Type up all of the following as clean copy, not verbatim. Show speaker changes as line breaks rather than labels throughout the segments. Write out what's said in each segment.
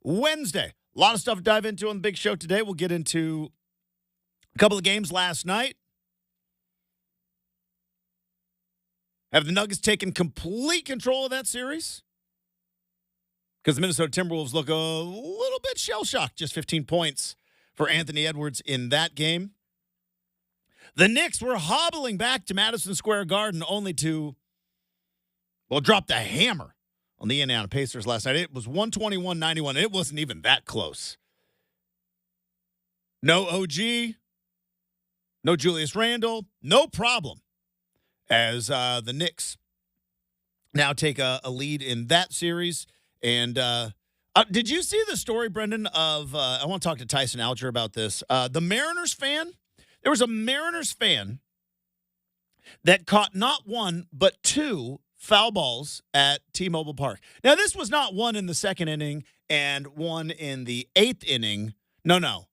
Wednesday. A lot of stuff to dive into on the big show today. We'll get into a couple of games last night. Have the Nuggets taken complete control of that series? Because the Minnesota Timberwolves look a little bit shell-shocked. Just 15 points for Anthony Edwards in that game. The Knicks were hobbling back to Madison Square Garden only to, drop the hammer on the Indiana Pacers last night. It was 121-91. It wasn't even that close. No OG, no Julius Randle, no problem as the Knicks now take a lead in that series. And did you see the story, Brenden, of I want to talk to Tyson Alger about this. The Mariners fan, there was a Mariners fan that caught not one but two foul balls at T-Mobile Park. Now, this was not one in the second inning and one in the eighth inning. No.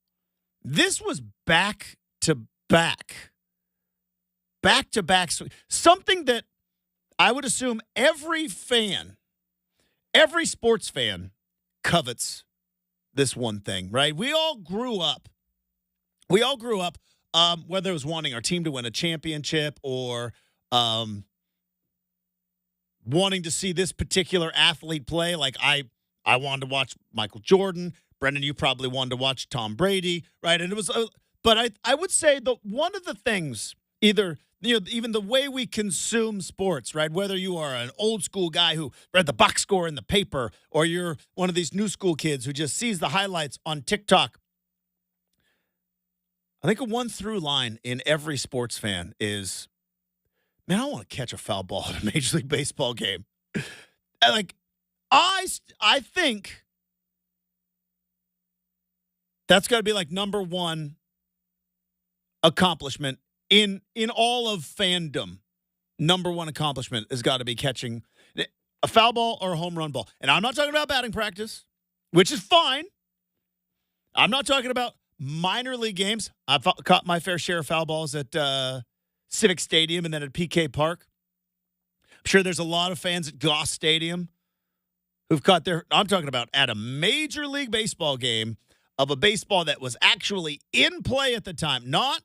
This was back-to-back. Back-to-back. Something that I would assume every sports fan covets this one thing, right? We all grew up, whether it was wanting our team to win a championship or wanting to see this particular athlete play. Like I wanted to watch Michael Jordan. Brenden, you probably wanted to watch Tom Brady, right? And it was, but I would say that one of the things, even the way we consume sports, right? Whether you are an old school guy who read the box score in the paper, or you're one of these new school kids who just sees the highlights on TikTok. I think a one through line in every sports fan is, man, I want to catch a foul ball at a Major League Baseball game. I think that's got to be like number one accomplishment in all of fandom. Number one accomplishment has got to be catching a foul ball or a home run ball. And I'm not talking about batting practice, which is fine. I'm not talking about minor league games. I've caught my fair share of foul balls at Civic Stadium and then at PK Park. I'm sure there's a lot of fans at Goss Stadium who've caught I'm talking about at a Major League Baseball game of a baseball that was actually in play at the time, not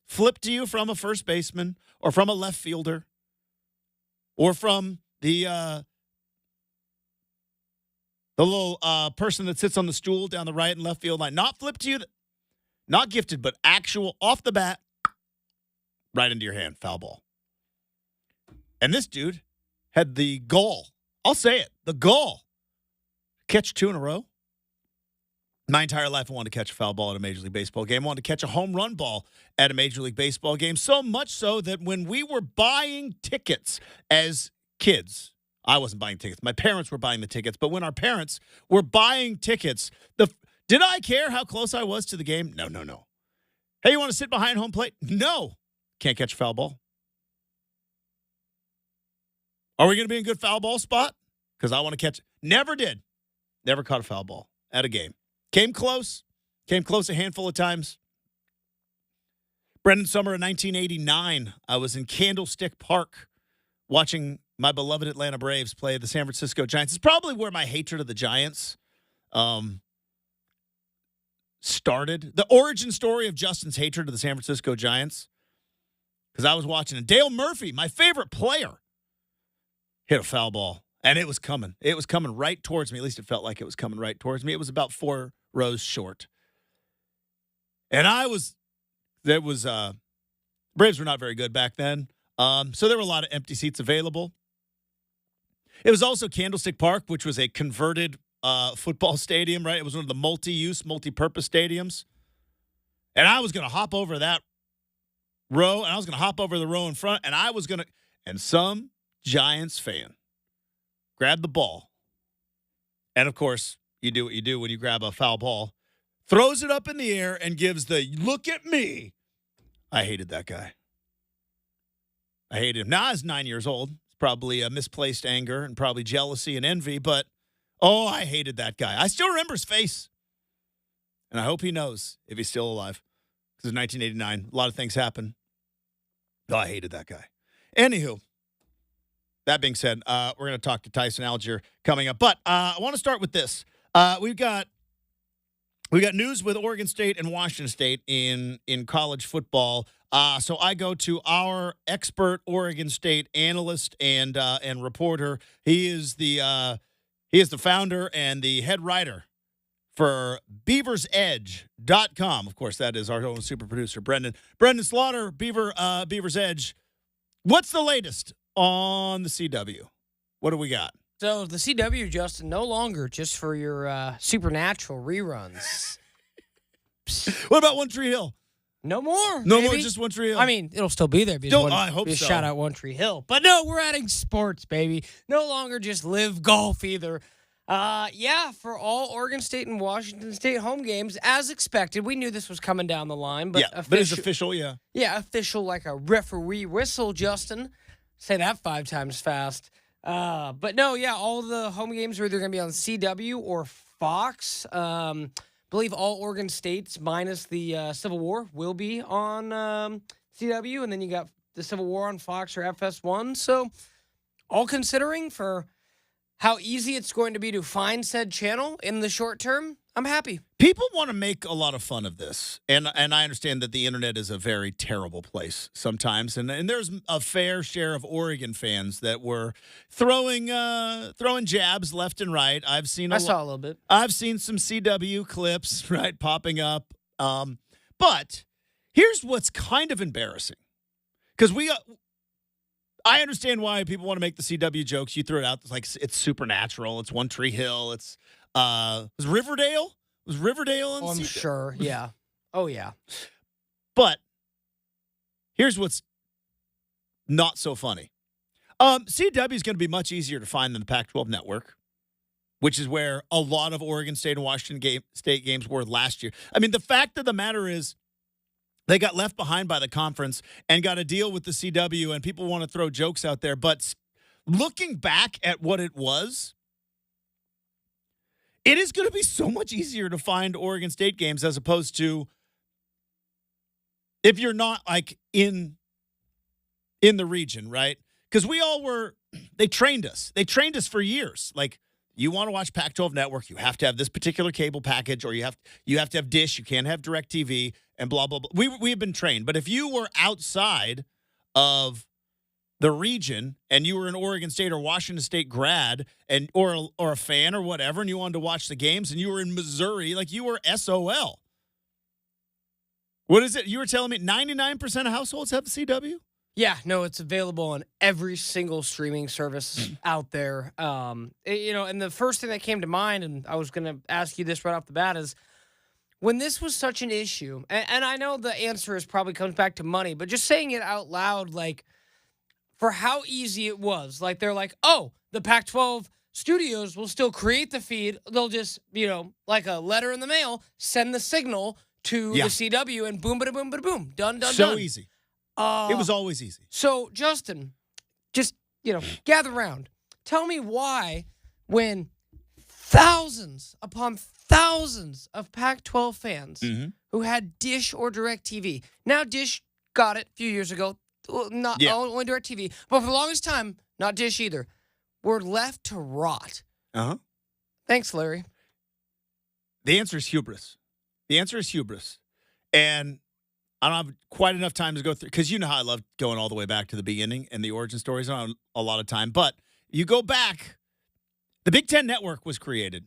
flipped to you from a first baseman or from a left fielder or from the little person that sits on the stool down the right and left field line. Not flipped to you, not gifted, but actual off the bat, right into your hand, foul ball. And this dude had the gall, I'll say it, the gall, catch two in a row. My entire life, I wanted to catch a foul ball at a Major League Baseball game. I wanted to catch a home run ball at a Major League Baseball game, so much so that when we were buying tickets as kids, I wasn't buying tickets. My parents were buying the tickets, but when our parents were buying tickets, did I care how close I was to the game? No. Hey, you want to sit behind home plate? No. Can't catch a foul ball. Are we going to be in a good foul ball spot? Because I want to catch. Never did. Never caught a foul ball at a game. Came close a handful of times. Brenden, summer of 1989, I was in Candlestick Park watching my beloved Atlanta Braves play the San Francisco Giants. It's probably where my hatred of the Giants started. The origin story of Justin's hatred of the San Francisco Giants. Because I was watching it. Dale Murphy, my favorite player, hit a foul ball. And it was coming. It was coming right towards me. At least it felt like it was coming right towards me. It was about 4 rows short. And Braves were not very good back then. So there were a lot of empty seats available. It was also Candlestick Park, which was a converted football stadium, right? It was one of the multi-use, multi-purpose stadiums. And I was going to hop over that row, and I was going to hop over the row in front, and some Giants fan grabbed the ball. And, of course, you do what you do when you grab a foul ball. Throws it up in the air and gives the, look at me. I hated that guy. I hated him. Now I was 9 years old. It's probably a misplaced anger and probably jealousy and envy, but, I hated that guy. I still remember his face. And I hope he knows if he's still alive. Because in 1989, a lot of things happened. I hated that guy. Anywho, that being said, we're going to talk to Tyson Alger coming up. But I want to start with this. We've got We got news with Oregon State and Washington State in college football. So I go to our expert Oregon State analyst and reporter. He is the founder and the head writer for BeaversEdge.com. Of course, that is our own super producer, Brenden. Brenden Slaughter, Beavers Edge. What's the latest on the CW? What do we got?
So the CW, Justin, no longer just for your supernatural reruns.
What about One Tree Hill?
No more.
No
baby.
more, just One Tree Hill.
I mean, it'll still be there.
I hope so.
Shout out One Tree Hill. But no, we're adding sports, baby. No longer just live golf either. For all Oregon State and Washington State home games, as expected. We knew this was coming down the line. But
but it's official, yeah.
Yeah, official like a referee whistle, Justin. Say that 5 times fast. But no, yeah, all the home games are either going to be on CW or Fox. Believe all Oregon States minus the Civil War will be on CW, and then you got the Civil War on Fox or FS1. So, all considering for how easy it's going to be to find said channel in the short term, I'm happy.
People want to make a lot of fun of this, and I understand that the internet is a very terrible place sometimes, and there's a fair share of Oregon fans that were throwing jabs left and right. I saw
a little bit.
I've seen some CW clips right popping up, but here's what's kind of embarrassing, because I understand why people want to make the CW jokes. You throw it out, it's like it's supernatural. It's One Tree Hill. It's was Riverdale? Was Riverdale on
I'm
CW?
sure, yeah. Oh, yeah.
But here's what's not so funny. CW is going to be much easier to find than the Pac-12 network, which is where a lot of Oregon State and Washington State games were last year. I mean, the fact of the matter is they got left behind by the conference and got to deal with the CW, and people want to throw jokes out there. But looking back at what it was, it is going to be so much easier to find Oregon State games as opposed to if you're not like in the region, right? Because they trained us. They trained us for years. Like, you want to watch Pac-12 Network, you have to have this particular cable package, or you have to have Dish. You can't have DirecTV, and blah blah blah. We've been trained. But if you were outside of the region and you were an Oregon State or Washington State grad or a fan or whatever, and you wanted to watch the games, and you were in Missouri, like, you were SOL. What is it? You were telling me 99% of households have the CW?
Yeah, no, it's available on every single streaming service out there. And the first thing that came to mind, and I was going to ask you this right off the bat, is when this was such an issue, and I know the answer is probably comes back to money, but just saying it out loud, like, for how easy it was. Like, they're like, oh, the Pac-12 studios will still create the feed. They'll just, like a letter in the mail, send the signal to the CW, and boom, bada boom, bada boom. Done.
So easy. It was always easy.
So, Justin, just, gather around. Tell me why, when thousands upon thousands of Pac-12 fans who had Dish or DirecTV, now Dish got it a few years ago, only DirecTV, but for the longest time, not Dish either, were left to rot.
Uh-huh.
Thanks, Larry.
The answer is hubris. And I don't have quite enough time to go through, because you know how I love going all the way back to the beginning and the origin stories. I don't have a lot of time. But you go back, the Big Ten Network was created.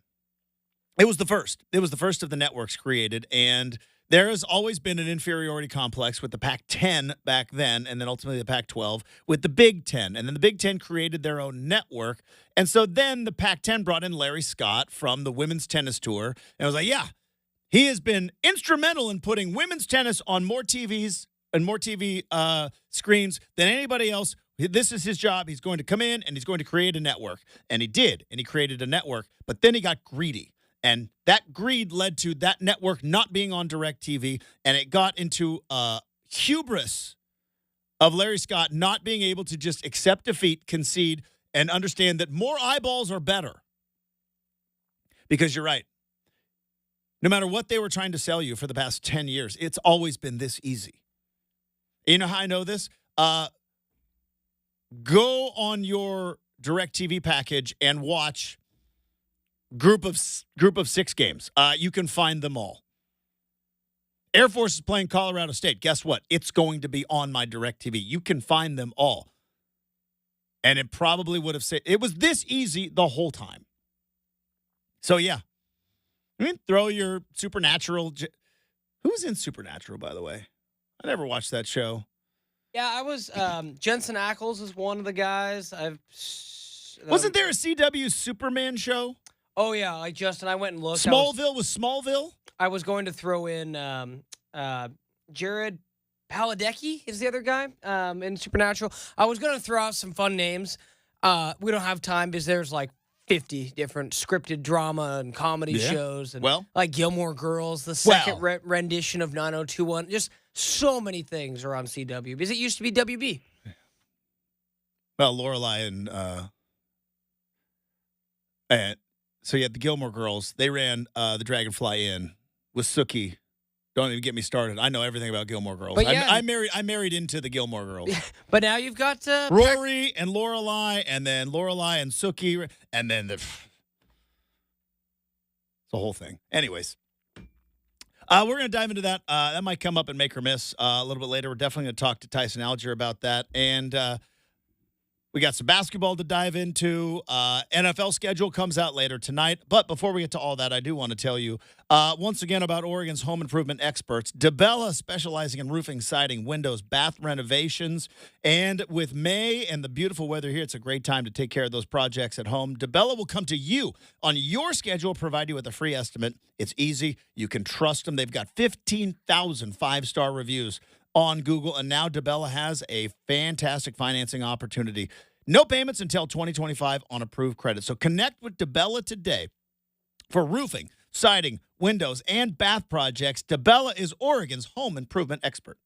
It was the first. It was the first of the networks created. And there has always been an inferiority complex with the Pac-10 back then, and then ultimately the Pac-12 with the Big Ten. And then the Big Ten created their own network. And so then the Pac-10 brought in Larry Scott from the Women's Tennis Tour. And I was like, yeah, he has been instrumental in putting women's tennis on more TVs and more TV screens than anybody else. This is his job. He's going to come in and he's going to create a network. And he did. And he created a network. But then he got greedy. And that greed led to that network not being on DirecTV. And it got into hubris of Larry Scott not being able to just accept defeat, concede, and understand that more eyeballs are better. Because you're right. No matter what they were trying to sell you for the past 10 years, it's always been this easy. You know how I know this? Go on your DirecTV package and watch group of 6 games. You can find them all. Air Force is playing Colorado State. Guess what? It's going to be on my DirecTV. You can find them all. And it probably would have said it was this easy the whole time. So, yeah. I mean, throw your Supernatural. Who's in Supernatural, by the way? I never watched that show.
Yeah, I was. Jensen Ackles is one of the guys.
Wasn't there a CW Superman show?
Oh, yeah. Like Justin, I went and looked.
Smallville was Smallville?
I was going to throw in Jared Padalecki is the other guy in Supernatural. I was going to throw out some fun names. We don't have time because there's like 50 different scripted drama and comedy shows. And like Gilmore Girls, the second rendition of 90210. Just so many things are on CW because it used to be WB.
Well, Lorelai and so you had the Gilmore Girls. They ran the Dragonfly Inn with Sookie. Don't even get me started. I know everything about Gilmore Girls.
But yeah,
I married into the Gilmore Girls.
But now you've got
Rory and Lorelai, and then Lorelai and Sookie, and then the whole thing. Anyways, we're going to dive into that. That might come up and make or miss a little bit later. We're definitely going to talk to Tyson Alger about that. And we got some basketball to dive into. NFL schedule comes out later tonight. But before we get to all that, I do want to tell you once again about Oregon's home improvement experts. DeBella, specializing in roofing, siding, windows, bath renovations. And with May and the beautiful weather here, it's a great time to take care of those projects at home. DeBella will come to you on your schedule, provide you with a free estimate. It's easy. You can trust them. They've got 15,000 five-star reviews on Google, and now DeBella has a fantastic financing opportunity. No payments until 2025 on approved credit. So connect with DeBella today for roofing, siding, windows, and bath projects. DeBella is Oregon's home improvement expert.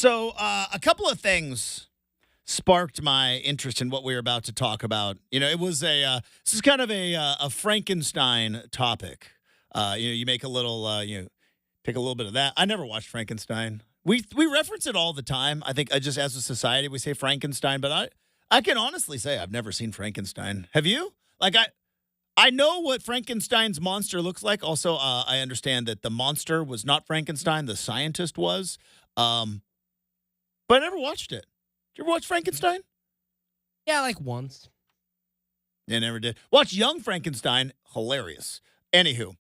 So a couple of things sparked my interest in what we were about to talk about. It was this is kind of a Frankenstein topic. You make a little, take a little bit of that. I never watched Frankenstein. We reference it all the time. I think just as a society we say Frankenstein, but I can honestly say I've never seen Frankenstein. Have you? Like I know what Frankenstein's monster looks like. Also, I understand that the monster was not Frankenstein; the scientist was. But I never watched it. Did you ever watch Frankenstein?
Yeah, like once.
Yeah, never did. Watch Young Frankenstein. Hilarious. Anywho,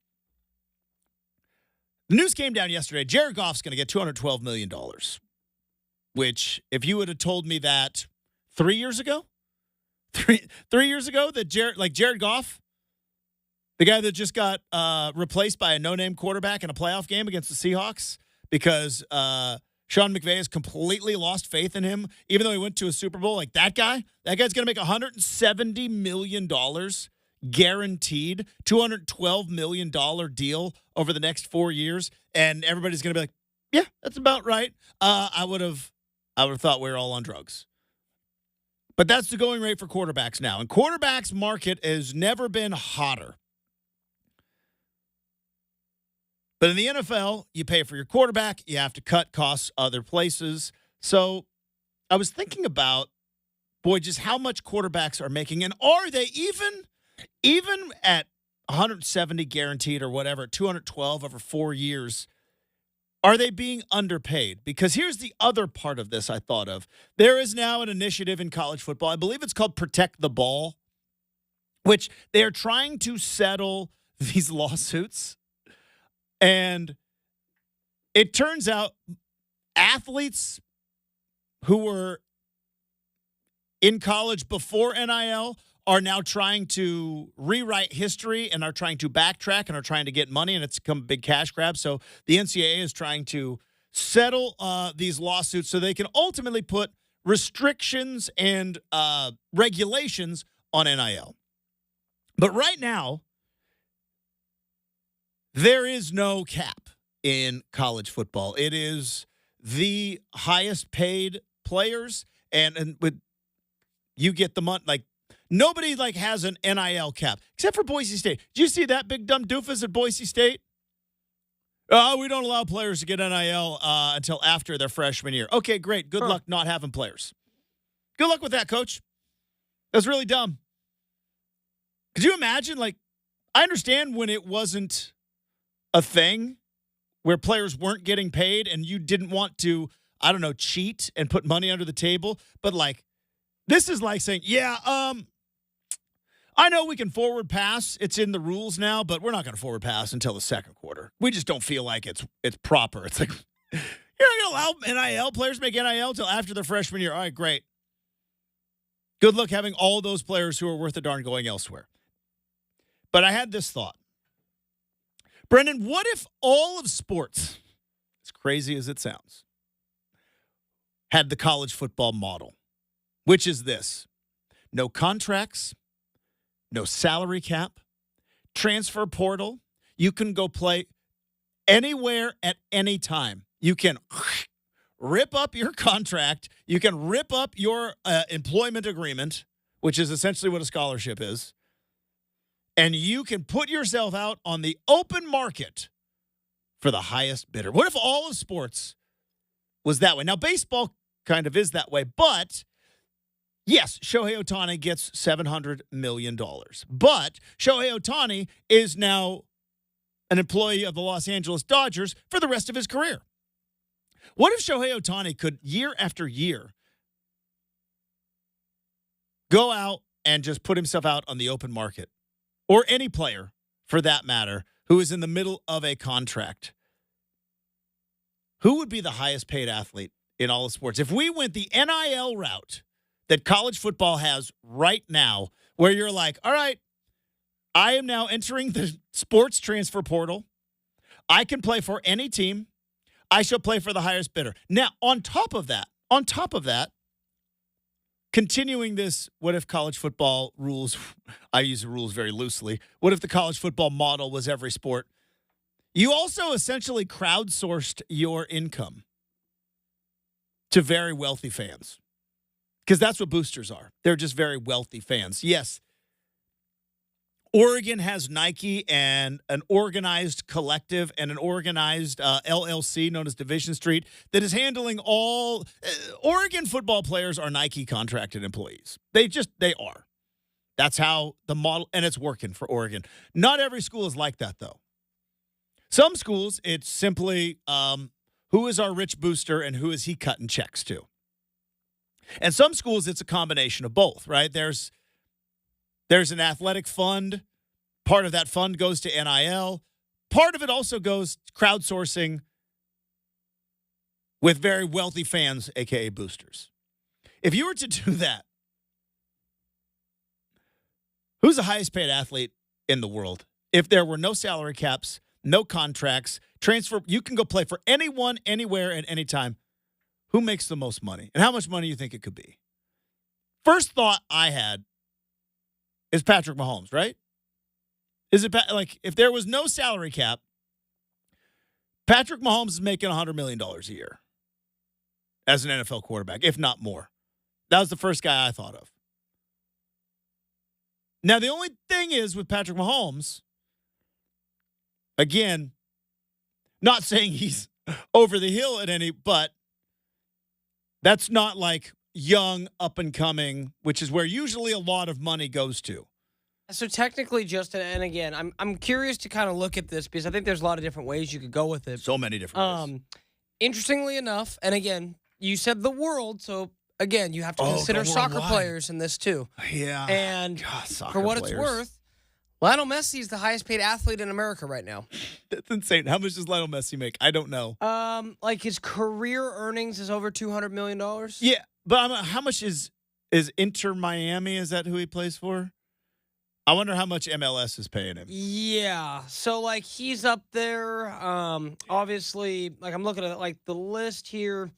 the news came down yesterday. Jared Goff's going to get $212 million, which if you would have told me that 3 years ago, three years ago, that Jared Goff, the guy that just got replaced by a no-name quarterback in a playoff game against the Seahawks because Sean McVay has completely lost faith in him, even though he went to a Super Bowl. Like that guy's going to make $170 million guaranteed, $212 million deal over the next 4 years. And everybody's going to be like, yeah, that's about right. I would have thought we were all on drugs. But that's the going rate for quarterbacks now. And quarterbacks market has never been hotter. But in the NFL, you pay for your quarterback. You have to cut costs other places. So I was thinking about, just how much quarterbacks are making. And are they even at 170 guaranteed or whatever, 212 over 4 years, are they being underpaid? Because here's the other part of this I thought of. There is now an initiative in college football. I believe it's called Protect the Ball, which they are trying to settle these lawsuits. And it turns out athletes who were in college before NIL are now trying to rewrite history and are trying to backtrack and are trying to get money, and it's become a big cash grab. So the NCAA is trying to settle these lawsuits so they can ultimately put restrictions and regulations on NIL. But right now, there is no cap in college football. It is the highest paid players, and with you get the money. Like nobody has an NIL cap except for Boise State. Did you see that big dumb doofus at Boise State? Oh, we don't allow players to get NIL until after their freshman year. Okay, great. Good luck not having players. Good luck with that, coach. That's really dumb. Could you imagine? I understand when it wasn't a thing where players weren't getting paid and you didn't want to, cheat and put money under the table. But this is like saying, I know we can forward pass. It's in the rules now, but we're not going to forward pass until the second quarter. We just don't feel like it's proper. It's like, you're not going to allow NIL players to make NIL until after their freshman year. All right, great. Good luck having all those players who are worth a darn going elsewhere. But I had this thought. Brenden, what if all of sports, as crazy as it sounds, had the college football model, which is this: no contracts, no salary cap, transfer portal. You can go play anywhere at any time. You can rip up your contract. You can rip up your employment agreement, which is essentially what a scholarship is. And you can put yourself out on the open market for the highest bidder. What if all of sports was that way? Now, baseball kind of is that way, but yes, Shohei Ohtani gets $700 million. But Shohei Ohtani is now an employee of the Los Angeles Dodgers for the rest of his career. What if Shohei Ohtani could, year after year, go out and just put himself out on the open market? Or any player, for that matter, who is in the middle of a contract. Who would be the highest paid athlete in all of sports? If we went the NIL route that college football has right now, where you're like, all right, I am now entering the sports transfer portal. I can play for any team. I shall play for the highest bidder. Now, on top of that, continuing this, what if college football rules, I use the rules very loosely, what if the college football model was every sport? You also essentially crowdsourced your income. to very wealthy fans. Because that's what boosters are. They're just very wealthy fans. Yes, Oregon has Nike and an organized collective and an organized LLC known as Division Street that is handling all Oregon football players are Nike contracted employees. They are. That's how the model, and it's working for Oregon. Not every school is like that, though. Some schools, it's simply who is our rich booster and who is he cutting checks to? And some schools, it's a combination of both, right? There's an athletic fund. Part of that fund goes to NIL. Part of it also goes crowdsourcing with very wealthy fans, a.k.a. boosters. If you were to do that, who's the highest paid athlete in the world? If there were no salary caps, no contracts, transfer, you can go play for anyone, anywhere, at any time. Who makes the most money? And how much money do you think it could be? First thought I had is Patrick Mahomes, right? Is it like if there was no salary cap, Patrick Mahomes is making $100 million a year as an NFL quarterback, if not more. That was the first guy I thought of. Now, the only thing is with Patrick Mahomes, again, not saying he's over the hill at any, but that's not like young, up and coming, which is where usually a lot of money goes to.
So technically, Justin, and again, I'm curious to kind of look at this because I think there's a lot of different ways you could go with it.
So many different ways.
Interestingly enough, and again, you said the world, so again, you have to consider soccer players in this too.
Yeah.
And for what it's worth, Lionel Messi is the highest paid athlete in America right now.
That's insane. How much does Lionel Messi make? I don't know.
Like his career earnings is over $200 million.
Yeah, but how much is Inter Miami? Is that who he plays for? I wonder how much MLS is paying him.
Yeah. So, like, he's up there. Obviously, like, I'm looking at, like, the list here.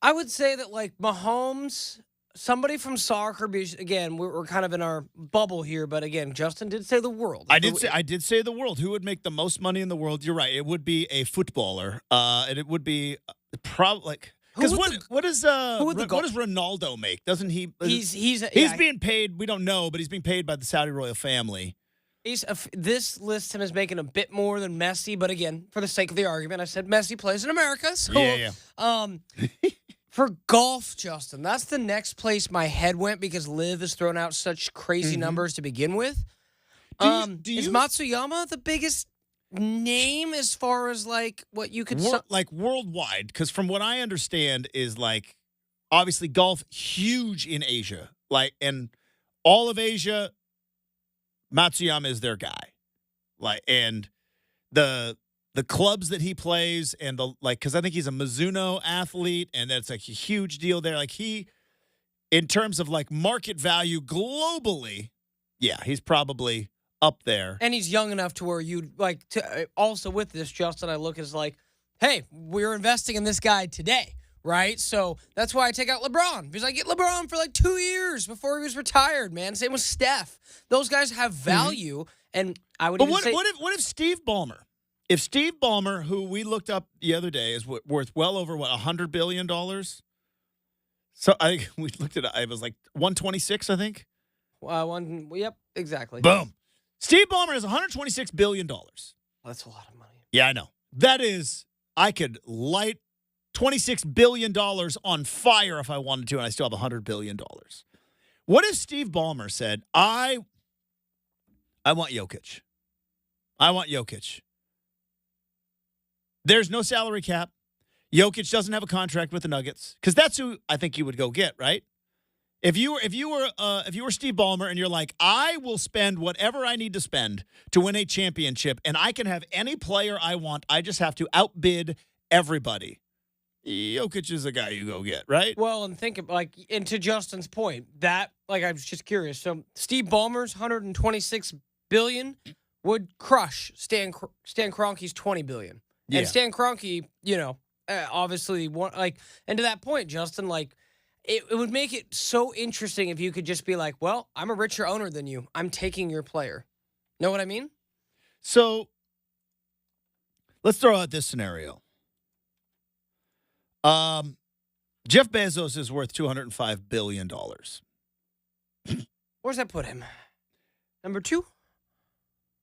I would say that, like, Mahomes, somebody from soccer, because, again, we're kind of in our bubble here, but, again, Justin did say the world.
I did say the world. Who would make the most money in the world? You're right. It would be a footballer. And it would be probably, like... Because what does Ronaldo make? Doesn't he? He's being paid. We don't know, but he's being paid by the Saudi royal family.
This lists him as making a bit more than Messi, but again, for the sake of the argument, I said Messi plays in America. So, for golf, Justin, that's the next place my head went because Liv has thrown out such crazy numbers to begin with. Is Matsuyama the biggest name as far as like what you could
like worldwide? Because from what I understand is like obviously golf huge in Asia, like and all of Asia, Matsuyama is their guy, like and the clubs that he plays and the like because I think he's a Mizuno athlete and that's like a huge deal there. Like he, in terms of like market value globally, yeah, he's probably up there.
And he's young enough to where you'd like to also with this, Justin, I look as like, hey, we're investing in this guy today, right? So that's why I take out LeBron because I get LeBron for like 2 years before he was retired, man. Same with Steph. Those guys have value, and I would.
But what if Steve Ballmer? If Steve Ballmer, who we looked up the other day, is worth well over $100 billion. So we looked at it was like 126, I think.
Yep, exactly.
Boom. Steve Ballmer has $126 billion.
That's a lot of money.
Yeah, I know. That is, I could light $26 billion on fire if I wanted to, and I still have $100 billion. What if Steve Ballmer said, I want Jokic. I want Jokic. There's no salary cap. Jokic doesn't have a contract with the Nuggets because that's who I think you would go get, right? If you were Steve Ballmer and you're like, I will spend whatever I need to spend to win a championship, and I can have any player I want. I just have to outbid everybody. Jokic is a guy you go get, right?
Well, and think of and to Justin's point, that I was just curious. So Steve Ballmer's $126 billion would crush Stan Kroenke's $20 billion, and Stan Kroenke, obviously and to that point, Justin, It would make it so interesting if you could just be like, well, I'm a richer owner than you. I'm taking your player. Know what I mean?
So let's throw out this scenario. Jeff Bezos is worth $205 billion.
Where's that put him? Number 2?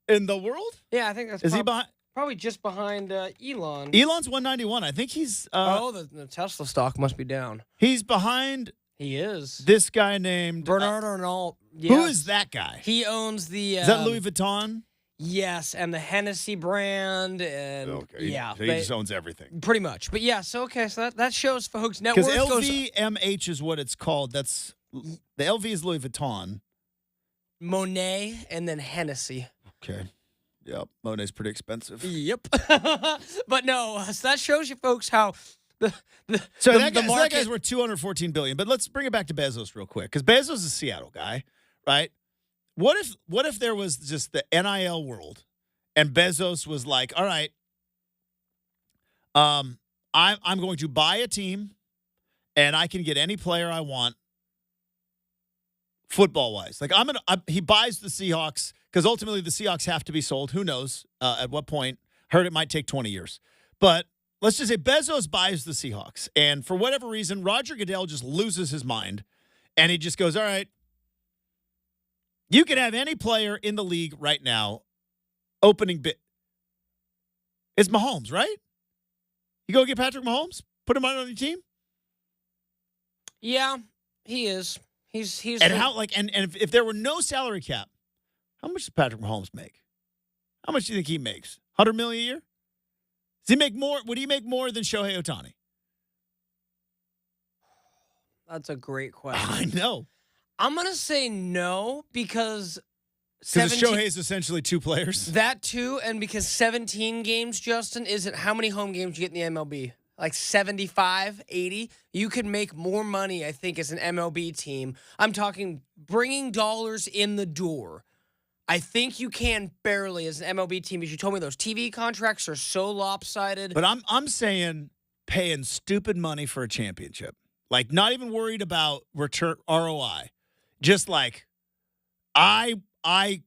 In the world?
Yeah, I think that's
Is he behind?
probably just behind Elon.
Elon's 191. I think he's
the Tesla stock must be down.
he's behind
He is.
this guy named
Bernard Arnault. Yes.
Who is that guy?
He owns the
Is that Louis Vuitton?
Yes, and the Hennessy brand, and
Okay.
yeah,
He just owns everything.
pretty much. But yeah, so that shows folks net
Because
worth goes
LVMH is what it's called. That's the LV is Louis Vuitton.
Monet and then Hennessy.
Okay. Yep. Monet's pretty expensive.
Yep. But no, so that shows you folks how the
That
market.
guy's worth $214 billion. But let's bring it back to Bezos real quick, because Bezos is a Seattle guy, right? What if there was just the NIL world, and Bezos was like, all right, I'm going to buy a team, and I can get any player I want, football wise. Like he buys the Seahawks, because ultimately the Seahawks have to be sold. Who knows at what point? Heard it might take 20 years, but let's just say Bezos buys the Seahawks, and for whatever reason, Roger Goodell just loses his mind, and he just goes, all right, you can have any player in the league right now, opening bid. It's Mahomes, right? You go get Patrick Mahomes, put him on your team.
Yeah, he is. He's
And if there were no salary cap, how much does Patrick Mahomes make? How much do you think he makes? $100 million a year? Does he make more? Would he make more than Shohei Ohtani?
That's a great question.
I know.
I'm gonna say no because
Shohei is essentially two players.
That too, and because 17 games, Justin, isn't how many home games you get in the MLB? Like 75, 80? You could make more money, I think, as an MLB team. I'm talking bringing dollars in the door. I think you can barely as an MLB team, because you told me those TV contracts are so lopsided.
But I'm saying paying stupid money for a championship. Like, not even worried about return ROI. Just like, I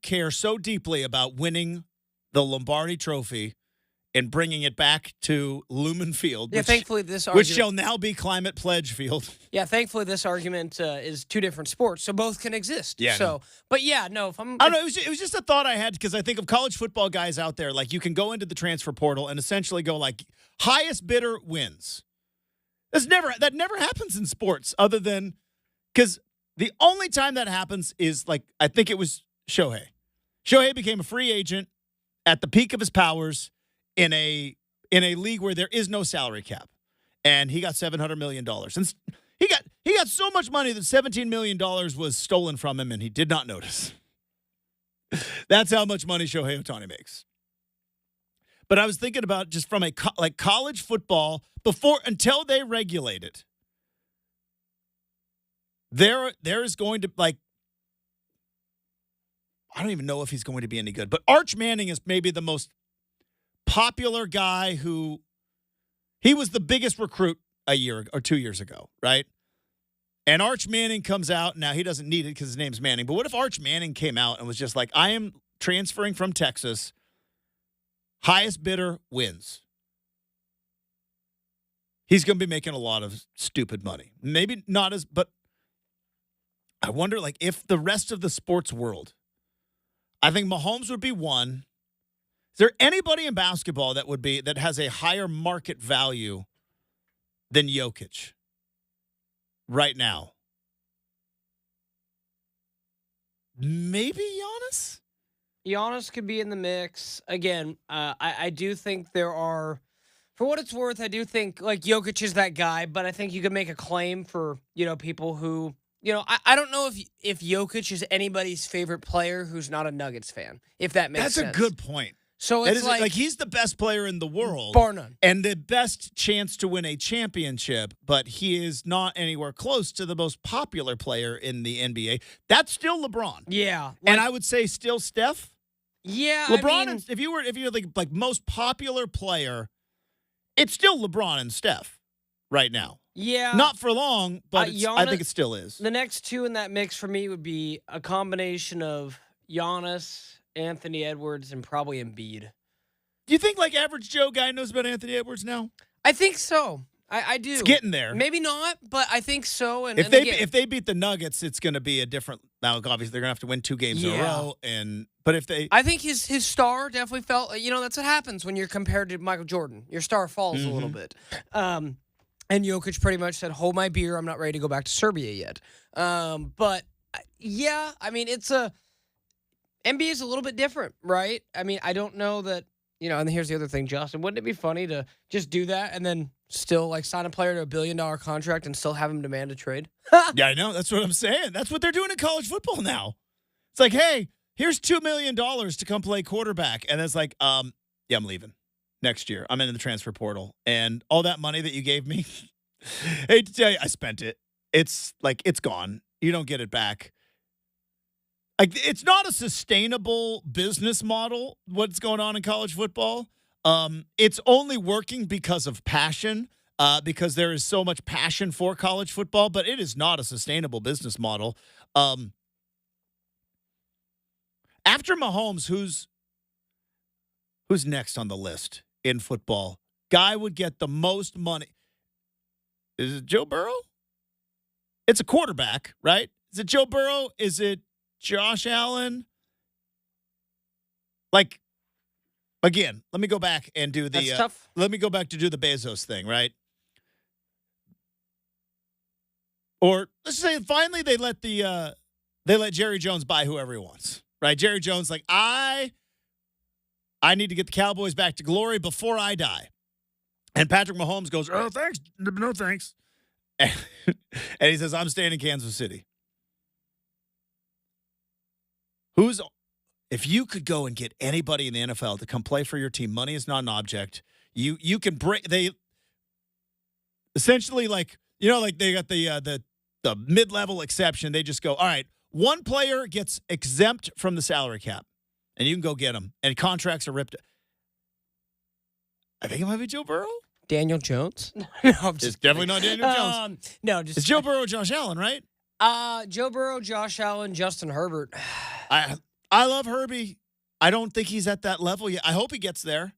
care so deeply about winning the Lombardi Trophy and bringing it back to Lumen Field,
Yeah,
which,
thankfully this
which
argument,
shall now be Climate Pledge Field.
yeah, thankfully this argument is two different sports, so both can exist.
Yeah,
So, but yeah, no, if I'm,
I don't know. It was just a thought I had, because I think of college football guys out there. Like, you can go into the transfer portal and essentially go like, highest bidder wins. That never happens in sports, other than because the only time that happens is, like, I think it was Shohei. Shohei became a free agent at the peak of his powers in a league where there is no salary cap, and he got $700 million. And he got so much money that $17 million was stolen from him, and he did not notice. That's how much money Shohei Ohtani makes. But I was thinking about just from like college football until they regulate it. There is going to, like, I don't even know if he's going to be any good, but Arch Manning is maybe the most popular guy he was the biggest recruit a year or 2 years ago, right? And Arch Manning comes out. Now, he doesn't need it because his name's Manning, but what if Arch Manning came out and was just like, I am transferring from Texas, highest bidder wins. He's going to be making a lot of stupid money. Maybe not but I wonder, like, if the rest of the sports world, I think Mahomes would be one. Is there anybody in basketball that has a higher market value than Jokic right now? Maybe Giannis?
Giannis could be in the mix. Again, I do think there are, for what it's worth, I do think, like, Jokic is that guy, but I think you could make a claim for, people who, I don't know if Jokic is anybody's favorite player who's not a Nuggets fan, if that makes sense.
That's a good point.
So it's
like he's the best player in the world,
bar none,
and the best chance to win a championship, but he is not anywhere close to the most popular player in the NBA. That's still LeBron.
Yeah,
and I would say still Steph.
Yeah,
LeBron. If you're like most popular player, it's still LeBron and Steph right now.
Yeah,
not for long, but I think it still is.
The next two in that mix for me would be a combination of Giannis, Anthony Edwards, and probably Embiid.
Do you think, like, average Joe guy knows about Anthony Edwards now?
I think so. I do.
It's getting there.
Maybe not, but I think so. And
If
again,
they beat the Nuggets, it's going to be a different. Now, obviously, they're going to have to win 2 games in a row. But if they,
I think his star definitely felt. That's what happens when you're compared to Michael Jordan. Your star falls a little bit. And Jokic pretty much said, "Hold my beer. I'm not ready to go back to Serbia yet." But yeah, I mean, NBA is a little bit different, right? I mean, I don't know that. And here's the other thing, Justin. Wouldn't it be funny to just do that and then still sign a player to $1 billion contract and still have him demand a trade?
Yeah, I know. That's what I'm saying. That's what they're doing in college football now. It's like, hey, here's $2 million to come play quarterback. And it's like, I'm leaving next year. I'm in the transfer portal. And all that money that you gave me, hate to tell you, I spent it. It's gone. You don't get it back. It's not a sustainable business model, what's going on in college football. It's only working because of passion, because there is so much passion for college football, but it is not a sustainable business model. After Mahomes, who's next on the list in football? Guy would get the most money. Is it Joe Burrow? It's a quarterback, right? Is it Joe Burrow? Is it Josh Allen? Again, let me go back and do the.
That's tough.
Let me go back to do the Bezos thing, right? Or let's say finally they let Jerry Jones buy whoever he wants, right? Jerry Jones, I need to get the Cowboys back to glory before I die, and Patrick Mahomes goes, "Oh, thanks, no thanks," and he says, "I'm staying in Kansas City." If you could go and get anybody in the NFL to come play for your team, money is not an object. You can break. They essentially they got the mid-level exception. They just go, all right, one player gets exempt from the salary cap, and you can go get them, and contracts are ripped. I think it might be Joe Burrow.
Daniel Jones?
No, it's definitely not Daniel Jones.
No,
it's Joe Burrow, Josh Allen, right?
Joe Burrow, Josh Allen, Justin Herbert.
I love Herbie. I don't think he's at that level yet. I hope he gets there.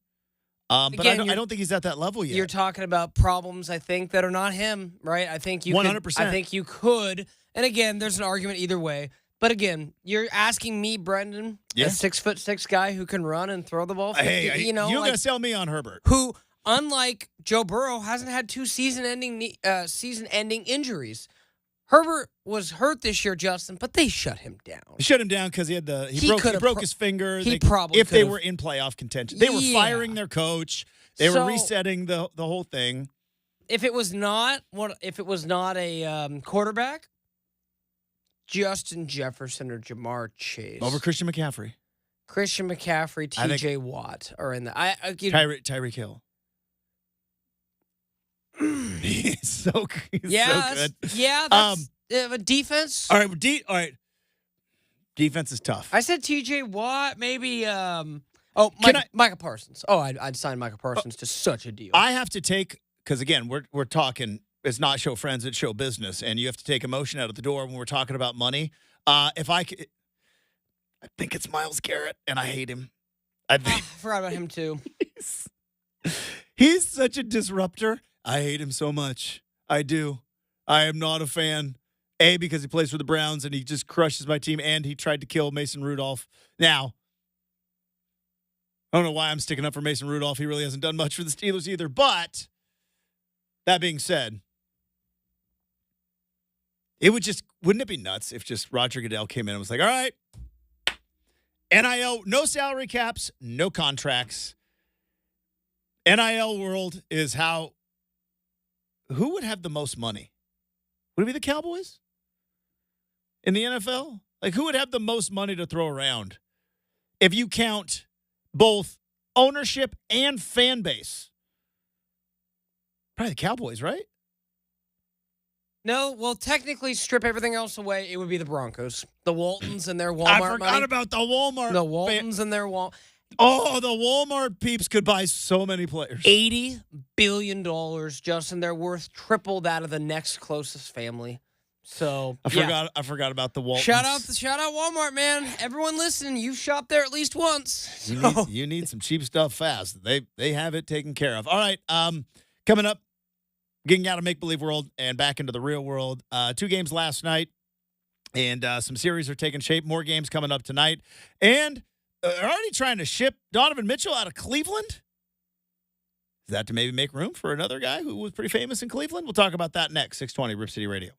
But again, I don't think he's at that level yet.
You're talking about problems, I think, that are not him, right? I think you
100%.
I think you could. And again, there's an argument either way. But again, you're asking me, Brenden, a 6'6" guy who can run and throw the ball.
You're gonna sell me on Herbert,
who, unlike Joe Burrow, hasn't had 2 season-ending injuries. Herbert was hurt this year, Justin, but they shut him down.
They shut him down because he broke his finger.
If
they were in playoff contention, they were firing their coach. They were resetting the whole thing.
If it was not a quarterback, Justin Jefferson or Jamar Chase
over Christian McCaffrey.
Christian McCaffrey, T.J. Watt are in the.
Tyreek Hill. He's so good.
Yeah, that's a defense.
All right. Defense is tough.
I said T.J. Watt, maybe. Micah Parsons. Oh, I'd sign Micah Parsons to such a deal.
I have to take because again, we're talking. It's not show friends, it's show business, and you have to take emotion out of the door when we're talking about money. I think it's Myles Garrett, and I hate him.
I forgot about him too.
He's such a disruptor. I hate him so much. I do. I am not a fan. A, because he plays for the Browns and he just crushes my team, and he tried to kill Mason Rudolph. Now, I don't know why I'm sticking up for Mason Rudolph. He really hasn't done much for the Steelers either. But that being said, wouldn't it be nuts if just Roger Goodell came in and was like, all right, NIL, no salary caps, no contracts. NIL world is who would have the most money? Would it be the Cowboys? In the NFL? Who would have the most money to throw around? If you count both ownership and fan base. Probably the Cowboys, right?
No, well, technically, strip everything else away, it would be the Broncos. The Waltons and their Walmart money.
I forgot about the Walmart.
The Waltons and their Walmart.
Oh, the Walmart peeps could buy so many players.
$80 billion, Justin. They're worth triple that of the next closest family. So
I forgot about the Waltons.
Shout out Walmart, man. Everyone listening, you've shopped there at least once.
You need some cheap stuff fast. They have it taken care of. All right. Coming up, getting out of make-believe world and back into the real world. 2 games last night, and some series are taking shape. More games coming up tonight. And they're already trying to ship Donovan Mitchell out of Cleveland. Is that to maybe make room for another guy who was pretty famous in Cleveland? We'll talk about that next. 620 Rip City Radio.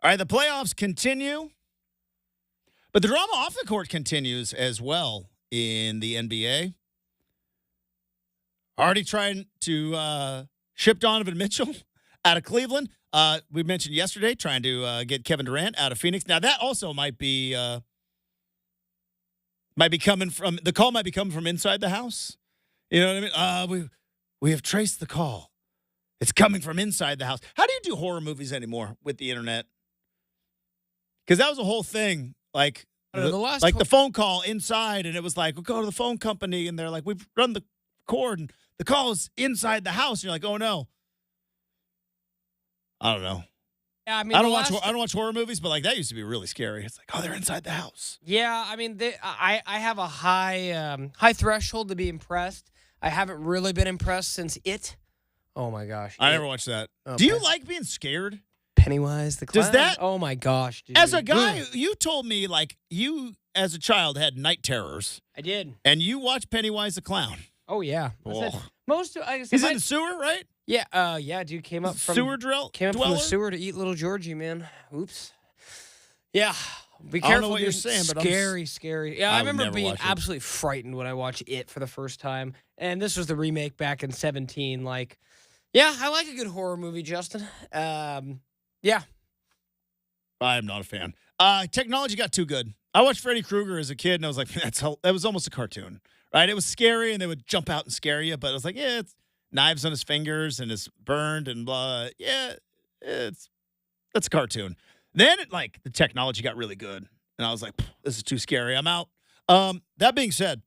All right, the playoffs continue, but the drama off the court continues as well in the NBA. Already trying to ship Donovan Mitchell out of Cleveland. We mentioned yesterday trying to get Kevin Durant out of Phoenix. Now, that also might be coming from – the call might be coming from inside the house. You know what I mean? We have traced the call. It's coming from inside the house. How do you do horror movies anymore with the internet? Because that was a whole thing. Like, the phone call inside, and it was like, we'll go to the phone company, and they're like, we've run the cord, and the call is inside the house. And you're like, oh, no. I don't know.
Yeah, I mean,
I don't watch horror movies, but like that used to be really scary. It's like, oh, they're inside the house.
Yeah, I mean, I have a high threshold to be impressed. I haven't really been impressed since It. Oh my gosh,
I never watched that.
Okay.
Do you like being scared?
Pennywise the Clown.
Does that?
Oh my gosh, dude.
As a guy, you told me like you as a child had night terrors.
I did.
And you watched Pennywise the Clown.
Oh yeah.
Oh.
He's
in the sewer, right?
Yeah, dude came up from
sewer drill.
Came up
dweller?
from the sewer to eat little Georgie, man. Oops. Yeah. Be careful.
I don't know what
dude.
you're saying, but
scary. Yeah, I remember being
watch it.
absolutely frightened when I watched It for the first time. And this was the remake back in 2017. Like, yeah, I like a good horror movie, Justin. Yeah.
I am not a fan. Technology got too good. I watched Freddy Krueger as a kid, and I was like, that was almost a cartoon, right? It was scary, and they would jump out and scare you, but I was like, yeah, it's knives on his fingers, and it's burned, and blah. Yeah, that's a cartoon. Then, the technology got really good, and I was like, this is too scary. I'm out. That being said,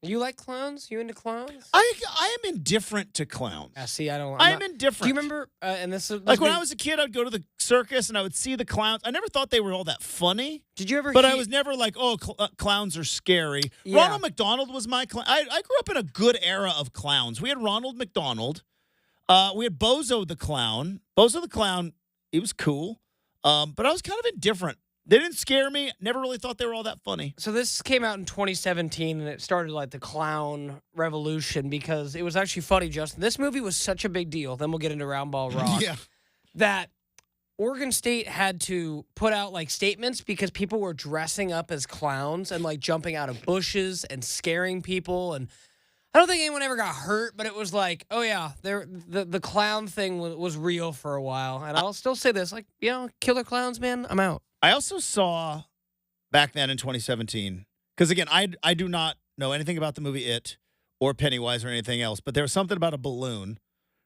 You like clowns? You into clowns?
I am indifferent to clowns.
See, I'm
indifferent.
Do you remember, and this is...
Like, when I was a kid, I'd go to the circus, and I would see the clowns. I never thought they were all that funny.
Did you ever...
But I was never like, oh, clowns are scary.
Yeah.
Ronald McDonald was my clown. I grew up in a good era of clowns. We had Ronald McDonald. We had Bozo the Clown. Bozo the Clown, he was cool. But I was kind of indifferent. They didn't scare me. Never really thought they were all that funny.
So this came out in 2017, and it started like the clown revolution because it was actually funny, Justin. This movie was such a big deal. Then we'll get into Round Ball Rock.
Yeah.
That Oregon State had to put out like statements because people were dressing up as clowns and like jumping out of bushes and scaring people. And I don't think anyone ever got hurt, but it was like, oh yeah, the clown thing was real for a while. And I'll still say this, like, killer clowns, man, I'm out.
I also saw back then in 2017, because again, I do not know anything about the movie It or Pennywise or anything else, but there was something about a balloon,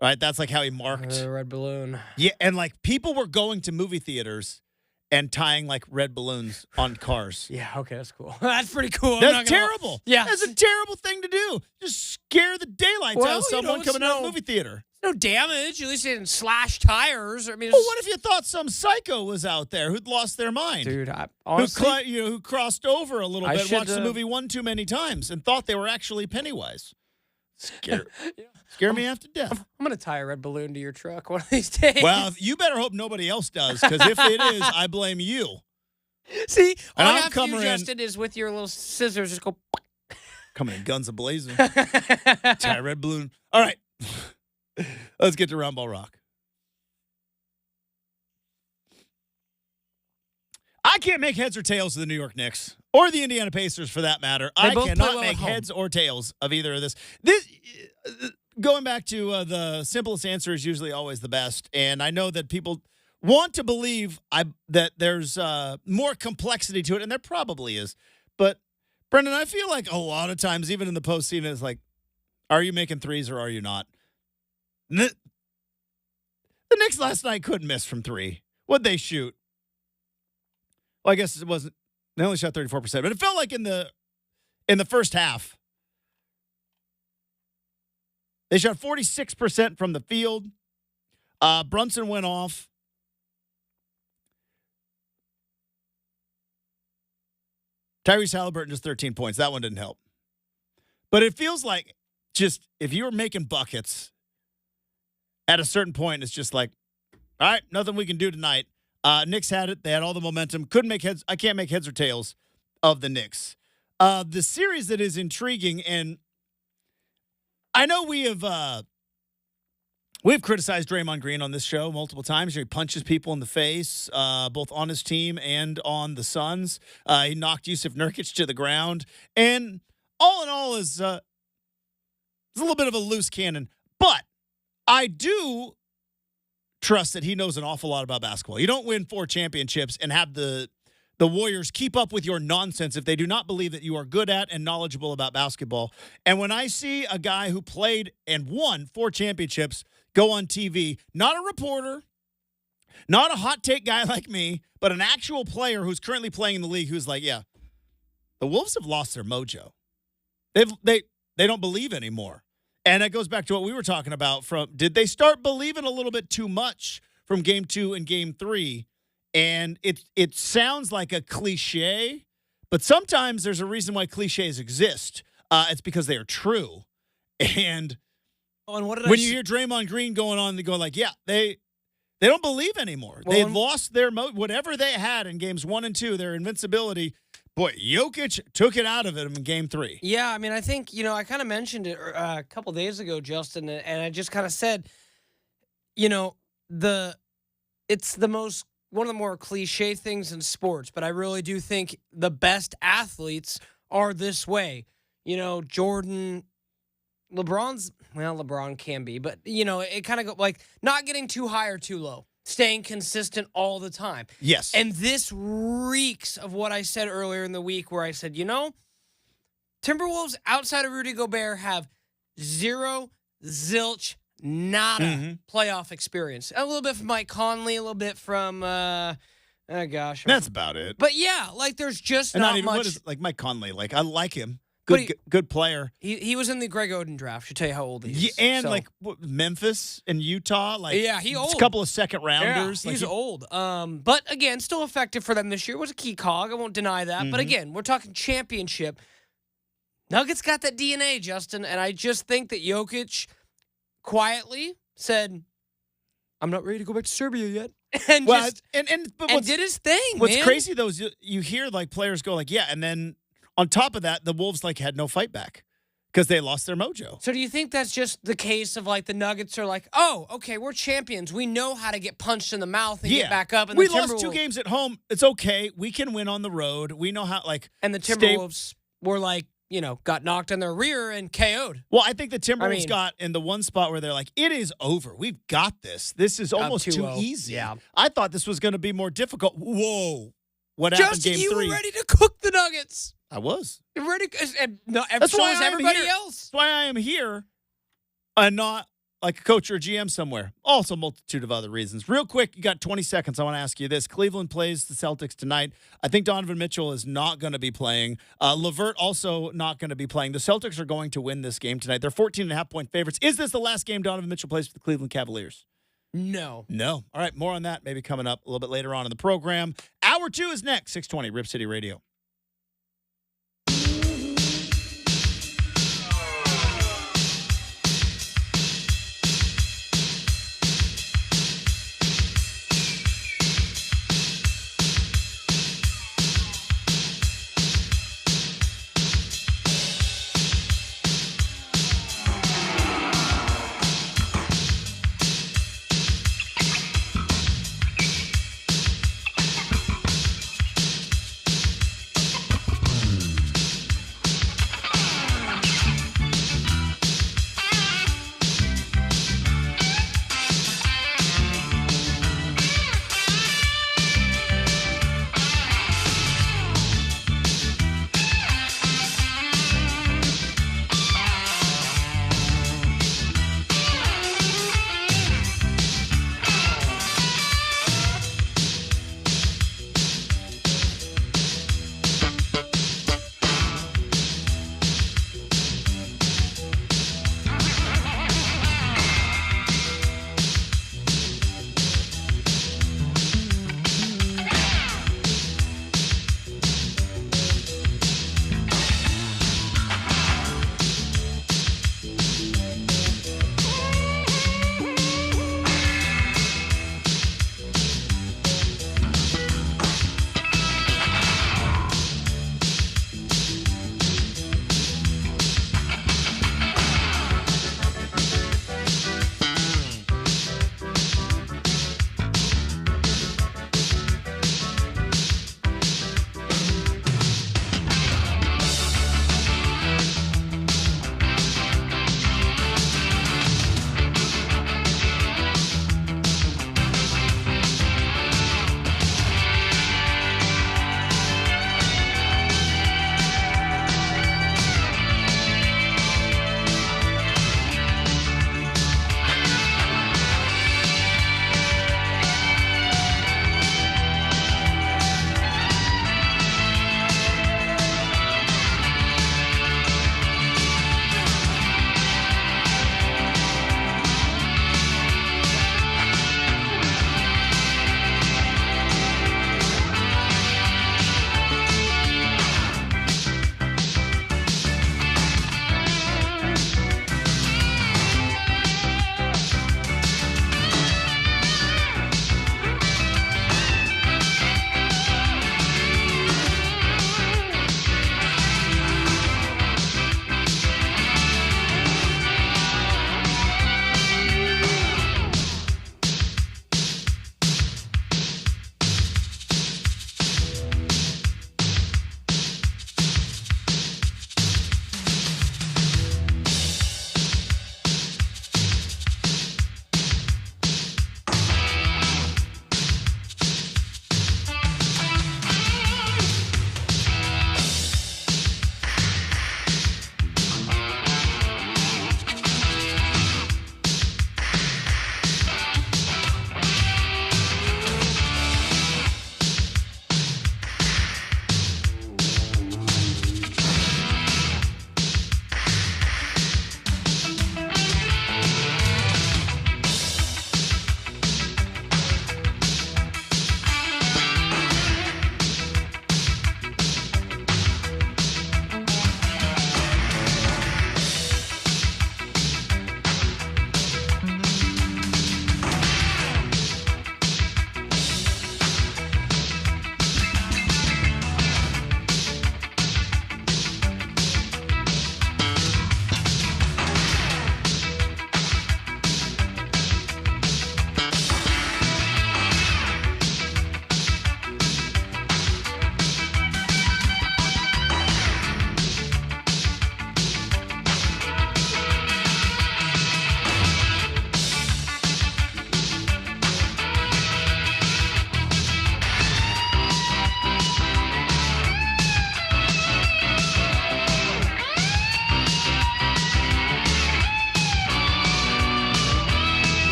right? That's like how he marked.
A red balloon.
Yeah, and like people were going to movie theaters and tying like red balloons on cars.
Yeah, okay, that's cool. That's pretty cool.
That's terrible.
Yeah.
That's a terrible thing to do. Just scare the daylights out of someone coming out of a movie theater.
No damage. At least they didn't slash tires. I mean,
well, what if you thought some psycho was out there who'd lost their mind?
Dude, honestly,
who crossed over a little bit, watched the movie one too many times, and thought they were actually Pennywise. Scare me half to death.
I'm going to tie a red balloon to your truck one of these days.
Well, you better hope nobody else does, because if it is, I blame you.
See,
and
all you have to do, Justin, is with your little scissors, just go...
Coming in guns a-blazing. Tie a red balloon. All right. Let's get to Round Ball Rock. I can't make heads or tails of the New York Knicks or the Indiana Pacers for that matter. I cannot make heads or tails of either of this. Going back to the simplest answer is usually always the best. And I know that people want to believe that there's more complexity to it, and there probably is. But, Brenden, I feel like a lot of times, even in the postseason, it's like, are you making threes or are you not? The Knicks last night couldn't miss from three. What'd they shoot? Well, I guess it wasn't. They only shot 34%, but it felt like in the first half, they shot 46% from the field. Brunson went off. Tyrese Halliburton just 13 points. That one didn't help. But it feels like just if you were making buckets at a certain point, it's just like, all right, nothing we can do tonight. Knicks had it. They had all the momentum. Couldn't make heads. I can't make heads or tails of the Knicks. The series that is intriguing, and I know we have We've criticized Draymond Green on this show multiple times. He punches people in the face, both on his team and on the Suns. He knocked Yusuf Nurkic to the ground. And all in all is a little bit of a loose cannon. But I do trust that he knows an awful lot about basketball. You don't win 4 championships and have the Warriors keep up with your nonsense if they do not believe that you are good at and knowledgeable about basketball. And when I see a guy who played and won 4 championships go on TV, not a reporter, not a hot take guy like me, but an actual player who's currently playing in the league who's like, yeah, the Wolves have lost their mojo. They don't believe anymore. And that goes back to what we were talking about did they start believing a little bit too much from game 2 and game 3? And it sounds like a cliche, but sometimes there's a reason why cliches exist. It's because they are true. And when you hear Draymond Green going on, they go like, yeah, they don't believe anymore. They lost their whatever they had in games 1 and 2, their invincibility. Boy, Jokic took it out of them in game 3.
Yeah, I mean, I think, I kind of mentioned it a couple days ago, Justin, and I just kind of said, it's one of the more cliche things in sports, but I really do think the best athletes are this way. Jordan, LeBron can be, but, it kind of go like not getting too high or too low, staying consistent all the time.
Yes.
And this reeks of what I said earlier in the week where I said, Timberwolves outside of Rudy Gobert have zero, zilch, nada playoff experience. A little bit from Mike Conley, a little bit from,
That's about it.
But yeah, like there's just not much.
What is, like Mike Conley, like I like him. Good player.
He was in the Greg Oden draft. Should tell you how old he is.
Yeah, and Memphis and Utah,
he old.
A couple of second rounders.
Yeah, he's old. But again, still effective for them this year. Was a key cog. I won't deny that. But again, we're talking championship. Nuggets got that DNA, Justin, and I just think that Jokic quietly said, "I'm not ready to go back to Serbia yet," and did his thing.
What's crazy though is you hear like players go like, "Yeah," and then on top of that, the Wolves had no fight back because they lost their mojo.
So do you think that's just the case of the Nuggets are like, oh, okay, we're champions. We know how to get punched in the mouth and get back up. And
we lost 2 games at home. It's okay. We can win on the road. We know how
And the Timberwolves were got knocked on their rear and KO'd.
Well, I think the Timberwolves got in the one spot where they're like, it is over. We've got this. This is almost too easy.
Yeah.
I thought this was going to be more difficult. Whoa. What happened in game 3?
You were ready to cook the Nuggets.
I was.
Ready, that's why everybody else.
That's why I am here and not like a coach or a GM somewhere. Also a multitude of other reasons. Real quick, you got 20 seconds. I want to ask you this. Cleveland plays the Celtics tonight. I think Donovan Mitchell is not going to be playing. LeVert also not going to be playing. The Celtics are going to win this game tonight. They're 14.5-point favorites. Is this the last game Donovan Mitchell plays for the Cleveland Cavaliers?
No.
All right, more on that maybe coming up a little bit later on in the program. Hour 2 is next, 620 Rip City Radio.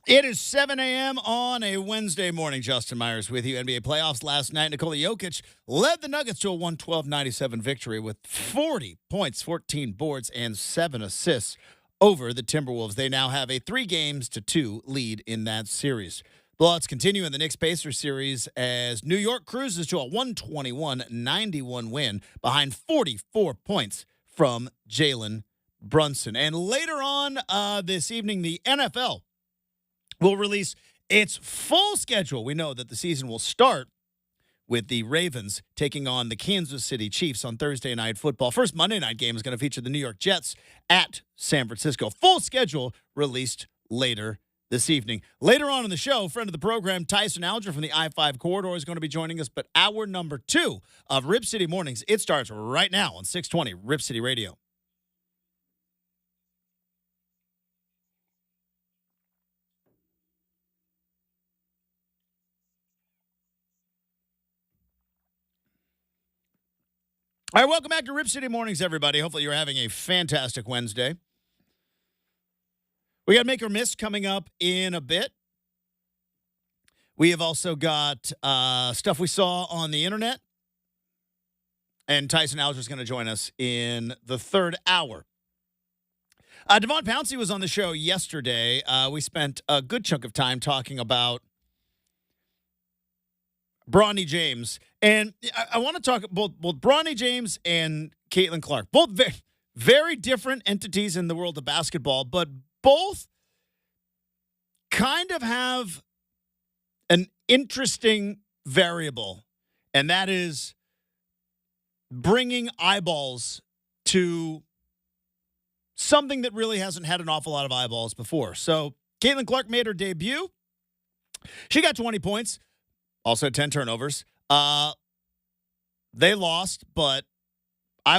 It is 7 a.m. on a Wednesday morning. Justin Myers with you. NBA playoffs last night. Nikola Jokic led the Nuggets to a 112-97 victory with 40 points, 14 boards, and 7 assists over the Timberwolves. They now have a 3-2 lead in that series. Blowouts continue in the Knicks-Pacers series as New York cruises to a 121-91 win behind 44 points from Jalen Brunson. And later on this evening, the NFL will release its full schedule. We know that the season will start with the Ravens taking on the Kansas City Chiefs on Thursday Night Football. First Monday night game is going to feature the New York Jets at San Francisco. Full schedule released later this evening. Later on in the show, friend of the program, Tyson Alger from the I-5 corridor is going to be joining us. But hour number 2 of Rip City Mornings, it starts right now on 620 Rip City Radio. All right, welcome back to Rip City Mornings, everybody. Hopefully you're having a fantastic Wednesday. We got Make or Miss coming up in a bit. We have also got stuff we saw on the internet. And Tyson Alger is going to join us in the third hour. Devon Pouncey was on the show yesterday. We spent a good chunk of time talking about Bronny James. And I want to talk both Bronny James and Caitlin Clark. Both very, very different entities in the world of basketball, but both kind of have an interesting variable, and that is bringing eyeballs to something that really hasn't had an awful lot of eyeballs before. So Caitlin Clark made her debut. She got 20 points. Also had 10 turnovers. They lost, but I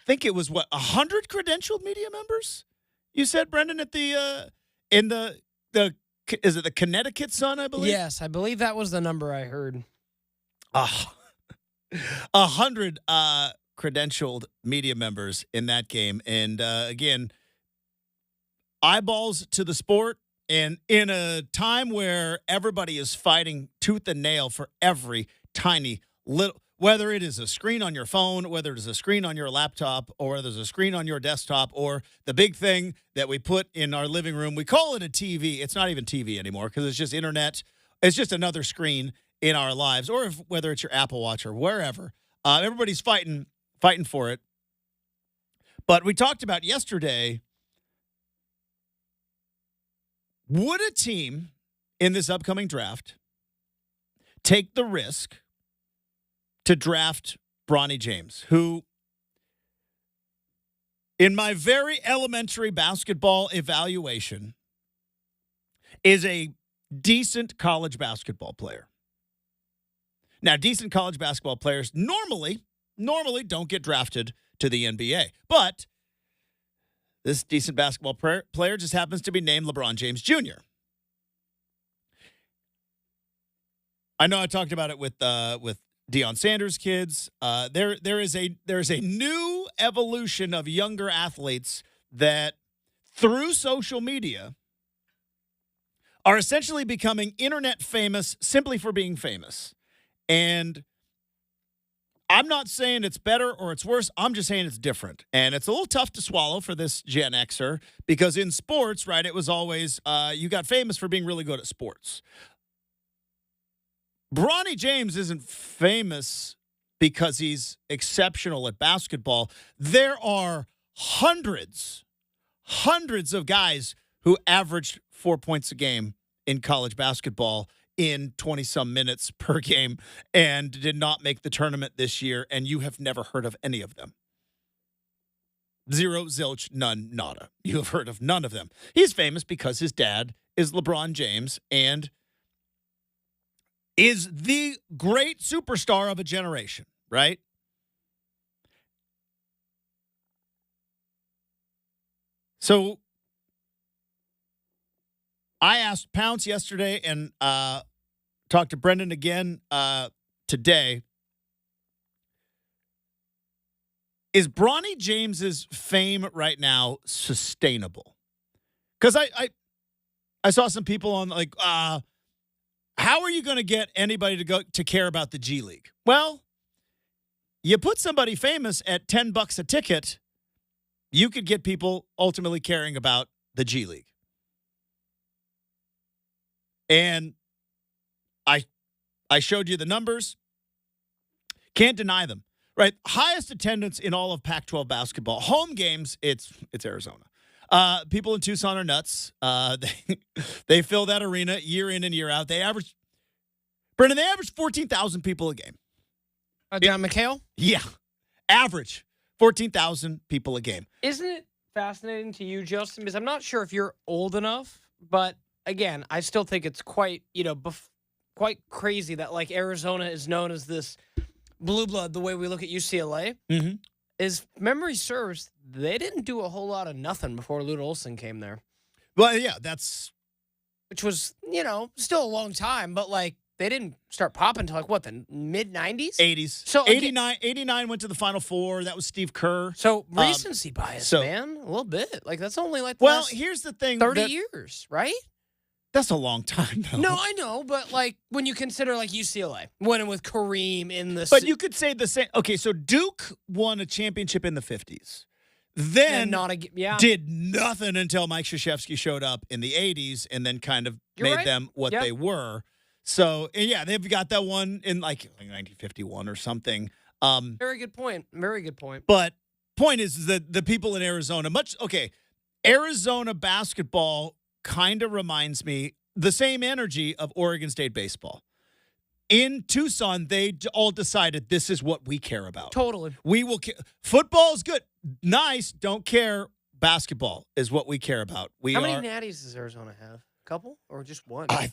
think it was 100 credentialed media members? You said, Brenden, at the in the is it the Connecticut Sun, I believe?
Yes, I believe that was the number I heard.
100 credentialed media members in that game. And again, eyeballs to the sport. And in a time where everybody is fighting tooth and nail for every tiny little, whether it is a screen on your phone, whether it is a screen on your laptop, or whether there's a screen on your desktop, or the big thing that we put in our living room, we call it a TV. It's not even TV anymore because it's just internet. It's just another screen in our lives, or whether it's your Apple Watch or wherever. Everybody's fighting for it. But we talked about yesterday, would a team in this upcoming draft take the risk to draft Bronny James, who, in my very elementary basketball evaluation, is a decent college basketball player? Now, decent college basketball players normally don't get drafted to the NBA, but this decent basketball player just happens to be named LeBron James Jr. I know I talked about it with Deion Sanders' kids. There is a new evolution of younger athletes that, through social media, are essentially becoming internet famous simply for being famous. And I'm not saying it's better or it's worse. I'm just saying it's different. And it's a little tough to swallow for this Gen Xer because in sports, right, it was always you got famous for being really good at sports. Bronny James isn't famous because he's exceptional at basketball. There are hundreds of guys who averaged 4 points a game in college basketball in 20-some minutes per game and did not make the tournament this year, and you have never heard of any of them. Zero, zilch, none, nada. You have heard of none of them. He's famous because his dad is LeBron James and is the great superstar of a generation, right? So I asked Pounce yesterday and talked to Brenden again today. Is Bronny James's fame right now sustainable? Because I saw some people on like, how are you going to get anybody to care about the G League? Well, you put somebody famous at $10 a ticket, you could get people ultimately caring about the G League. And I showed you the numbers. Can't deny them. Right? Highest attendance in all of Pac-12 basketball. Home games, it's Arizona. People in Tucson are nuts. They fill that arena year in and year out. Brenden, they average 14,000 people a game.
John McHale?
Yeah. Average 14,000 people a game.
Isn't it fascinating to you, Justin? Because I'm not sure if you're old enough, but again, I still think it's quite, quite crazy that like Arizona is known as this blue blood the way we look at UCLA.
Mm-hmm.
Is memory serves, they didn't do a whole lot of nothing before Lute Olson came there.
Well, yeah,
which was, still a long time, but like they didn't start popping until like what, the mid-90s?
80s.
So
89 went to the Final Four. That was Steve Kerr.
So recency bias, man, a little bit. Like that's only like the
well,
last
here's the thing.
30 years, right?
That's a long time, though.
No, I know, but like when you consider like UCLA, winning with Kareem in the...
But you could say the same. Okay, so Duke won a championship in the 50s. Then did nothing until Mike Krzyzewski showed up in the 80s and then kind of made them what they were. So, yeah, they've got that one in like 1951 or something.
Very good point. Very good point.
But point is that the people in Arizona, Arizona basketball kind of reminds me the same energy of Oregon State baseball. In Tucson, they all decided this is what we care about.
Totally.
We will care. Football is good. Nice. Don't care. Basketball is what we care about.
How many natties does Arizona have? A couple or just one?
I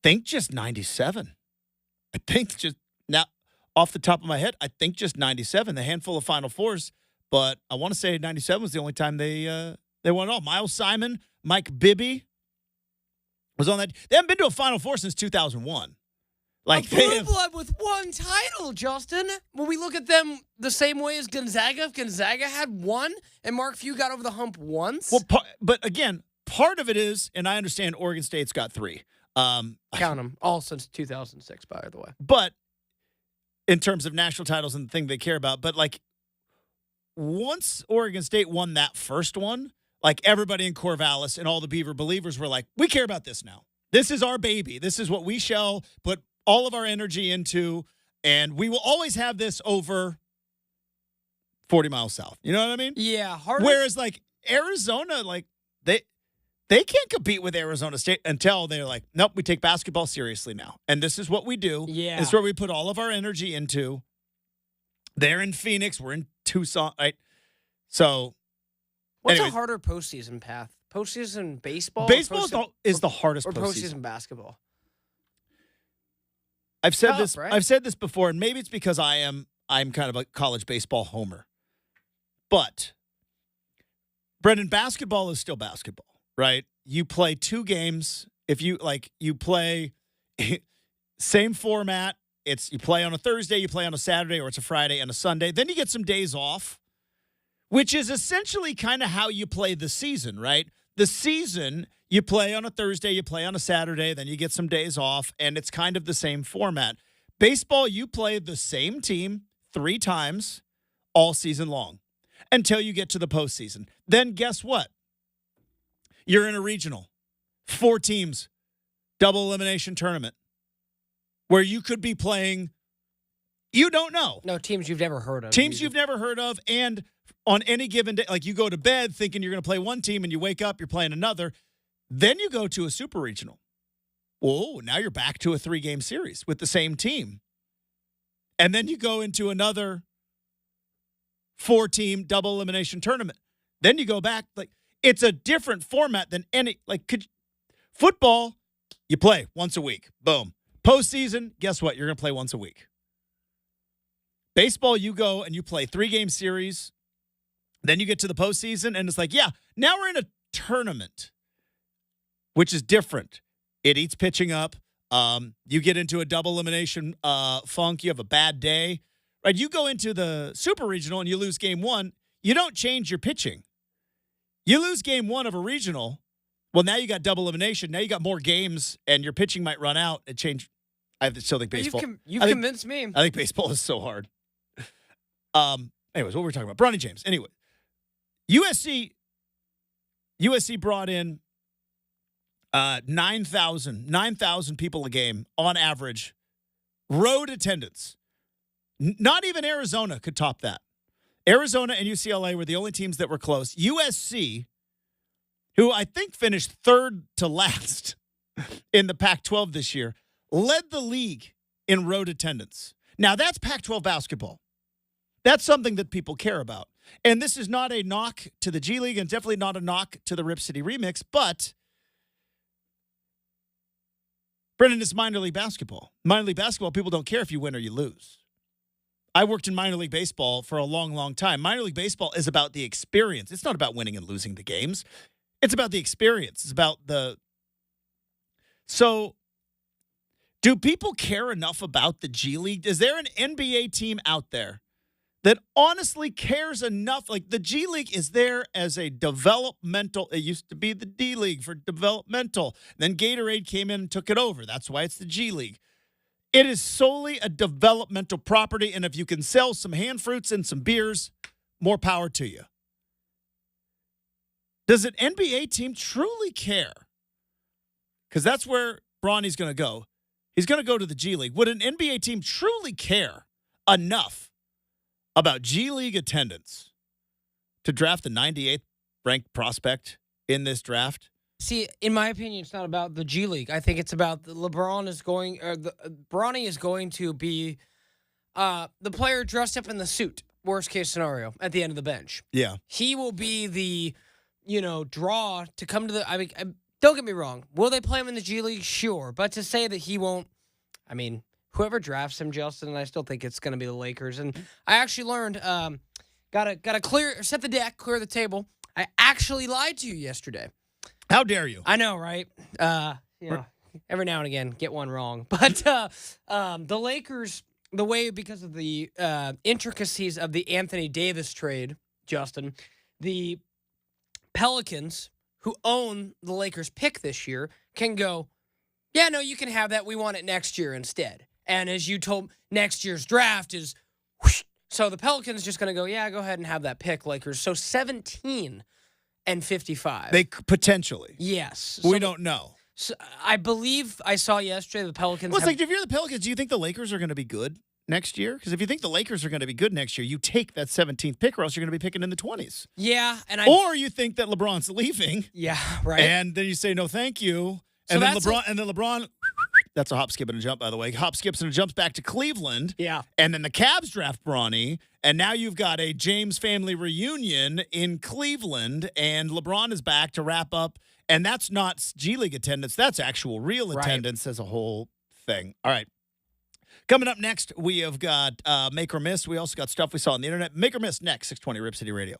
think just 97. I think just now off the top of my head, I think just 97, the handful of Final Fours. But I want to say 97 was the only time they won it all. Miles Simon, Mike Bibby was on that. They haven't been to a Final Four since 2001. Like
blue blood with one title, Justin. When we look at them the same way as Gonzaga, if Gonzaga had one and Mark Few got over the hump once.
Well, but again, part of it is, and I understand Oregon State's got 3.
Count them all since 2006, by the way.
But in terms of national titles and the thing they care about, but like once Oregon State won that first one, like everybody in Corvallis and all the Beaver believers were like, we care about this now. This is our baby. This is what we shall put all of our energy into, and we will always have this over 40 miles south. You know what I mean?
Yeah.
Whereas like Arizona, like they can't compete with Arizona State until they're like, nope, we take basketball seriously now. And this is what we do.
Yeah.
It's where we put all of our energy into. They're in Phoenix. We're in Tucson. Right? So
what's a harder postseason path? Postseason baseball?
Baseball is the hardest
postseason basketball.
I've said this. Right? I've said this before, and maybe it's because I'm kind of a college baseball homer. But Brenden, basketball is still basketball, right? You play 2 games. If you play same format. You play on a Thursday, you play on a Saturday, or it's a Friday and a Sunday. Then you get some days off, which is essentially kind of how you play the season, right? The season, you play on a Thursday, you play on a Saturday, then you get some days off, and it's kind of the same format. Baseball, you play the same team 3 times all season long until you get to the postseason. Then guess what? You're in a regional. 4 teams, double elimination tournament, where you could be playing, you don't know.
No, teams you've never heard of.
Teams you've never heard of, and on any given day, like you go to bed thinking you're going to play one team and you wake up, you're playing another. Then you go to a super regional. Oh, now you're back to a 3-game series with the same team. And then you go into another 4-team double elimination tournament. Then you go back. Like, it's a different format than football, you play once a week. Boom. Postseason, guess what? You're going to play once a week. Baseball, you go and you play 3-game series. Then you get to the postseason, and it's like, yeah, now we're in a tournament, which is different. It eats pitching up. You get into a double elimination funk. You have a bad day. Right? You go into the super regional and you lose game 1. You don't change your pitching. You lose game 1 of a regional. Well, now you got double elimination. Now you got more games, and your pitching might run out. It changed. I still think baseball.
You've convinced me.
I think baseball is so hard. Anyways, what were we talking about? Bronny James. Anyway, USC brought in 9,000 people a game on average. Road attendance. Not even Arizona could top that. Arizona and UCLA were the only teams that were close. USC, who I think finished third to last in the Pac-12 this year, led the league in road attendance. Now, that's Pac-12 basketball. That's something that people care about. And this is not a knock to the G League and definitely not a knock to the Rip City Remix, but Brenden, it's minor league basketball. Minor league basketball, people don't care if you win or you lose. I worked in minor league baseball for a long, long time. Minor league baseball is about the experience. It's not about winning and losing the games. It's about the experience. It's about the... So, do people care enough about the G League? Is there an NBA team out there that honestly cares enough? Like, the G League is there as a developmental. It used to be the D League for developmental. Then Gatorade came in and took it over. That's why it's the G League. It is solely a developmental property, and if you can sell some hand fruits and some beers, more power to you. Does an NBA team truly care? Because that's where Bronny's going to go. He's going to go to the G League. Would an NBA team truly care enough about G League attendance to draft the 98th ranked prospect in this draft?
See, in my opinion, it's not about the G League. I think it's about Bronny is going to be the player dressed up in the suit, worst case scenario, at the end of the bench.
Yeah.
He will be the, draw to come to the, don't get me wrong. Will they play him in the G League? Sure. But to say that he won't, whoever drafts him, Justin, and I still think it's going to be the Lakers. And I actually learned, gotta set the deck, clear the table. I actually lied to you yesterday.
How dare you?
I know, right? Every now and again, get one wrong. But the Lakers, because of the intricacies of the Anthony Davis trade, Justin, the Pelicans, who own the Lakers pick this year, can go, yeah, no, you can have that. We want it next year instead. And as you told, next year's draft is whoosh. So the Pelicans just going to go, yeah, go ahead and have that pick, Lakers. So 17 and 55.
They potentially.
Yes.
We don't know.
So I believe I saw yesterday the Pelicans.
Well, it's like, if you're the Pelicans, do you think the Lakers are going to be good next year? Because if you think the Lakers are going to be good next year, you take that 17th pick, or else you're going to be picking in the 20s.
Yeah,
or you think that LeBron's leaving.
Yeah, right.
And then you say no, thank you.
So
and then LeBron. That's a hop, skip, and a jump, by the way. Hop, skips, and a jumps back to Cleveland.
Yeah.
And then the Cavs draft Bronny. And now you've got a James family reunion in Cleveland. And LeBron is back to wrap up. And that's not G League attendance. That's actual real attendance as a whole thing. All right. Coming up next, we have got Make or Miss. We also got stuff we saw on the internet. Make or Miss next, 620 Rip City Radio.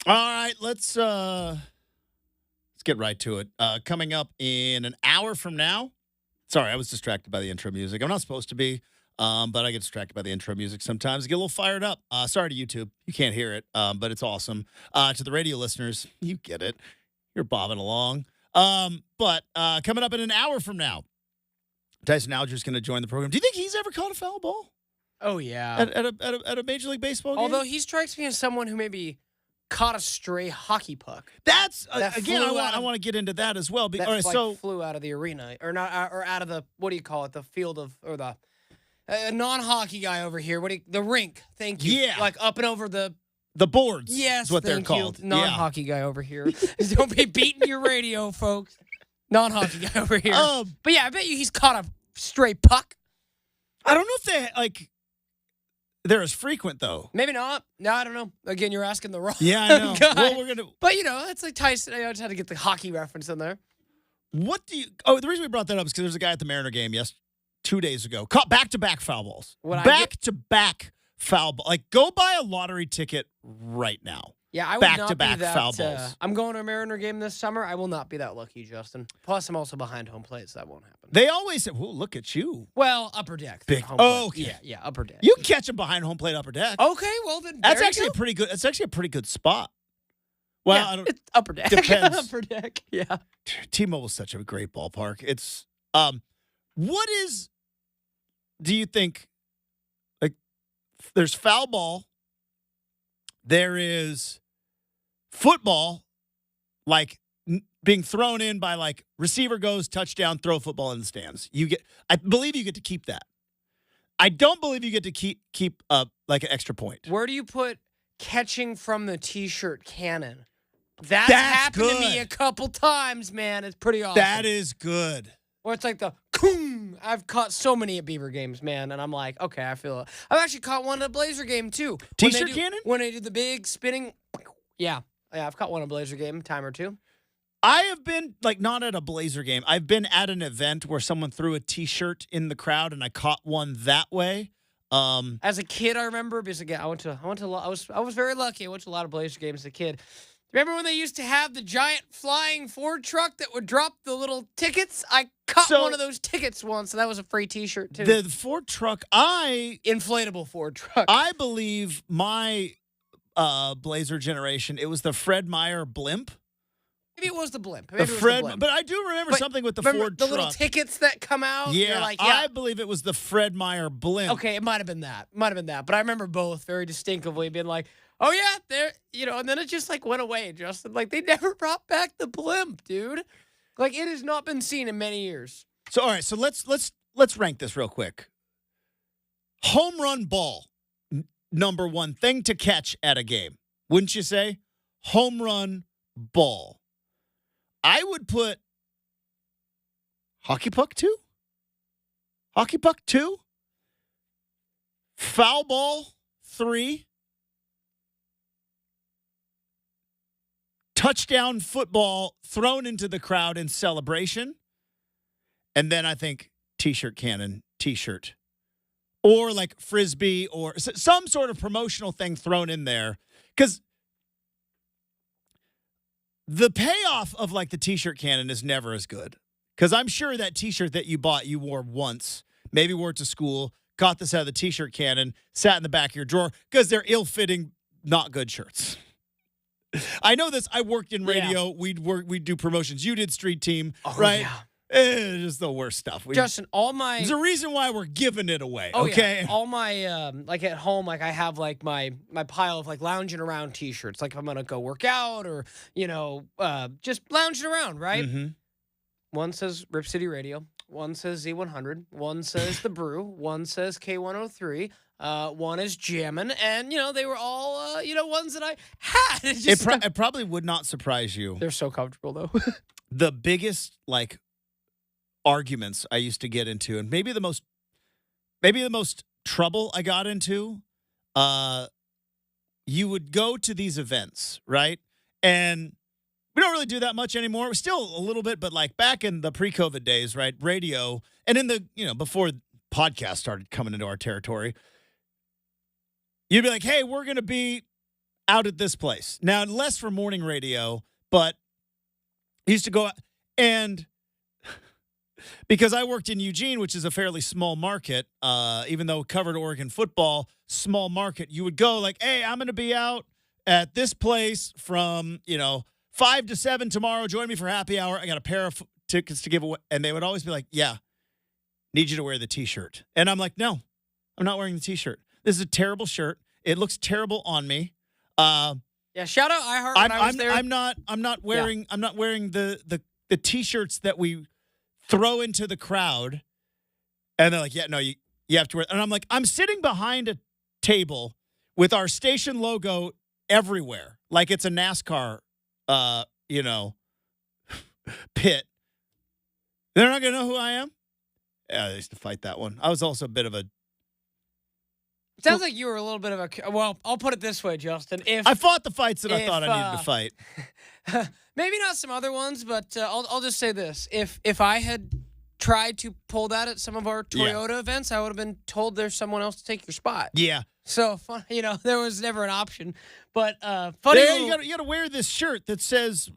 All right, let's get right to it. Coming up in an hour from now. Sorry, I was distracted by the intro music. I'm not supposed to be, but I get distracted by the intro music sometimes. I get a little fired up. Sorry to YouTube. You can't hear it, but it's awesome. To the radio listeners, you get it. You're bobbing along. But coming up in an hour from now, Tyson Alger is going to join the program. Do you think he's ever caught a foul ball?
Oh, yeah.
At a Major League Baseball game?
Although he strikes me as someone who maybe caught a stray hockey puck.
That's,
That
again,
flew
I want to get into that as well.
That
All right, so
flew out of the arena. Or not, or out of the, what do you call it? The field of, or the non-hockey guy over here. The rink. Thank you.
Yeah.
Like up and over the
boards
Yes,
is what they're
thank you.
called.
Non-hockey guy over here. Don't be beating your radio, folks. Non-hockey guy over here. But yeah, I bet you he's caught a stray puck.
I don't know if they're as frequent, though.
Maybe not. No, I don't know. Again, you're asking the wrong
Yeah, I know.
guy.
Well, we're going to.
But, it's like Tyson. I just had to get the hockey reference in there.
What do you. Oh, the reason we brought that up is because there's a guy at the Mariner game 2 days ago. Caught back-to-back foul balls. Back-to-back foul ball. Like, go buy a lottery ticket right now.
Yeah, I would not be
Back-to-back
that.
foul balls.
I'm going to a Mariner game this summer. I will not be that lucky, Justin. Plus, I'm also behind home plate, so that won't happen.
They always say, well, look at you.
Well, upper deck.
Big.
Home plate.
Oh, okay.
Yeah, upper deck.
You can catch him behind home plate upper deck.
Okay, well, then
That's
there you
actually
go.
a pretty good. That's actually a pretty good spot. Well,
Yeah,
I don't.
it's upper deck.
Depends.
Upper deck, yeah.
T-Mobile's such a great ballpark. It's what is? Do you think? Like, there's foul ball. There is football, like being thrown in by like receiver goes touchdown, throw football in the stands. I believe you get to keep that. I don't believe you get to keep like an extra point.
Where do you put catching from the T-shirt cannon? That's happened
good.
to me a couple times, man. It's pretty awesome.
That is good.
Or it's like the coom. I've caught so many at Beaver games, man, and I'm like, okay, I feel it. I've actually caught one at a Blazer game too.
T-shirt cannon?
When they do the big spinning. Yeah, I've caught one at a Blazer game, time or two.
I have been, like, not at a Blazer game. I've been at an event where someone threw a T-shirt in the crowd, and I caught one that way.
As a kid, I remember because again, I was very lucky. I went to a lot of Blazer games as a kid. Remember when they used to have the giant flying Ford truck that would drop the little tickets? I caught one of those tickets once, and that was a free T-shirt too.
The Ford truck,
inflatable Ford truck.
I believe my Blazer generation, it was the Fred Meyer blimp.
Maybe it was the blimp.
But I do remember something with the Ford
the
truck.
little tickets that come out.
Yeah,
you're like,
I believe it was the Fred Meyer blimp.
Okay, it might have been that. But I remember both very distinctively being like, oh yeah, there, and then it just like went away, Justin. Like they never brought back the blimp, dude. Like it has not been seen in many years.
So all right, so let's rank this real quick. Home run ball, number one thing to catch at a game, wouldn't you say? Home run ball. I would put hockey puck 2. Hockey puck 2. Foul ball 3. Touchdown football thrown into the crowd in celebration. And then I think T-shirt cannon, T-shirt. Or like Frisbee or some sort of promotional thing thrown in there. Because the payoff of like the T-shirt cannon is never as good. Because I'm sure that T-shirt that you bought, you wore once, maybe wore it to school, got this out of the T-shirt cannon, sat in the back of your drawer because they're ill-fitting, not good shirts. I know this. I worked in radio. Yeah. We'd do promotions. You did street team, right?
Yeah.
It's just the worst stuff.
Justin, there's
a reason why we're giving it away. Okay.
Yeah. All my like at home, like I have like my pile of like lounging around T-shirts. Like if I'm gonna go work out or just lounging around, right?
Mm-hmm.
One says Rip City Radio. One says Z100. One says The Brew. One says K103. One is Jammin'. And, they were all, ones that I had.
It probably would not surprise you.
They're so comfortable, though.
The biggest, arguments I used to get into, and maybe the most trouble I got into, you would go to these events, right? And we don't really do that much anymore. We're still a little bit, but back in the pre-COVID days, right? Radio, and in the, before podcasts started coming into our territory, you'd be like, hey, we're going to be out at this place. Now, less for morning radio, but he used to go out and because I worked in Eugene, which is a fairly small market, even though it covered Oregon football, small market, you would go like, hey, I'm going to be out at this place from, 5 to 7 tomorrow. Join me for happy hour. I got a pair of tickets to give away. And they would always be like, yeah, need you to wear the T-shirt. And I'm like, no, I'm not wearing the T-shirt. This is a terrible shirt. It looks terrible on me.
Yeah, shout out iHeart when I was there.
I'm not wearing the T-shirts that we throw into the crowd. And they're like, yeah, no, you have to wear. And I'm like, I'm sitting behind a table with our station logo everywhere, like it's a NASCAR, pit. They're not gonna know who I am. Yeah, they used to fight that one. I was also a bit of a.
It sounds like you were a little bit of a. Well, I'll put it this way, Justin. If
I fought the fights that I thought I needed to fight.
Maybe not some other ones, but I'll just say this: if I had tried to pull that at some of our Toyota events, I would have been told there's someone else to take your spot.
Yeah.
So there was never an option. But funny,
you got to wear this shirt that says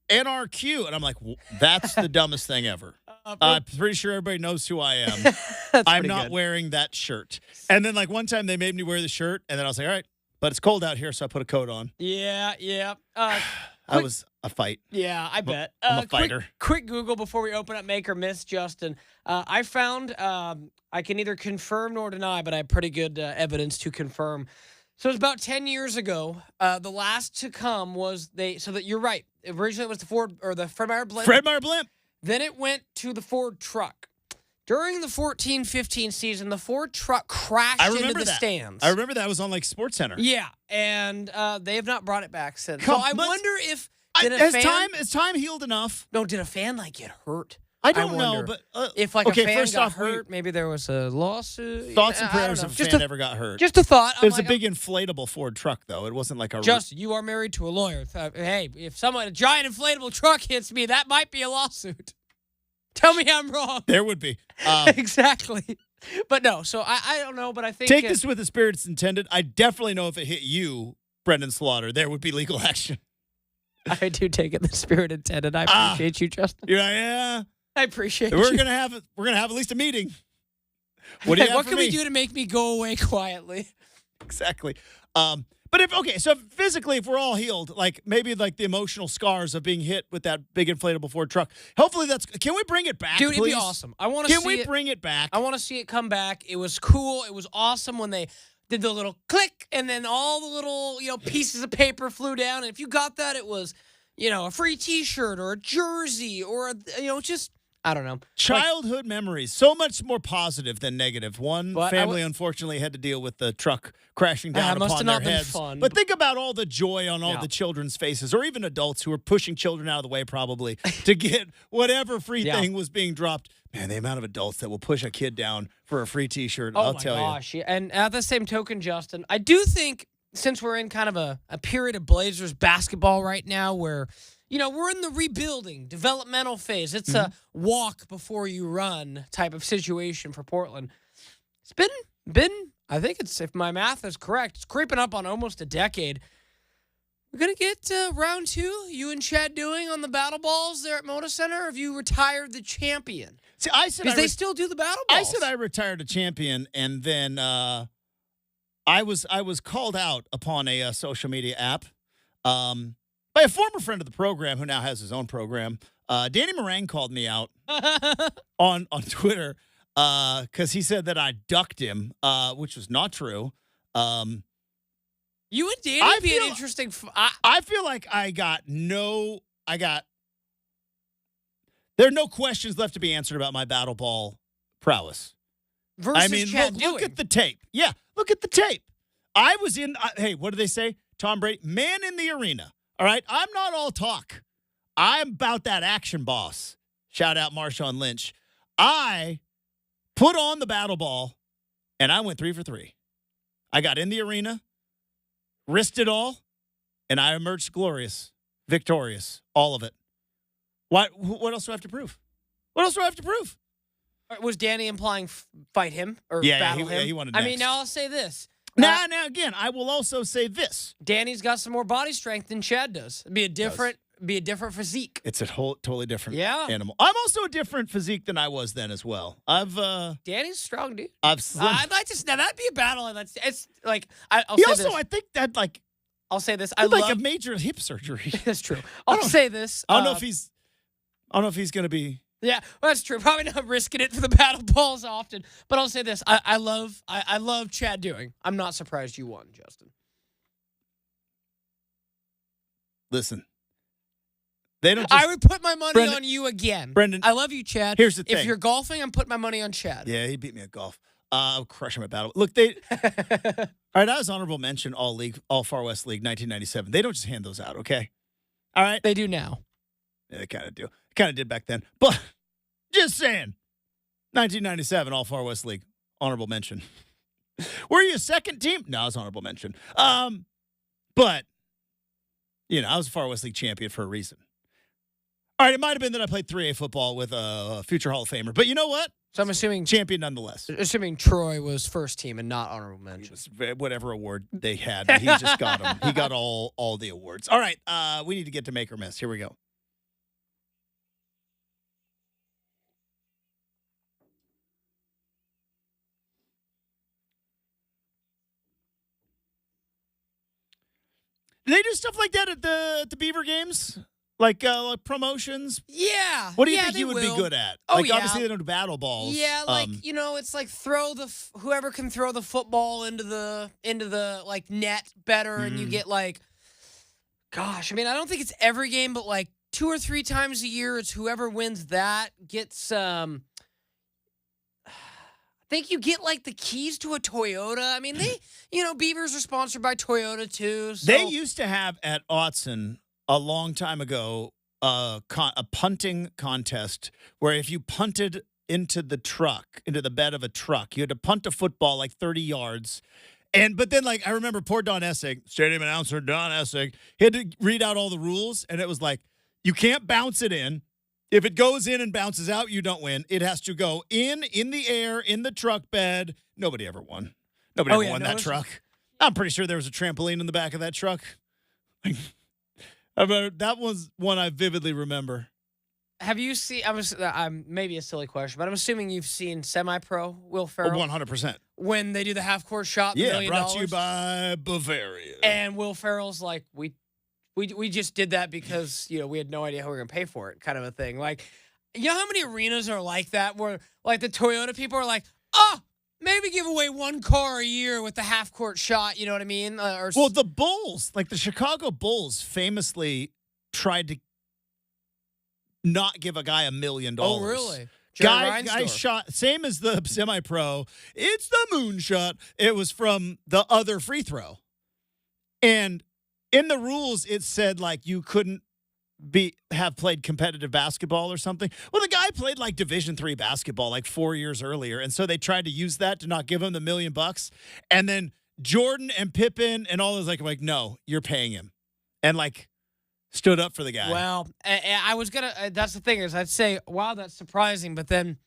NRQ, and I'm like, that's the dumbest thing ever. I'm pretty sure everybody knows who I am. I'm not wearing that shirt. And then, like, one time they made me wear the shirt, and then I was like, all right, but it's cold out here, so I put a coat on.
Yeah.
That was a fight.
Yeah, I bet.
I'm a fighter.
Quick Google before we open up Make or Miss, Justin. I found I can neither confirm nor deny, but I have pretty good evidence to confirm. So it was about 10 years ago. The last to come was so that you're right. Originally it was the Ford or the Fred Meyer Blimp.
Fred Meyer Blimp.
Then it went to the Ford truck. During the 14-15 season, the Ford truck crashed into the stands.
I remember that was on like SportsCenter.
Yeah, and they have not brought it back since.
So
I wonder if
has time healed enough?
No, did a fan get hurt?
I don't know, but
if a fan got hurt, maybe there was a lawsuit.
Thoughts and prayers if a fan ever got hurt.
Just a thought.
There's a big inflatable Ford truck, though. It wasn't like a.
Justin, you are married to a lawyer. Hey, if a giant inflatable truck hits me, that might be a lawsuit. Tell me I'm wrong.
There would be.
Exactly. But no, so I don't know, but I think.
Take this with the spirit it's intended. I definitely know if it hit you, Brenden Slaughter, there would be legal action.
I do take it the spirit intended. I appreciate you, Justin.
You're like, yeah.
I appreciate you.
We're gonna have at least a meeting. What do you have
what
for
can
me?
we do to make me go away quietly?
Exactly. But so physically, if we're all healed, like maybe like the emotional scars of being hit with that big inflatable Ford truck, hopefully can we bring it back,
dude?
Please?
It'd be awesome. I want to see it.
Can we bring it back?
I want to see it come back. It was cool. It was awesome when they did the little click and then all the little pieces of paper flew down. And if you got that, it was a free T-shirt or a jersey or just. I don't know.
Childhood memories. So much more positive than negative. One family, unfortunately, had to deal with the truck crashing down upon their heads.
Fun.
But think about all the joy on all the children's faces, or even adults who were pushing children out of the way probably to get whatever free thing was being dropped. Man, the amount of adults that will push a kid down for a free T-shirt, I'll tell you. Oh, my gosh.
Yeah. And at the same token, Justin, I do think since we're in kind of a period of Blazers basketball right now where – we're in the rebuilding, developmental phase. It's a walk before you run type of situation for Portland. It's been. I think if my math is correct, it's creeping up on almost a decade. We're going to get round 2. You and Chad doing on the battle balls there at Moda Center? Or have you retired the champion?
See, I said
because they still do the battle balls.
I said I retired a champion, and then I was called out upon a social media app. By a former friend of the program who now has his own program. Danny Moran called me out on Twitter because he said that I ducked him, which was not true.
You and Danny would be an interesting.
I feel like there are no questions left to be answered about my battle ball prowess. Look at the tape. Yeah, look at the tape. I was in. Hey, what do they say? Tom Brady, man in the arena. All right, I'm not all talk. I'm about that action, boss. Shout out Marshawn Lynch. I put on the battle ball, and I went 3 for 3. I got in the arena, risked it all, and I emerged victorious, all of it. What else do I have to prove? What else do I have to prove?
Was Danny implying fight him or battle him?
Yeah, he wanted next.
I mean, now I'll say this.
Now, again, I will also say this.
Danny's got some more body strength than Chad does. It'd be a different physique.
It's a totally different
Yeah.
animal. I'm also a different physique than I was then as well.
Danny's strong, dude.
I've slim.
I'd like to. Now that'd be a battle. It's like I'll
He
say
also,
this.
I think that like
I'll say this.
I like a major hip surgery.
That's true. I'll say this.
I don't know if he's going to be.
Yeah, that's true. Probably not risking it for the battle balls often. But I'll say this. I love Chad doing. I'm not surprised you won, Justin.
Listen. They don't.
I would put my money
Brenden,
on you again.
Brenden,
I love you, Chad.
Here's the thing.
If you're golfing, I'm putting my money on Chad.
Yeah, he beat me at golf. I'll crush him at battle. Look, all right, I was honorable mention all Far West League 1997. They don't just hand those out, okay? All right?
They do now.
Yeah, they kind of do. Kind of did back then. But just saying. 1997 All Far West League. Honorable mention. Were you a second team? No, I was honorable mention. But, I was a Far West League champion for a reason. All right, it might have been that I played 3A football with a future Hall of Famer. But you know what?
So I'm assuming
champion nonetheless.
Assuming Troy was first team and not honorable mention.
Whatever award they had, he just got them. He got all the awards. All right, we need to get to make or miss. Here we go. Do they do stuff like that at the Beaver games? Like promotions?
Yeah.
What do you think you would be good at?
Oh,
like,
yeah.
obviously, they don't do battle balls.
Yeah, like, it's like whoever can throw the football into the like net better, and you get like, gosh, I mean, I don't think it's every game, but like 2 or 3 times a year, it's whoever wins that gets, I think you get like the keys to a Toyota. I mean, Beavers are sponsored by Toyota too. So.
They used to have at Autzen a long time ago a punting contest where if you punted into the bed of a truck, you had to punt a football like 30 yards. But then, like, I remember poor Don Essig, stadium announcer Don Essig, he had to read out all the rules, and it was like, you can't bounce it in. If it goes in and bounces out, you don't win. It has to go in the air, in the truck bed. Nobody ever won. Nobody ever won that truck. I'm pretty sure there was a trampoline in the back of that truck. That was one I vividly remember.
Have you seen? I'm maybe a silly question, but I'm assuming you've seen semi-pro Will Ferrell.
100%.
When they do the half-court shot,
yeah,
$1 million.
Brought to you by Bavaria.
And Will Ferrell's like, we just did that because we had no idea how we were gonna pay for it, kind of a thing. Like, you know how many arenas are like that, where like the Toyota people are like, maybe give away 1 car a year with the half-court shot. You know what I mean?
Well, the Bulls, like the Chicago Bulls, famously tried to not give a guy $1 million.
Oh, really?
Guy shot, same as the semi-pro. It's the moonshot. It was from the other free throw. And in the rules, it said, like, you couldn't have played competitive basketball or something. Well, the guy played, like, Division III basketball, like, 4 years earlier. And so they tried to use that to not give him the $1 million. And then Jordan and Pippen and all those, like, no, you're paying him. And, like, stood up for the guy.
Well, I was going to, that's the thing is I'd say, wow, that's surprising. But then,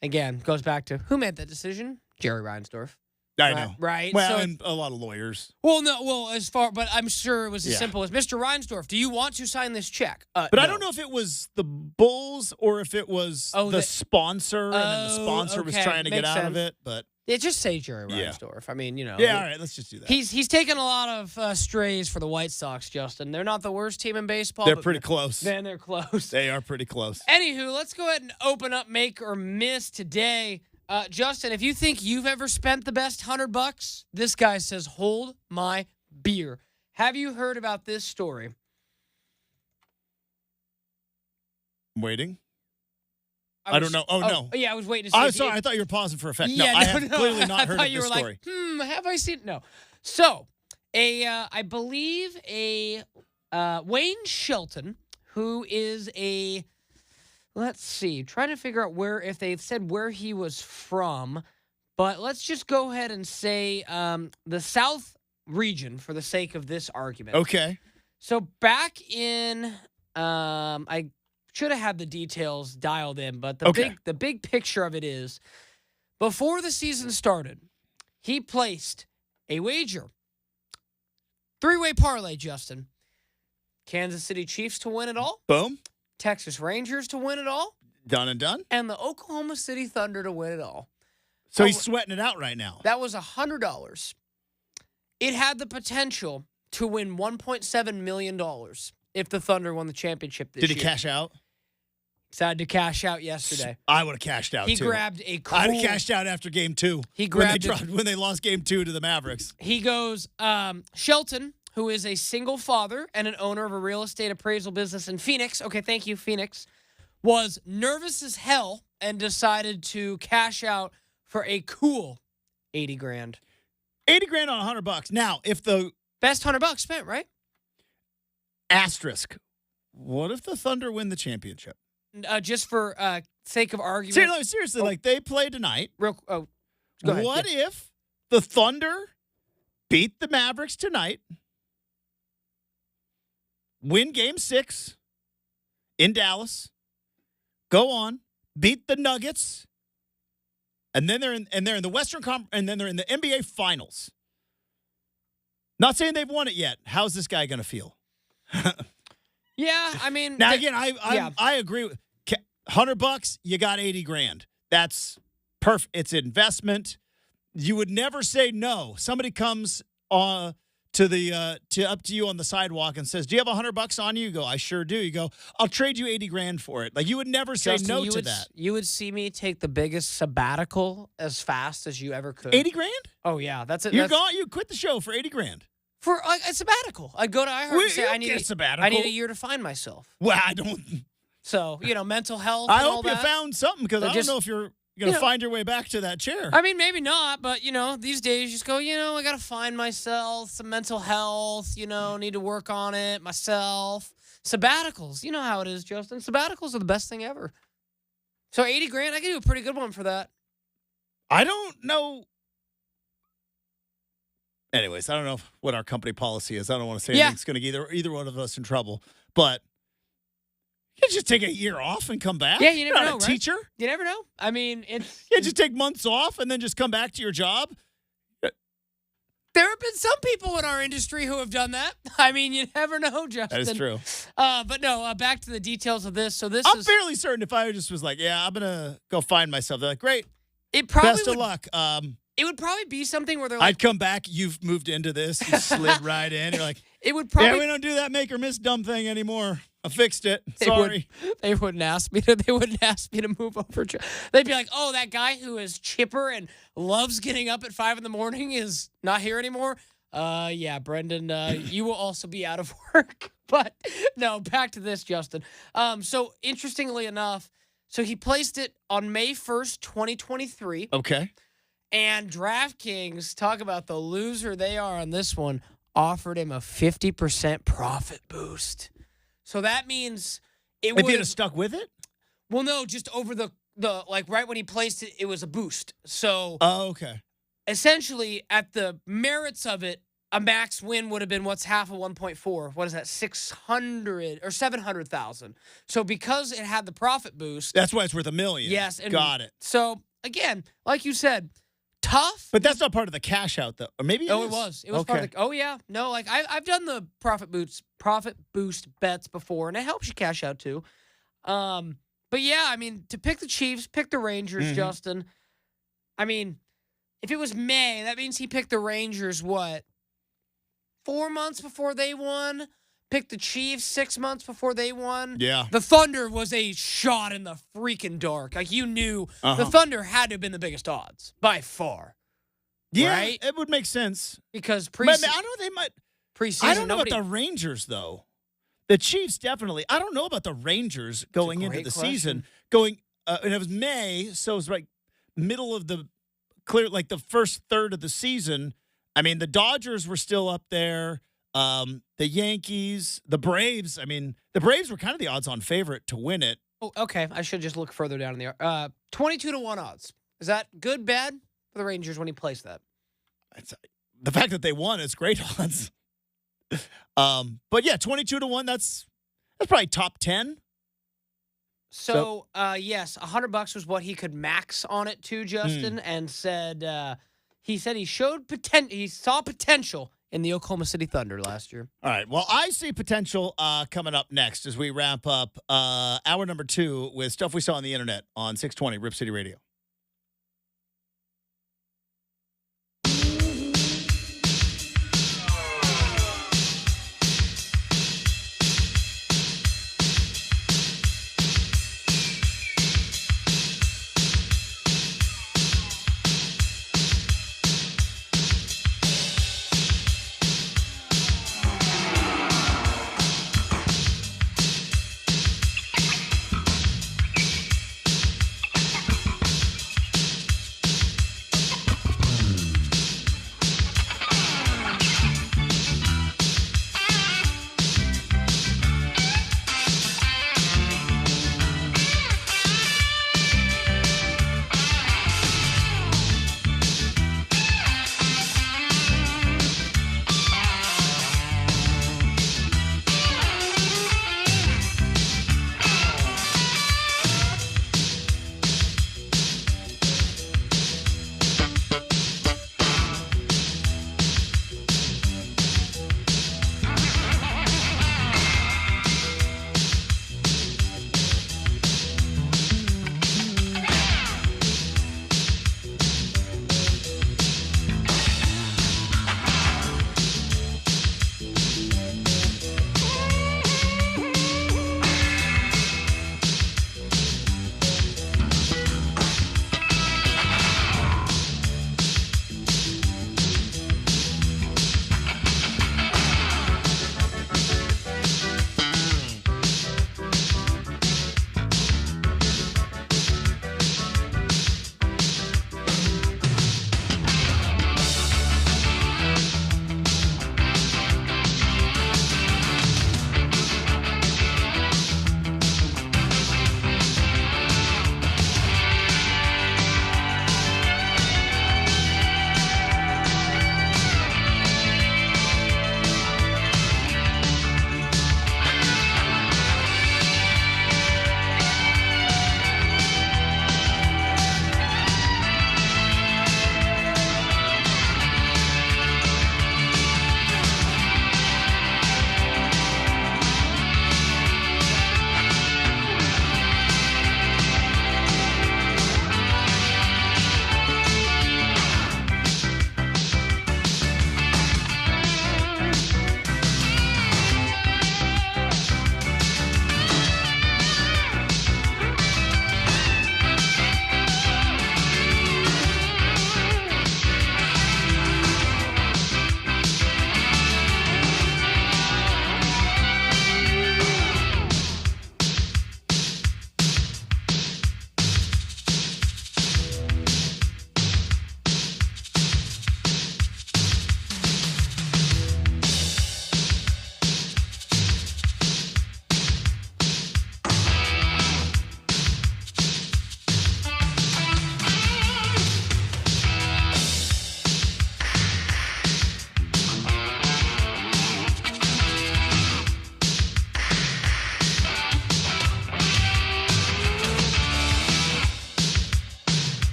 again, goes back to who made that decision? Jerry Reinsdorf.
I know.
Right.
Well,
so,
and a lot of lawyers.
But I'm sure it was as simple as, Mr. Reinsdorf, do you want to sign this check?
But no. I don't know if it was the Bulls or if it was the sponsor, and then the sponsor was trying to get out of it. But
just say Jerry Reinsdorf. I mean,
Yeah, all right, let's just do that.
He's taken a lot of strays for the White Sox, Justin. They're not the worst team in baseball.
They're pretty close.
Man, they're close.
They are pretty close.
Anywho, let's go ahead and open up Make or Miss today. Justin, if you think you've ever spent the best $100, this guy says, hold my beer. Have you heard about this story?
I'm waiting. I don't know. Oh, no.
Yeah, I was waiting to see.
I'm sorry. I thought you were pausing for effect.
Yeah,
I have clearly not heard of this story.
Like, have I seen? No. So, I believe Wayne Shelton, who is let's see, trying to figure out if they've said where he was from, but let's just go ahead and say the South region for the sake of this argument.
Okay.
So back in, I should have had the details dialed in, but the big picture of it is, before the season started, he placed a wager. 3-way parlay, Justin. Kansas City Chiefs to win it all.
Boom.
Texas Rangers to win it all.
Done and done.
And the Oklahoma City Thunder to win it all.
So he's sweating it out right now.
That was $100. It had the potential to win $1.7 million if the Thunder won the championship this year.
Did he cash out?
Decided to cash out yesterday.
I would have cashed out,
He
too.
grabbed a cool...
I'd have cashed out after game 2.
He grabbed
when they lost game 2 to the Mavericks.
He goes, Shelton, who is a single father and an owner of a real estate appraisal business in Phoenix. Okay, thank you, Phoenix. Was nervous as hell and decided to cash out for a cool $80,000.
$80,000 on $100. Now, if the
best $100 spent, right?
Asterisk. What if the Thunder win the championship?
Just for sake of argument.
Seriously, like they play tonight.
Go ahead.
What if the Thunder beat the Mavericks tonight, win game 6 in Dallas, go on, beat the Nuggets, and then they're in the Western Conference, and then they're in the NBA Finals. Not saying they've won it yet. How's this guy going to feel?
Yeah, I mean.
Now again, I agree with $100. You got $80,000. That's perfect. It's investment. You would never say no. Somebody comes up to you on the sidewalk and says, "Do you have $100 on you?" You go, "I sure do." You go, "I'll trade you $80,000 for it." Like you would never say
Justin,
no to that.
You would see me take the biggest sabbatical as fast as you ever could.
$80,000?
Oh yeah, that's it.
You're gone. You quit the show for $80,000
for a sabbatical. I'd go to iHeart and say, "I need a sabbatical. I need a year to find myself."
Well, I don't.
So mental health.
I
and
hope
all
you
that.
found something because I don't know if you're going to find your way back to that chair.
I mean, maybe not, but these days you just go, I got to find myself, some mental health. Need to work on it myself. Sabbaticals, you know how it is, Justin. Sabbaticals are the best thing ever. So $80,000, I could do a pretty good one for that.
I don't know. Anyways, I don't know what our company policy is. I don't want to say anything's going to get either one of us in trouble. But you just take a year off and come back.
Yeah, you never
You're
know,
not a
right?
teacher.
You never know. I mean, it's...
Yeah, just take months off and then just come back to your job.
There have been some people in our industry who have done that. I mean, you never know, Justin.
That is true.
But no, back to the details of this. So
I'm fairly certain if I just was like, yeah, I'm going to go find myself. They're like, great.
It probably
Best of luck.
It would probably be something where they're like...
I'd come back. You've moved into this. You slid right in. You're like,
it would probably...
Yeah, we don't do that make or miss dumb thing anymore. I fixed it. Sorry.
They wouldn't ask me to. They wouldn't ask me to move over. They'd be like, "Oh, that guy who is chipper and loves getting up at 5 a.m. is not here anymore." Yeah, Brenden, you will also be out of work. But no, back to this, Justin. So interestingly enough, so he placed it on May 1st, 2023.
Okay.
And DraftKings, talk about the loser they are on this one, offered him a 50% profit boost. So that means it would
have stuck with it?
Well, no, just over the like right when he placed it, it was a boost. So
okay.
Essentially, at the merits of it, a max win would have been what's half of 1.4. What is that? 600 or 700,000. So because it had the profit boost,
that's why it's worth $1 million.
Yes,
got it.
So again, like you said, tough.
But that's not part of the cash out, though. Or maybe it is.
It was. It was part of the... Oh, yeah. No, like, I've done the profit boost bets before, and it helps you cash out, too. But, yeah, I mean, to pick the Chiefs, pick the Rangers, Justin. I mean, if it was May, that means he picked the Rangers, what, 4 months before they won? Picked the Chiefs 6 months before they won.
Yeah.
The Thunder was a shot in the freaking dark. Like, you knew the Thunder had to have been the biggest odds by far.
Yeah,
right?
It would make sense.
Because
preseason. I don't know. They might.
Preseason.
I don't know about the Rangers, though. The Chiefs, definitely. I don't know about the Rangers going into the season. And it was May, so it was like middle of the the first third of the season. I mean, the Dodgers were still up there. The Yankees, the Braves. I mean, the Braves were kind of the odds-on favorite to win it.
Oh, okay. I should just look further down in the 22-1 odds. Is that good, bad for the Rangers when he placed that?
The fact that they won is great odds. But yeah, 22-1. That's probably top 10.
So yes, $100 was what he could max on it to, Justin, and said He said he saw potential in the Oklahoma City Thunder last year.
All right. Well, I see potential coming up next as we wrap up hour number 2 with stuff we saw on the internet on 620 Rip City Radio.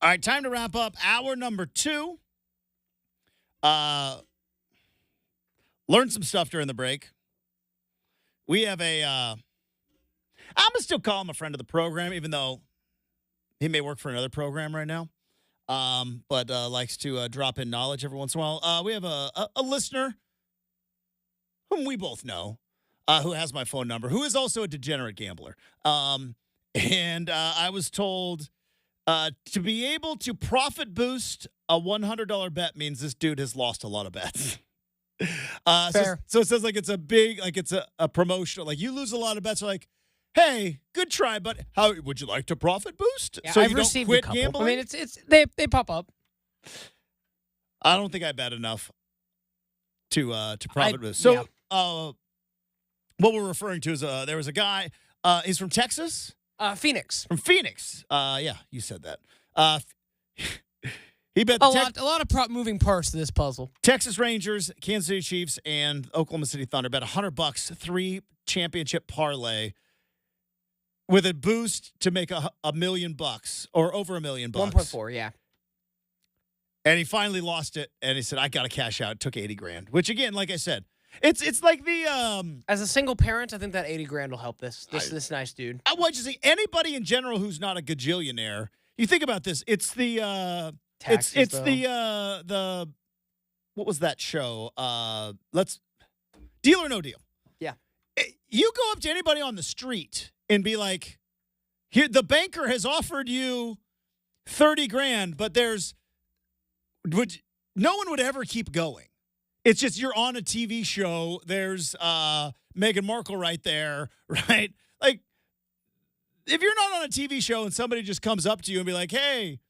All right, time to wrap up hour number 2. Learned some stuff during the break. We have I'm going to still call him a friend of the program, even though he may work for another program right now. But likes to drop in knowledge every once in a while. We have a listener whom we both know, who has my phone number, who is also a degenerate gambler. And I was told to be able to profit boost a $100 bet means this dude has lost a lot of bets.
Fair.
So it says like it's a big, like it's a promotional, like you lose a lot of bets. Like, hey, good try, but how would you like to profit boost?
Yeah,
So
I've
you don't
received
quit
a couple.
gambling?
I mean, they pop up.
I don't think I bet enough to profit boost. So what we're referring to is there was a guy. He's from Texas.
Phoenix.
From Phoenix. Yeah, you said that. He bet
a lot of moving parts to this puzzle.
Texas Rangers, Kansas City Chiefs, and Oklahoma City Thunder bet $100, 3 championship parlay with a boost to make $1 million or over $1 million.
1.4, yeah.
And he finally lost it, and he said, "I got to cash out." It took $80,000, which again, like I said, it's like the
as a single parent, I think that $80,000 will help this nice dude.
I want you to see anybody in general who's not a gajillionaire. You think about this. It's the
Taxes,
it's
though.
the what was that show? Let's Deal or No Deal.
Yeah.
You go up to anybody on the street and be like, "Here, the banker has offered you $30,000, but no one would ever keep going. It's just you're on a TV show. There's Meghan Markle right there, right? Like, if you're not on a TV show and somebody just comes up to you and be like, "Hey,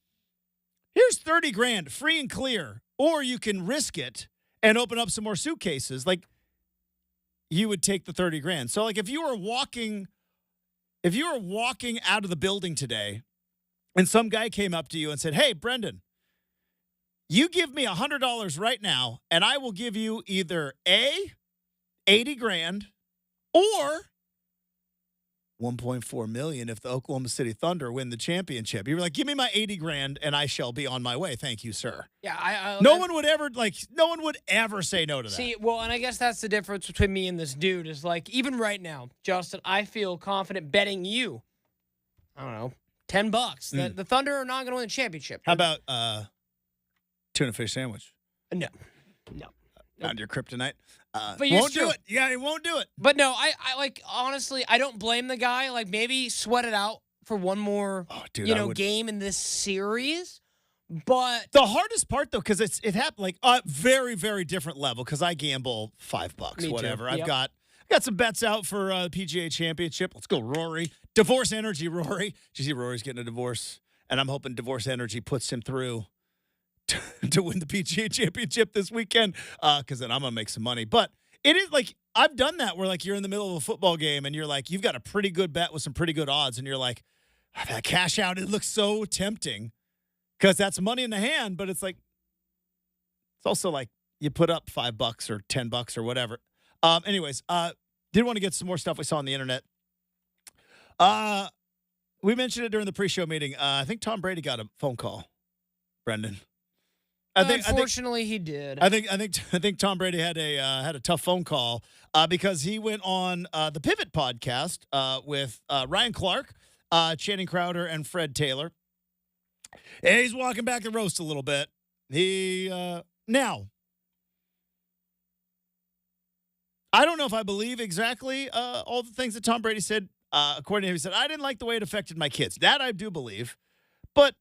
here's $30,000, free and clear," or you can risk it and open up some more suitcases, like, you would take the $30,000. So, like, if you were walking out of the building today and some guy came up to you and said, "Hey, Brenden, you give me $100 right now, and I will give you either A, $80,000, or $1.4 million if the Oklahoma City Thunder win the championship." You were like, "Give me my $80,000, and I shall be on my way. Thank you, sir."
Yeah,
No one would ever say no to that.
See, well, and I guess that's the difference between me and this dude is like, even right now, Justin, I feel confident betting you, I don't know, $10 that the Thunder are not going to win the championship.
How about tuna fish sandwich?
No.
Found your kryptonite.
But
Won't do it. Yeah, he won't do it.
But no, I like, honestly, I don't blame the guy. Like, maybe sweat it out for one more, game in this series. But
the hardest part, though, because it happened like a very, very different level. Because I gamble $5, whatever.
Yep.
I've got some bets out for the PGA Championship. Let's go, Rory. Divorce Energy, Rory. Did you see Rory's getting a divorce? And I'm hoping Divorce Energy puts him through to win the PGA Championship this weekend, because then I'm going to make some money. But it is like, I've done that where, like, you're in the middle of a football game and you're like, you've got a pretty good bet with some pretty good odds, and you're like, that cash out, it looks so tempting because that's money in the hand, but it's like, it's also like you put up $5 or $10 or whatever. Anyways, did want to get some more stuff we saw on the internet. We mentioned it during the pre-show meeting. I think Tom Brady got a phone call, Brenden.
unfortunately, he did.
I think Tom Brady had a tough phone call because he went on the Pivot podcast with Ryan Clark, Channing Crowder, and Fred Taylor. And he's walking back the roast a little bit. Now, I don't know if I believe exactly all the things that Tom Brady said. According to him, he said, "I didn't like the way it affected my kids." That I do believe. But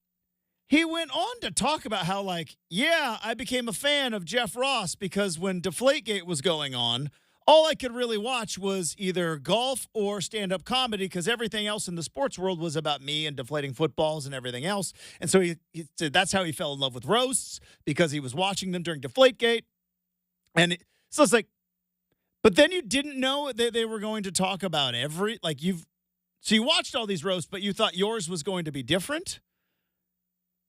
he went on to talk about how, like, yeah, I became a fan of Jeff Ross because when Deflategate was going on, all I could really watch was either golf or stand-up comedy because everything else in the sports world was about me and deflating footballs and everything else. And so he said that's how he fell in love with roasts, because he was watching them during Deflategate. And so it's like, but then you didn't know that they were going to talk about so you watched all these roasts, but you thought yours was going to be different?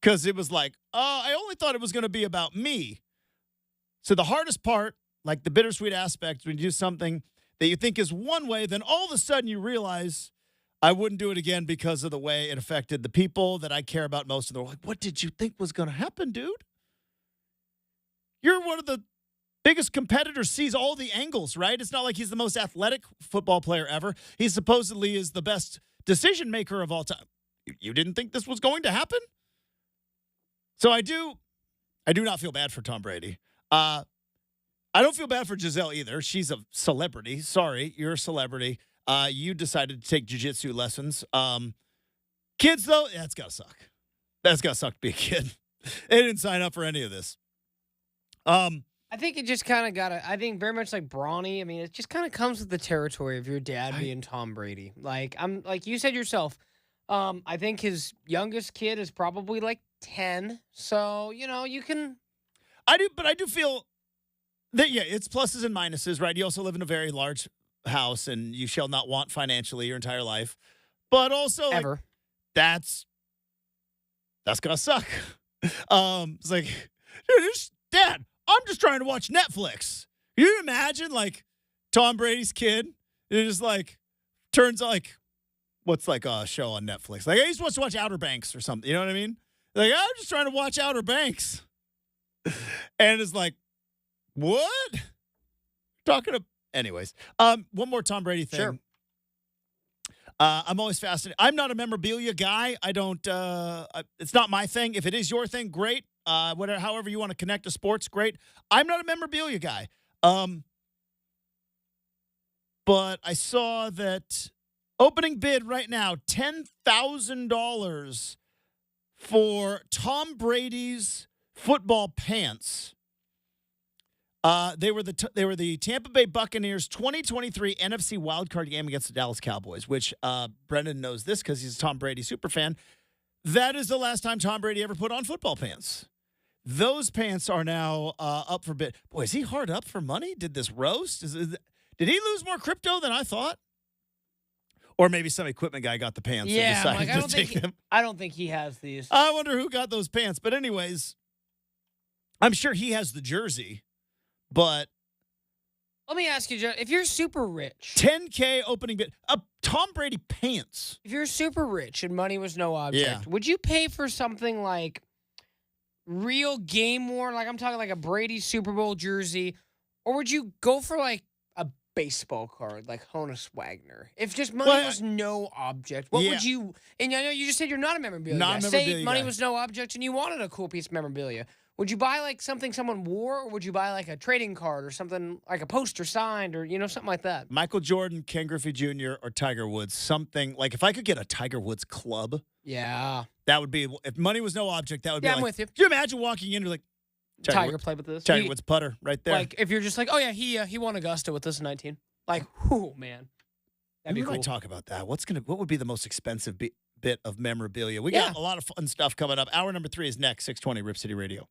Because it was like, I only thought it was going to be about me. So the hardest part, like the bittersweet aspect, when you do something that you think is one way, then all of a sudden you realize, I wouldn't do it again because of the way it affected the people that I care about most. And they're like, what did you think was going to happen, dude? You're one of the biggest competitors, sees all the angles, right? It's not like he's the most athletic football player ever. He supposedly is the best decision maker of all time. You didn't think this was going to happen? So I do not feel bad for Tom Brady. I don't feel bad for Giselle either. She's a celebrity. Sorry, you're a celebrity. You decided to take jiu-jitsu lessons. Kids, though, that's got to suck. That's got to suck to be a kid. They didn't sign up for any of this.
I think it just kind of I think very much like Brawny. I mean, it just kind of comes with the territory of your dad being Tom Brady. Like you said yourself, I think his youngest kid is probably like 10. So, you can.
I do feel that, yeah, it's pluses and minuses, right? You also live in a very large house and you shall not want financially your entire life. But also,
ever.
That's going to suck. It's like, dude, Dad, I'm just trying to watch Netflix. Can you imagine, like, Tom Brady's kid? It just, like, turns like, what's, like, a show on Netflix? Like, he just wants to watch Outer Banks or something. You know what I mean? Like, I'm just trying to watch Outer Banks. And it's like, what? Anyways. One more Tom Brady thing.
Sure.
I'm always fascinated. I'm not a memorabilia guy. I don't, it's not my thing. If it is your thing, great. However you want to connect to sports, great. I'm not a memorabilia guy. But I saw that opening bid right now, $10,000 for Tom Brady's football pants. They were the Tampa Bay Buccaneers 2023 NFC wildcard game against the Dallas Cowboys, which Brenden knows this because he's a Tom Brady superfan. That is the last time Tom Brady ever put on football pants. Those pants are now up for bid. Boy, is he hard up for money? Did this roast? Did he lose more crypto than I thought? Or maybe some equipment guy got the pants and decided to take them.
I don't think he has these.
I wonder who got those pants. But anyways, I'm sure he has the jersey. But
let me ask you, Joe, if you're super rich.
$10K opening bid. Tom Brady pants.
If you're super rich and money was no object, would you pay for something like real game worn? Like I'm talking like a Brady Super Bowl jersey. Or would you go for like a baseball card like Honus Wagner? If just money was no object, what would you? And I know you just said you're not a memorabilia guy. Say money was no object and you wanted a cool piece of memorabilia. Would you buy like something someone wore, or would you buy like a trading card or something like a poster signed or, something like that? Michael
Jordan, Ken Griffey Jr., or Tiger Woods. Something like if I could get a Tiger Woods club.
Yeah.
That would be, if money was no object, that would be
I'm with you.
Could you imagine walking in and like,
Tiger played with this?
Tiger Woods putter right there.
Like if you're just like, oh yeah, he won Augusta with this in 19. Like, whew, man. That'd be cool.
We might talk about that. What would be the most expensive bit of memorabilia? We got a lot of fun stuff coming up. Hour number 3 is next, 620 Rip City Radio.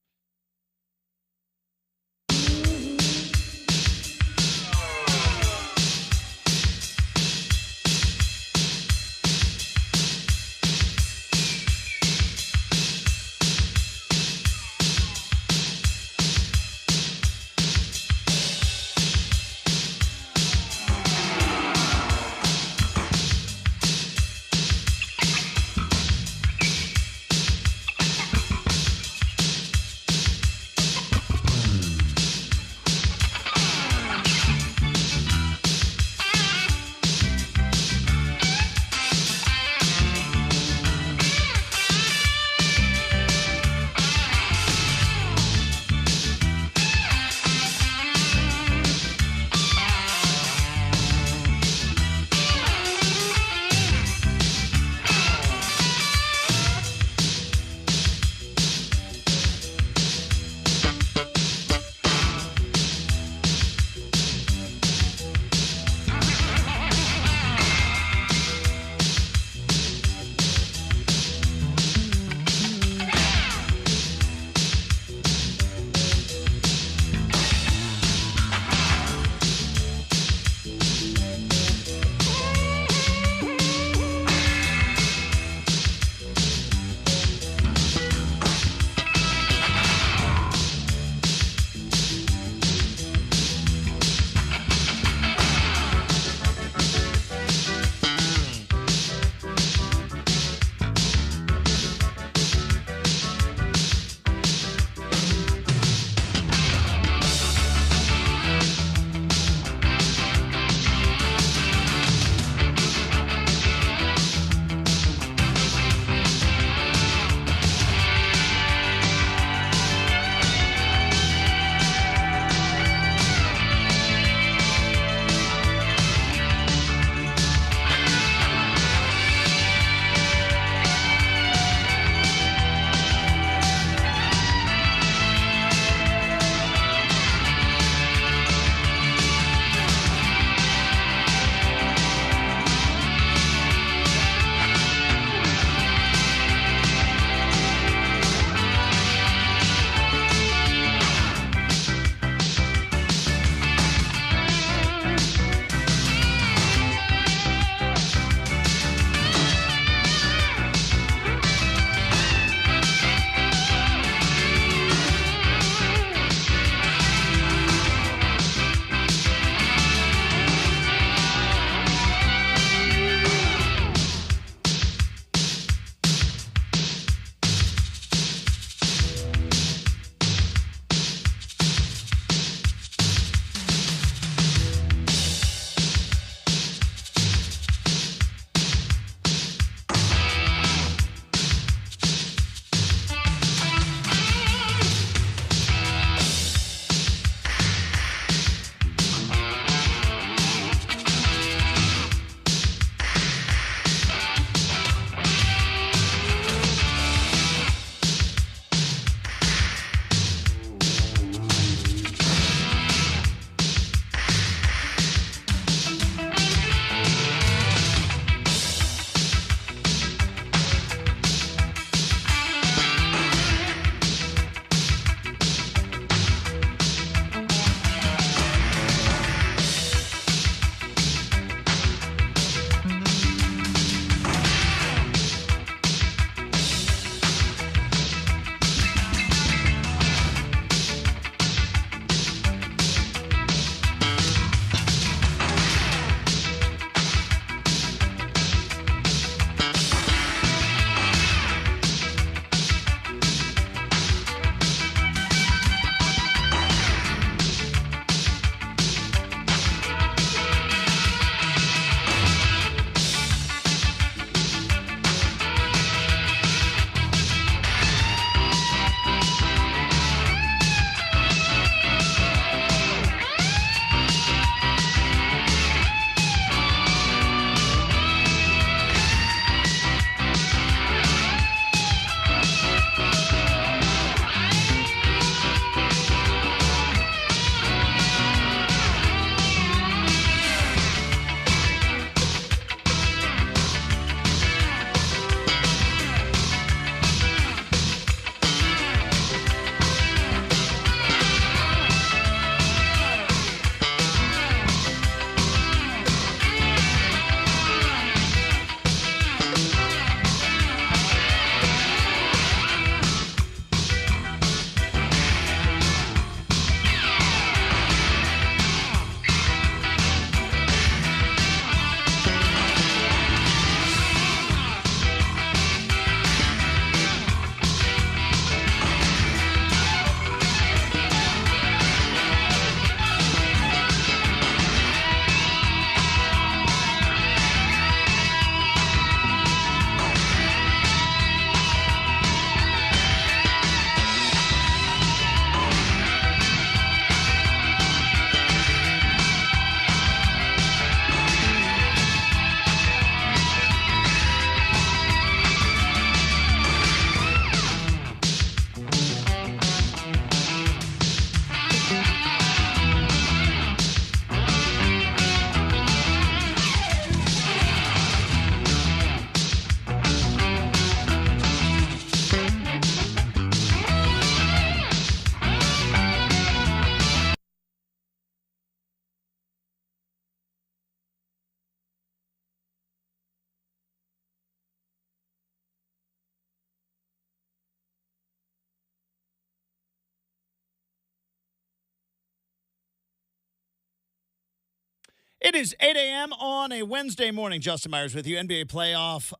It is 8 a.m. on a Wednesday morning. Justin Myers with you. NBA playoff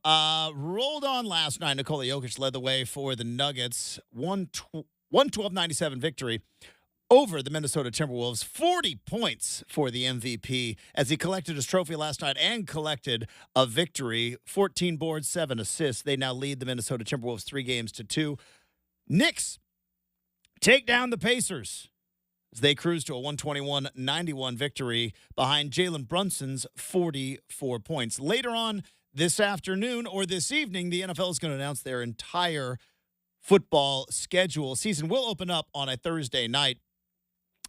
rolled on last night. Nikola Jokic led the way for the Nuggets. 112-97 victory over the Minnesota Timberwolves. 40 points for the MVP as he collected his trophy last night and collected a victory. 14 boards, 7 assists. They now lead the Minnesota Timberwolves 3-2. Knicks take down the Pacers as they cruise to a 121-91 victory behind Jalen Brunson's 44 points. Later on this afternoon or this evening, the NFL is going to announce their entire football schedule. Season will open up on a Thursday night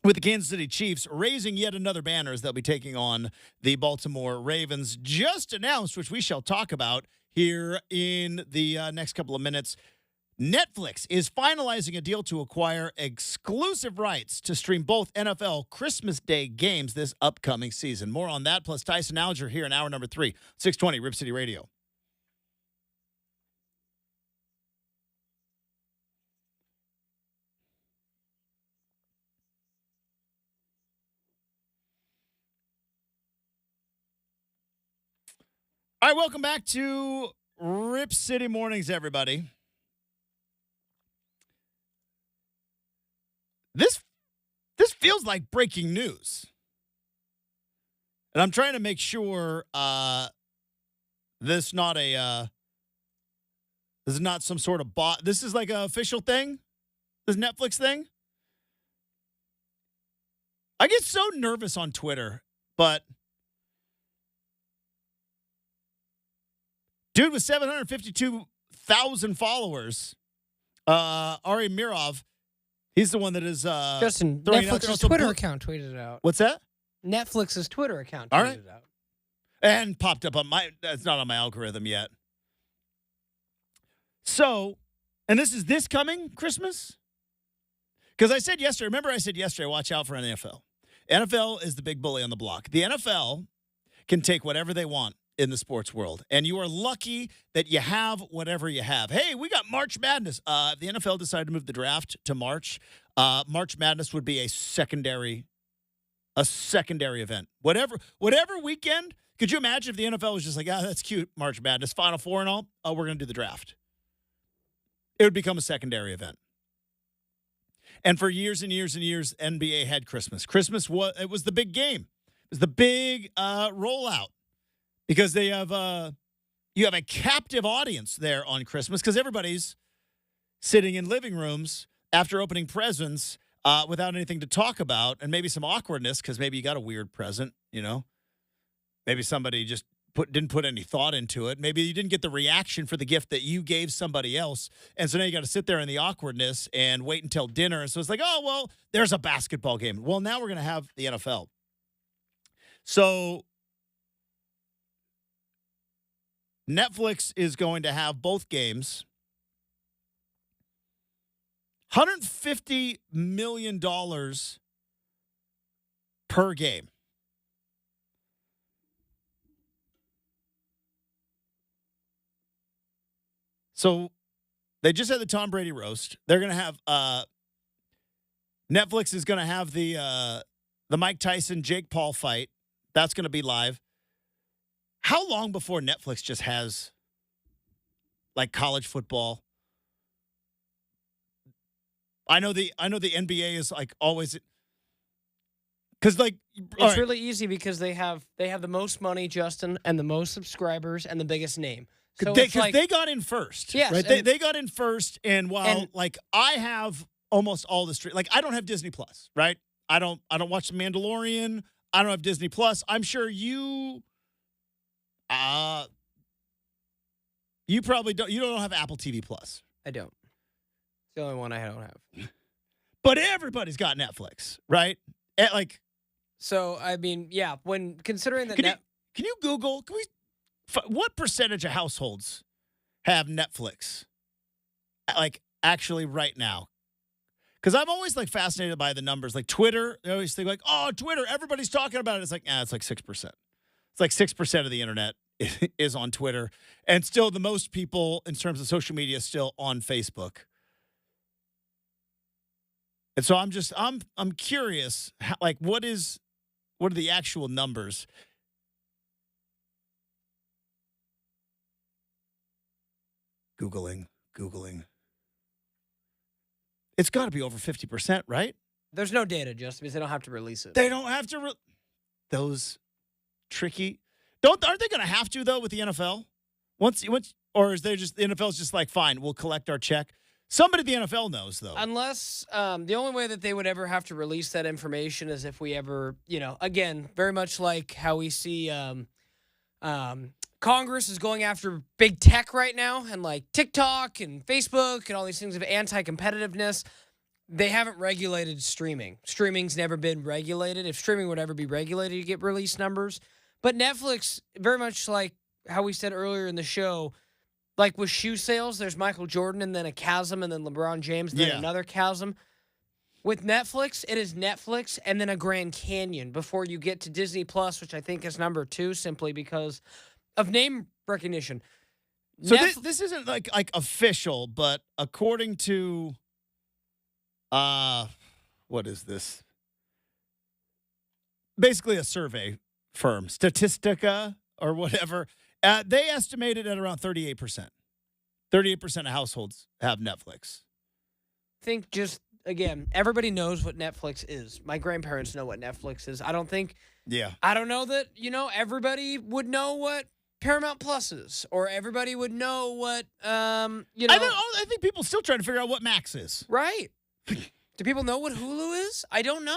with the Kansas City Chiefs raising yet another banner as they'll be taking on the Baltimore Ravens. Just announced, which we shall talk about here in the next couple of minutes, Netflix is finalizing a deal to acquire exclusive rights to stream both NFL Christmas Day games this upcoming season. More on that, plus Tyson Alger here in hour number 3, 620 Rip City Radio. All right, welcome back to Rip City Mornings, everybody. This feels like breaking news. And I'm trying to make sure this is not some sort of bot. This is like an official thing? This Netflix thing? I get so nervous on Twitter, but dude with 752,000 followers, Ari Mirov, he's the one that is
Justin,
throwing out
Netflix's
there.
Twitter account tweeted it out.
What's that?
Netflix's Twitter account
All
tweeted
right.
it out.
And popped up on that's not on my algorithm yet. So, and this coming Christmas? Because I said yesterday, watch out for NFL. NFL is the big bully on the block. The NFL can take whatever they want in the sports world. And you are lucky that you have whatever you have. Hey, we got March Madness. If the NFL decided to move the draft to March, March Madness would be a secondary event. Whatever weekend. Could you imagine if the NFL was just like, that's cute, March Madness, Final Four and all? Oh, we're going to do the draft. It would become a secondary event. And for years and years and years, NBA had Christmas. Christmas was the big game. It was the big rollout. Because they have you have a captive audience there on Christmas because everybody's sitting in living rooms after opening presents without anything to talk about and maybe some awkwardness because maybe you got a weird present, Maybe somebody just didn't put any thought into it. Maybe you didn't get the reaction for the gift that you gave somebody else. And so now you got to sit there in the awkwardness and wait until dinner. And so it's like, oh, well, there's a basketball game. Well, now we're going to have the NFL. So Netflix is going to have both games. $150 million per game. So they just had the Tom Brady roast. They're going to have Netflix is going to have the Mike Tyson Jake Paul fight. That's going to be live. How long before Netflix just has like college football? I know the NBA is like always because like
it's really easy because they have the most money, Justin, and the most subscribers and the biggest name. So
they got in first.
Yes,
right? They got in first, and like I have almost all the street. Like I don't have Disney Plus, right? I don't watch The Mandalorian. I don't have Disney Plus. I'm sure you probably don't. You don't have Apple TV Plus.
I don't. It's the only one I don't have.
But everybody's got Netflix, right?
So I mean, yeah. When considering that,
can you Google? What percentage of households have Netflix? Like actually, right now. Because I'm always like fascinated by the numbers. Like Twitter, they always think like, oh, Twitter, everybody's talking about it. It's like, it's like 6%. It's like 6% of the internet is on Twitter. And still the most people in terms of social media is still on Facebook. And so I'm curious, how, like, what is what are the actual numbers? Googling. It's got to be over 50%, right?
There's no data, just because they don't have to release it.
They don't have to. Those tricky. Aren't they going to have to though with the NFL? Once, or is they just the NFL's just like, fine, we'll collect our check. Somebody at the NFL knows though.
Unless the only way that they would ever have to release that information is if we ever, again, very much like how we see Congress is going after big tech right now, and like TikTok and Facebook and all these things of anti-competitiveness. They haven't regulated streaming. Streaming's never been regulated. If streaming would ever be regulated, you get release numbers. But Netflix, very much like how we said earlier in the show, like with shoe sales, there's Michael Jordan and then a chasm and then LeBron James and then another chasm. With Netflix, it is Netflix and then a Grand Canyon before you get to Disney Plus, which I think is number 2 simply because of name recognition.
So this isn't like official, but according to what is this? Basically a survey firm, Statistica or whatever. They estimated at around 38%. 38% of households have Netflix.
I think just, again, everybody knows what Netflix is. My grandparents know what Netflix is. I don't know that, everybody would know what Paramount Plus is, or everybody would know what,
I think people still trying to figure out what Max is.
Right. Do people know what Hulu is? I don't know.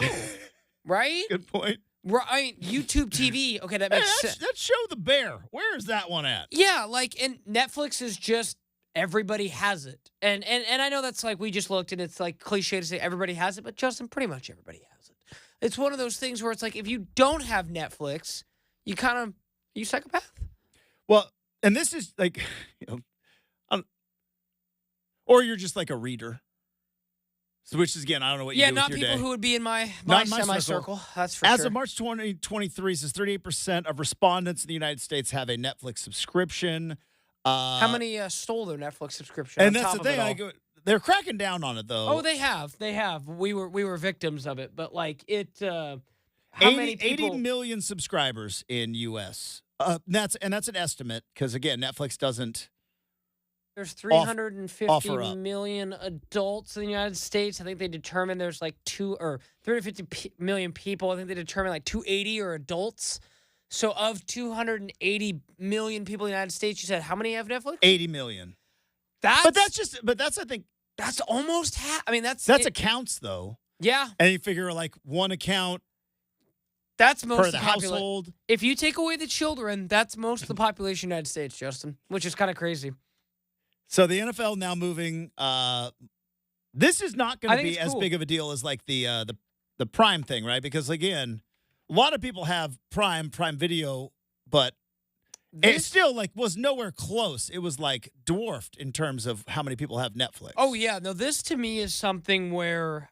Right?
Good point.
Right. YouTube TV. Okay, that makes sense.
Let's show the bear. Where is that one at?
Yeah, and Netflix is just everybody has it. And I know that's like we just looked and it's like cliche to say everybody has it, but Justin, pretty much everybody has it. It's one of those things where it's like if you don't have Netflix, you psychopath.
Well, and this is like, or you're just like a reader. So, which is, again, I don't know what you do with your day.
Yeah, not people who would be in my semi-circle. That's for
sure. As
sure.
of March 2023, says 38% of respondents in the United States have a Netflix subscription.
How many stole their Netflix subscription?
And that's the thing. They're cracking down on it, though.
Oh, they have. They have. We were victims of it. But, how
80,
many people?
80 million subscribers in U.S. That's an estimate because, again, Netflix doesn't.
There's 350 million adults in the United States. I think they determined there's like 350 million people. I think they determined like 280 are adults. So of 280 million people in the United States, you said how many have Netflix?
80 million.
I
think
that's almost half. I mean, that's
accounts though.
Yeah.
And you figure like one account.
That's most
per
of
the
household. If you take away the children, that's most of the population of the United States, Justin, which is kind of crazy.
So the NFL now moving. This is not going to be as big of a deal as like the Prime thing, right? Because again, a lot of people have Prime Video, but it still was nowhere close. It was like dwarfed in terms of how many people have Netflix.
Oh yeah, no. This to me is something where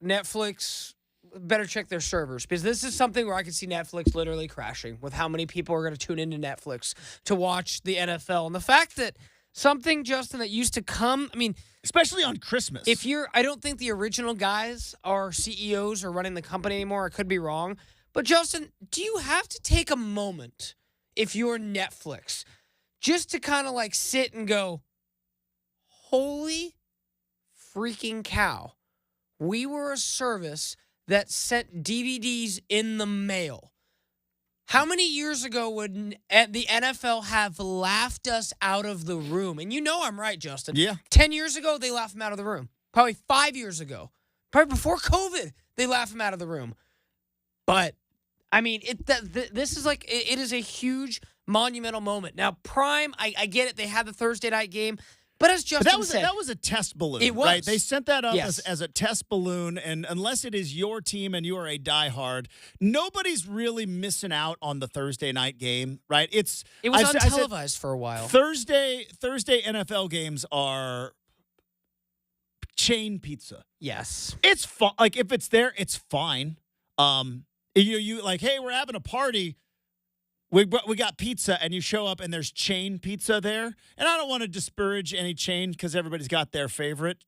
Netflix better check their servers, because this is something where I can see Netflix literally crashing with how many people are going to tune into Netflix to watch the NFL. And the fact that something, Justin, that used to come, I mean,
especially on Christmas.
I don't think the original guys are CEOs or running the company anymore. I could be wrong. But Justin, do you have to take a moment if you're Netflix just to kind of like sit and go, holy freaking cow. We were a service that sent DVDs in the mail. How many years ago would the NFL have laughed us out of the room? And you know I'm right, Justin.
Yeah.
10 years ago, they laughed him out of the room. Probably 5 years ago. Probably before COVID, they laughed him out of the room. But, I mean, this is like, it is a huge, monumental moment. Now, Prime, I get it. They had the Thursday night game. But as Justin said,
that was a test balloon,
it was.
Right? They sent that up
Yes.
as a test balloon, and unless it is your team and you are a diehard, nobody's really missing out on the Thursday night game, right?
It was untelevised for a while.
Thursday NFL games are chain pizza.
Yes.
It's fun. Like, if it's there, it's fine. You like, hey, we're having a party. We got pizza, and you show up, and there's chain pizza there. And I don't want to disparage any chain because everybody's got their favorite.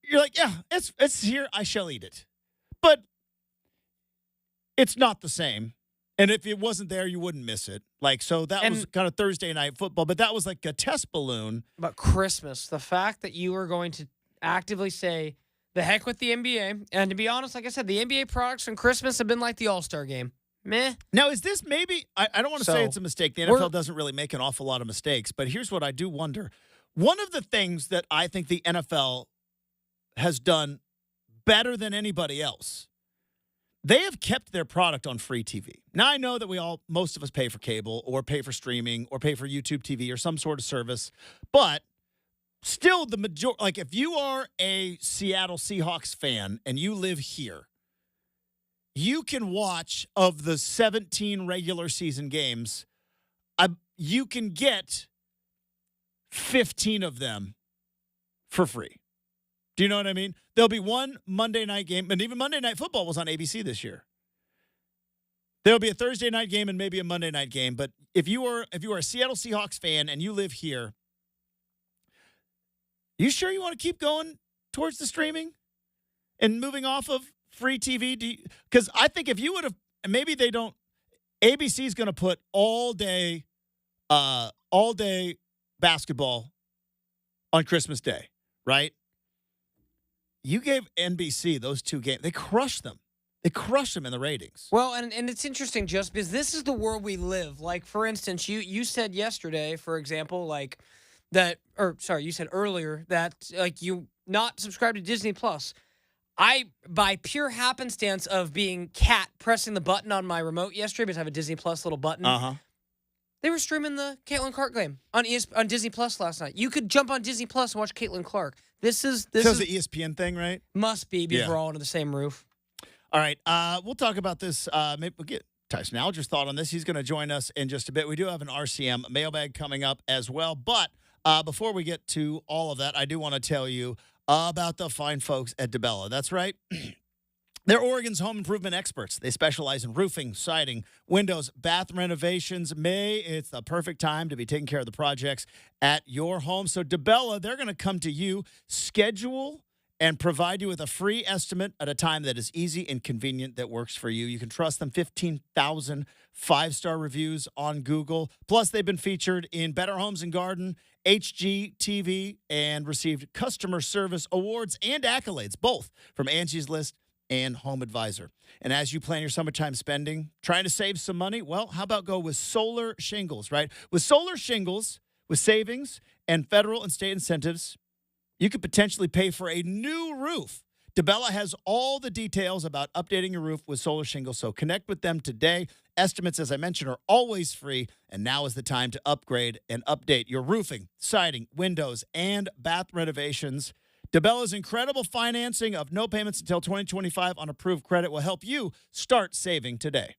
you're like, yeah, it's here. I shall eat it. But it's not the same. And if it wasn't there, you wouldn't miss it. Like, so that was kind of Thursday night football, but that was like a test balloon.
But Christmas, the fact that you are going to actively say, the heck with the NBA. And to be honest, like I said, the NBA products from Christmas have been like the All-Star game. Meh.
Now, is this maybe, I don't want to say it's a mistake. The NFL doesn't really make an awful lot of mistakes, but here's what I do wonder. One of the things that I think the NFL has done better than anybody else, they have kept their product on free TV. Now, I know that most of us pay for cable or pay for streaming or pay for YouTube TV or some sort of service, but still the majority, like if you are a Seattle Seahawks fan and you live here, you can watch of the 17 regular season games, you can get 15 of them for free. Do you know what I mean? There'll be one Monday night game, and even Monday Night Football was on ABC this year. There'll be a Thursday night game and maybe a Monday night game, but if you are a Seattle Seahawks fan and you live here, you sure you want to keep going towards the streaming and moving off of free TV? Because I think if you would have, maybe they don't, ABC's going to put all day basketball on Christmas Day, right? You gave NBC those two games. They crushed them. They crushed them in the ratings.
Well, and it's interesting just because this is the world we live. Like, for instance, you said yesterday, for example, like that, or sorry, you said earlier that like you not subscribe to Disney Plus. I, by pure happenstance of being pressing the button on my remote yesterday because I have a Disney Plus little button. They were streaming the Caitlin Clark game on Disney Plus last night. You could jump on Disney Plus and watch Caitlin Clark. This is
the ESPN thing, right?
Must be because we're all under the same roof.
All right, we'll talk about this. Maybe we'll get Tyson Alger's thought on this. He's going to join us in just a bit. We do have an RCM mailbag coming up as well. But before we get to all of that, I do want to tell you about the fine folks at DeBella. That's right. They're Oregon's home improvement experts. They specialize in roofing, siding, windows, bath renovations. It's the perfect time to be taking care of the projects at your home. So DeBella, they're going to come to you, schedule, and provide you with a free estimate at a time that is easy and convenient that works for you. You can trust them. 15,000 five-star reviews on Google. Plus, they've been featured in Better Homes and Garden, HGTV, and received customer service awards and accolades, both from Angie's List and Home Advisor. And as you plan your summertime spending, trying to save some money, well, how about go with solar shingles, right? With solar shingles, with savings and federal and state incentives, you could potentially pay for a new roof. DeBella has all the details about updating your roof with solar shingles, so connect with them today. Estimates, as I mentioned, are always free, and now is the time to upgrade and update your roofing, siding, windows, and bath renovations. DeBella's incredible financing of no payments until 2025 on approved credit will help you start saving today.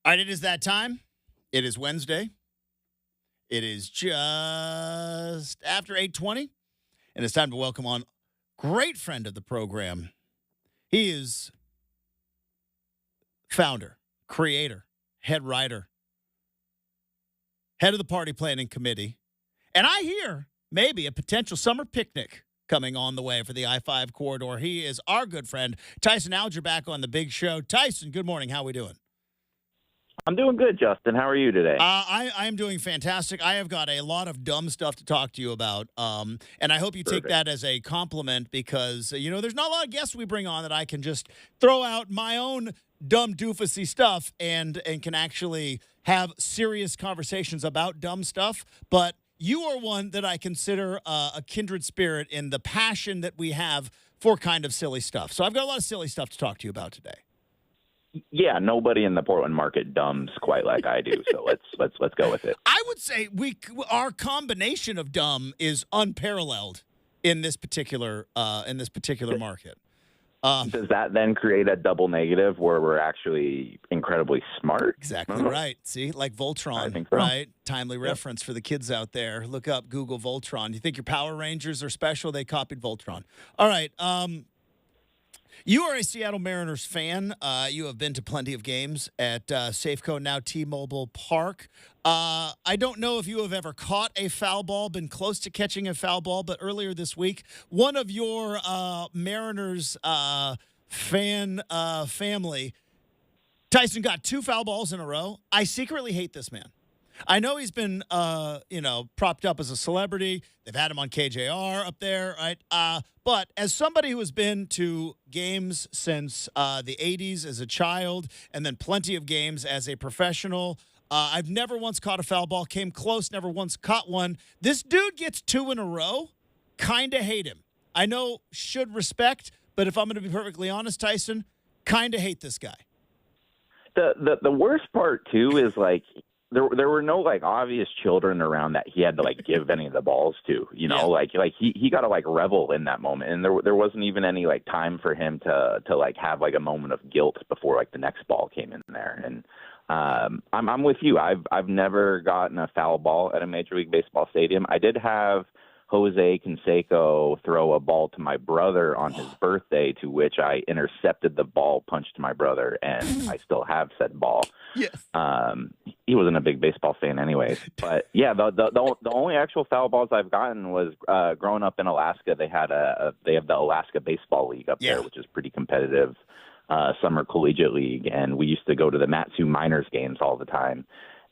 All right, it is that time. It is Wednesday. It is just after 8:20, and it's time to welcome on great friend of the program. He is founder, creator, head writer, head of the party planning committee, and I hear maybe a potential summer picnic coming on the way for the I-5 corridor. He is our good friend, Tyson Alger, back on the big show. Tyson, good morning. How are we doing?
I'm doing good, Justin. How are you today?
I am doing fantastic. I have got a lot of dumb stuff to talk to you about, and I hope you take that as a compliment because, there's not a lot of guests we bring on that I can just throw out my own dumb doofusy stuff and can actually have serious conversations about dumb stuff. But you are one that I consider a kindred spirit in the passion that we have for kind of silly stuff. So I've got a lot of silly stuff to talk to you about today.
Yeah, nobody in the Portland market dumbs quite like I do. So let's go with it.
I would say our combination of dumb is unparalleled in this particular market.
Does that then create a double negative where we're actually incredibly smart?
Exactly right. See, like Voltron,
I think so.
right? Timely reference for the kids out there. Look up Google Voltron. You think your Power Rangers are special? They copied Voltron. All right. You are a Seattle Mariners fan. You have been to plenty of games at Safeco, now T-Mobile Park. I don't know if you have ever caught a foul ball, been close to catching a foul ball, but earlier this week, one of your Mariners fan family, Tyson, got 2 foul balls in a row. I secretly hate this man. I know he's been, propped up as a celebrity. They've had him on KJR up there, right? But as somebody who has been to games since the 80s as a child and then plenty of games as a professional, I've never once caught a foul ball, came close, never once caught one. This dude gets 2 in a row. Kind of hate him. I know should respect, but if I'm going to be perfectly honest, Tyson, kind of hate this guy.
The worst part, too, is like, There were no obvious children around that he had to give any of the balls to, he got to revel in that moment. And there wasn't even any time for him to have a moment of guilt before the next ball came in there. And I'm with you. I've never gotten a foul ball at a Major League Baseball stadium. I did have Jose Canseco throw a ball to my brother on his birthday, to which I intercepted the ball, punched my brother, and I still have said ball.
Yes.
He wasn't a big baseball fan anyways. But, yeah, the only actual foul balls I've gotten was growing up in Alaska. They have the Alaska Baseball League up there, which is pretty competitive summer collegiate league. And we used to go to the Matsu Miners games all the time.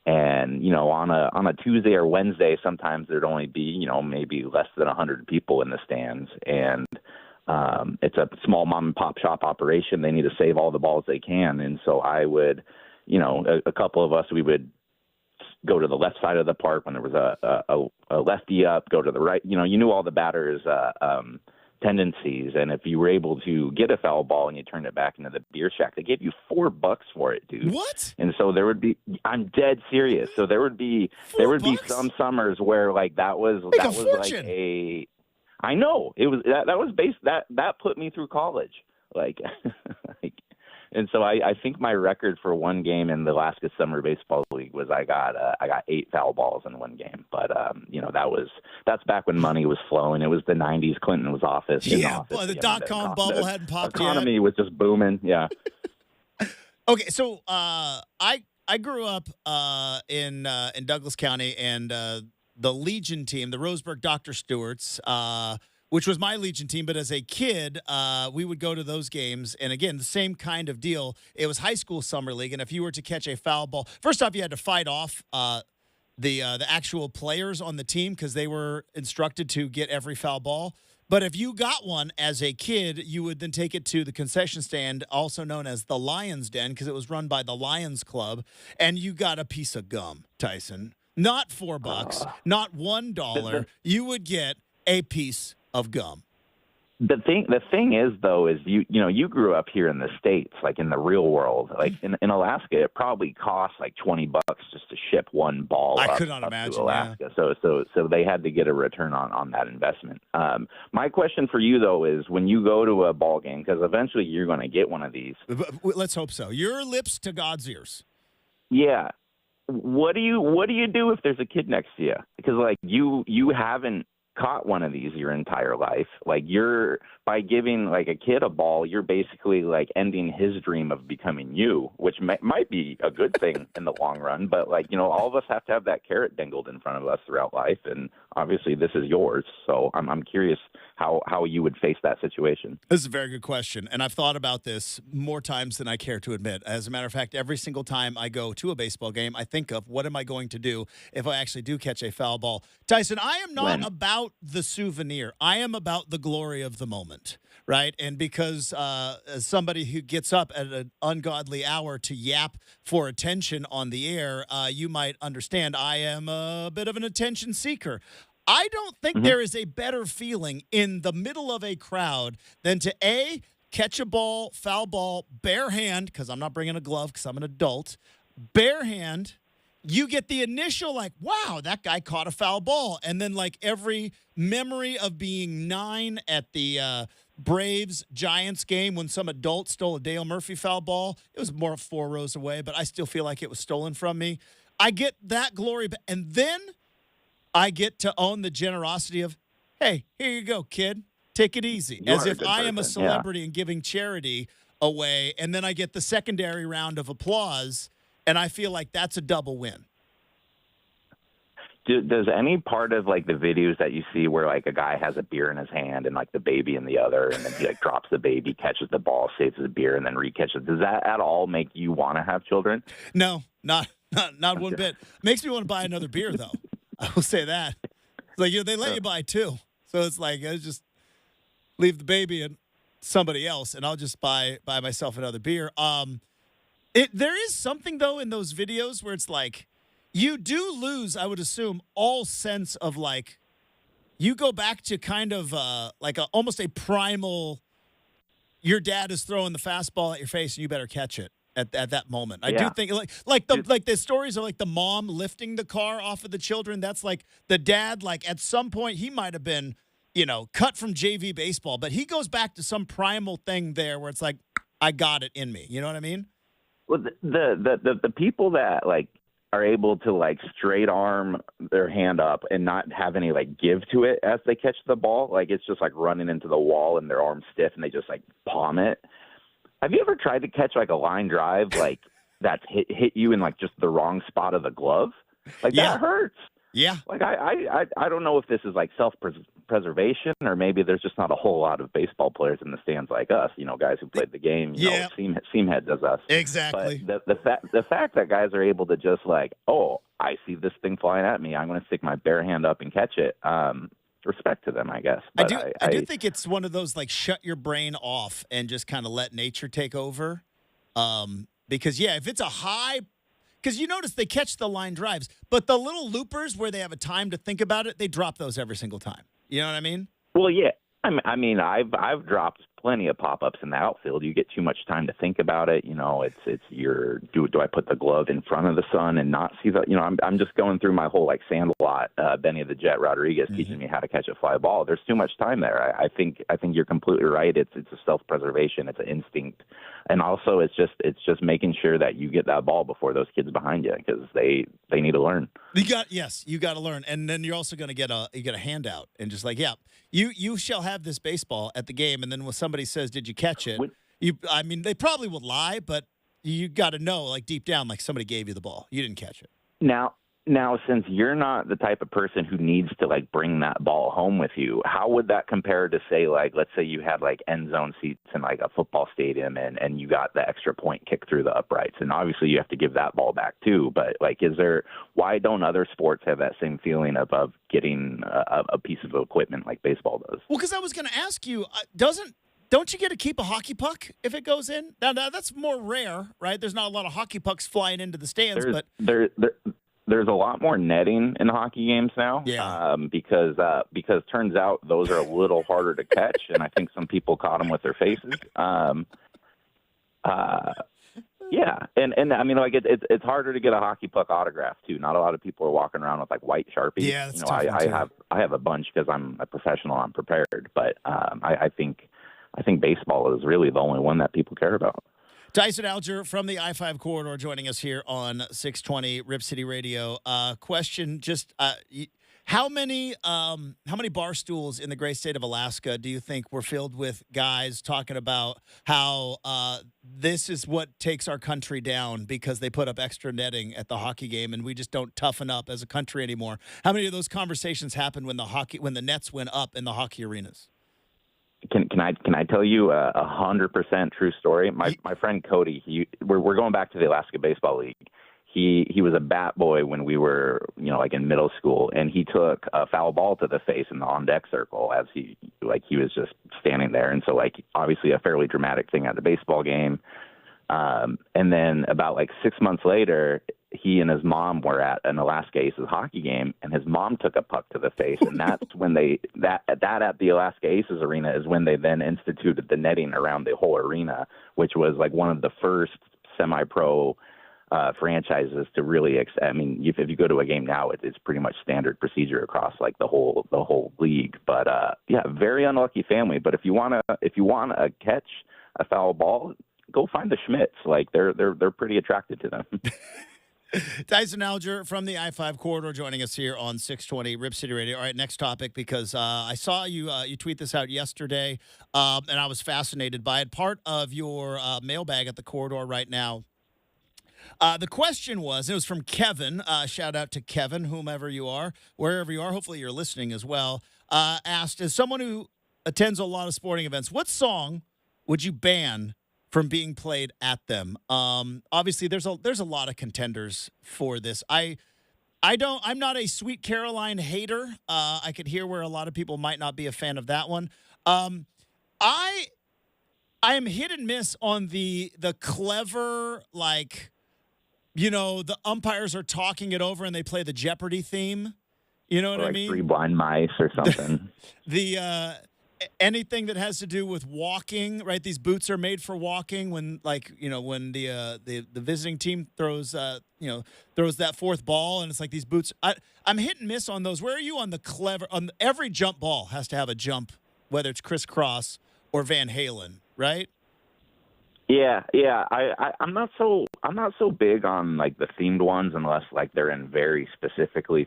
And, on a Tuesday or Wednesday, sometimes there'd only be, maybe less than 100 people in the stands. And it's a small mom and pop shop operation. They need to save all the balls they can. And so I would, a couple of us, we would go to the left side of the park when there was a lefty up, go to the right. You knew all the batters' tendencies. And if you were able to get a foul ball and you turned it back into the beer shack, they gave you $4 for it, dude.
What?
And so there would be, I'm dead serious. So there would be some summers where that was I know it was, that was based, that put me through college. And so I think my record for one game in the Alaska Summer Baseball League was I got 8 foul balls in one game. But that's back when money was flowing. It was the 90s. Clinton was office.
Yeah, boy, the .com bubble hadn't popped yet.
Economy was just booming. Yeah.
Okay, so I grew up in Douglas County, and the Legion team, the Roseburg Dr. Stewarts, which was my Legion team. But as a kid, we would go to those games. And again, the same kind of deal. It was high school summer league. And if you were to catch a foul ball, first off, you had to fight off the actual players on the team because they were instructed to get every foul ball. But if you got one as a kid, you would then take it to the concession stand, also known as the Lions Den, because it was run by the Lions Club. And you got a piece of gum, Tyson. Not $4, not $1. You would get a piece of gum.
The thing is, though, is you grew up here in the States, in the real world. In Alaska, it probably costs $20 just to ship one ball.
I could not imagine
to Alaska.
Yeah.
So they had to get a return on that investment. My question for you, though, is when you go to a ball game, because eventually you're going to get one of these.
Let's hope so. Your lips to God's ears.
Yeah. What do you do if there's a kid next to you? Because like you haven't caught one of these your entire life. Like you're by giving like a kid a ball, you're basically like ending his dream of becoming you, which might be a good thing in the long run. But like, you know, all of us have to have that carrot dangled in front of us throughout life, and obviously this is yours. So I'm curious how you would face that situation.
This is a very good question, and I've thought about this more times than I care to admit. As a matter of fact, every single time I go to a baseball game, I think of what am I going to do if I actually do catch a foul ball. Tyson, I am not about the souvenir. I am about the glory of the moment, right? And because as somebody who gets up at an ungodly hour to yap for attention on the air, you might understand I am a bit of an attention seeker. I don't think there is a better feeling in the middle of a crowd than to catch a ball, foul ball, bare hand, because I'm not bringing a glove because I'm an adult, bare hand. You get the initial like, wow, that guy caught a foul ball. And then like every memory of being 9 at the Braves-Giants game when some adult stole a Dale Murphy foul ball. It was more 4 rows away, but I still feel like it was stolen from me. I get that glory. And then I get to own the generosity of, hey, here you go, kid. Take it easy. As if I am a celebrity and giving charity away. And then I get the secondary round of applause, and I feel like that's a double win.
Does any part of like the videos that you see where like a guy has a beer in his hand and like the baby in the other, and then he like drops the baby, catches the ball, saves the beer, and then recatches, does that at all make you want to have children?
No, not one bit. Makes me want to buy another beer, though. I will say that. It's like, you know, they let you buy 2. So it's like, I just leave the baby and somebody else, and I'll just buy myself another beer. There is something, though, in those videos where it's like, you do lose, I would assume, all sense of like, you go back to kind of like almost a primal, your dad is throwing the fastball at your face and you better catch it. At that moment, I do think like the stories of like the mom lifting the car off of the children. That's like the dad. Like at some point, he might have been, you know, cut from JV baseball, but he goes back to some primal thing there where it's like, I got it in me. You know what I mean?
Well, the people that like are able to like straight arm their hand up and not have any like give to it as they catch the ball, like it's just like running into the wall and their arm's stiff and they just like palm it. Have you ever tried to catch like a line drive like that's hit you in like just the wrong spot of the glove? Like that hurts.
Yeah.
Like I don't know if this is like self-preservation or maybe there's just not a whole lot of baseball players in the stands like us, you know, guys who played the game, you know, seamhead does us.
Exactly.
But the fact that guys are able to just like, oh, I see this thing flying at me, I'm going to stick my bare hand up and catch it. Respect to them, I guess. But
I do think it's one of those like shut your brain off and just kind of let nature take over. Because if it's a high, because you notice they catch the line drives, but the little loopers where they have a time to think about it, they drop those every single time. You know what I mean?
Well, yeah. I mean, I've dropped plenty of pop-ups in the outfield. You get too much time to think about it. You know, it's your do I put the glove in front of the sun and not see the, you know, I'm just going through my whole like Sandlot, Benny the Jet Rodriguez teaching me how to catch a fly ball. There's too much time there. I think you're completely right. It's a self-preservation. It's an instinct. And also it's just making sure that you get that ball before those kids behind you because they need to learn.
You got to learn. And then you're also going to get a handout and just like, you shall have this baseball at the game. And then when somebody says, did you catch it? I mean, they probably would lie, but you got to know like deep down, like somebody gave you the ball. You didn't catch it.
Now, since you're not the type of person who needs to like bring that ball home with you, how would that compare to say like, let's say you had like end zone seats in like a football stadium and you got the extra point kicked through the uprights, and obviously you have to give that ball back too. But like, why don't other sports have that same feeling of getting a piece of equipment like baseball does?
Well, because I was going to ask you, don't you get to keep a hockey puck if it goes in? Now that's more rare, right? There's not a lot of hockey pucks flying into the stands, but
there's a lot more netting in hockey games now, because turns out those are a little harder to catch, and I think some people caught them with their faces. And I mean, like it's harder to get a hockey puck autograph too. Not a lot of people are walking around with like white Sharpies.
Yeah, that's tough.
I have a bunch because I'm a professional. I'm prepared, but I think baseball is really the only one that people care about.
Tyson Alger from the I-5 corridor joining us here on 620 Rip City Radio. Question: just how many bar stools in the great state of Alaska do you think were filled with guys talking about how this is what takes our country down because they put up extra netting at the hockey game and we just don't toughen up as a country anymore? How many of those conversations happened when the nets went up in the hockey arenas?
Can I tell you a 100% true story? My friend Cody, we're going back to the Alaska Baseball League. He was a bat boy when we were, like in middle school, and he took a foul ball to the face in the on deck circle as he was just standing there. And so obviously a fairly dramatic thing at the baseball game. And then about 6 months later, he and his mom were at an Alaska Aces hockey game, and his mom took a puck to the face, and that's when that at the Alaska Aces arena is when they then instituted the netting around the whole arena, which was one of the first semi-pro franchises to really. If you go to a game now, it's pretty much standard procedure across the whole league. But very unlucky family. But if you wanna catch a foul ball, go find the Schmitz. They're pretty attracted to them.
Tyson Alger from the I-5 corridor joining us here on 620 Rip City Radio. All right, next topic, because I saw you tweet this out yesterday, and I was fascinated by it. Part of your mailbag at the corridor right now. The question was, it was from Kevin. Shout out to Kevin, whomever you are, wherever you are. Hopefully you're listening as well. Asked, as someone who attends a lot of sporting events, what song would you ban from being played at them? Obviously, there's a lot of contenders for this. I'm not a Sweet Caroline hater. I could hear where a lot of people might not be a fan of that one. I am hit and miss on the clever, the umpires are talking it over and they play the Jeopardy theme. You know what I mean?
3 Blind Mice or something.
Anything that has to do with walking, right? These boots are made for walking. When when the visiting team throws that fourth ball, and it's these boots. I'm hit and miss on those. Where are you on the clever? On every jump ball has to have a jump, whether it's crisscross or Van Halen, right?
Yeah. I'm not so big on the themed ones unless they're in very specifically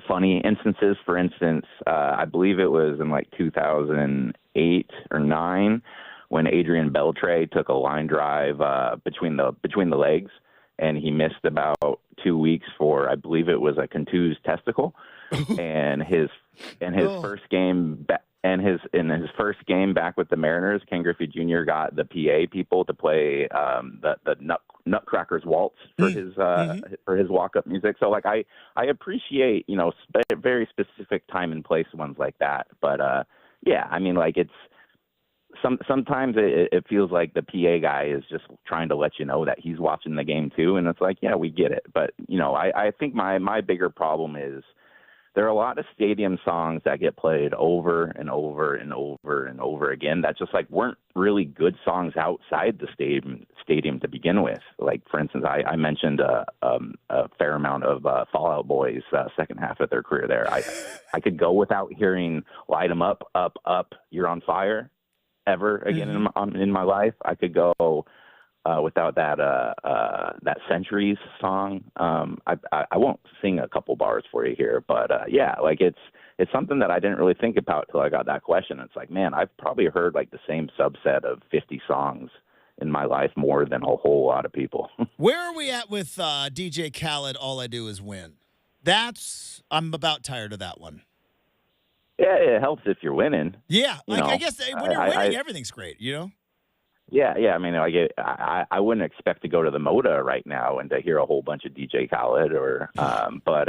funny instances. For instance, I believe it was in 2008 or 9 when Adrian Beltre took a line drive between the legs, and he missed about 2 weeks for, I believe it was a contused testicle, and his first game in his first game back with the Mariners, Ken Griffey Jr. got the PA people to play the Nutcracker's Waltz for his walk-up music. So I appreciate very specific time and place ones like that. But it's sometimes it feels like the PA guy is just trying to let you know that he's watching the game too, and it's we get it. But I think my bigger problem is there are a lot of stadium songs that get played over and over and over and over again that just weren't really good songs outside the stadium to begin with. For instance, I mentioned a fair amount of Fall Out Boy's second half of their career there. I could go without hearing "Light 'Em Up, Up, Up, You're on Fire" ever again in my life. I could go without that Centuries song. I won't sing a couple bars for you here, but it's something that I didn't really think about till I got that question. It's man, I've probably heard the same subset of 50 songs in my life more than a whole lot of people.
Where are we at with DJ Khaled, All I Do Is Win? I'm about tired of that one.
Yeah, it helps if you're winning.
Yeah, I guess when you're winning, everything's great, Yeah. I wouldn't expect to go to the Moda right now and to hear a whole bunch of DJ Khaled but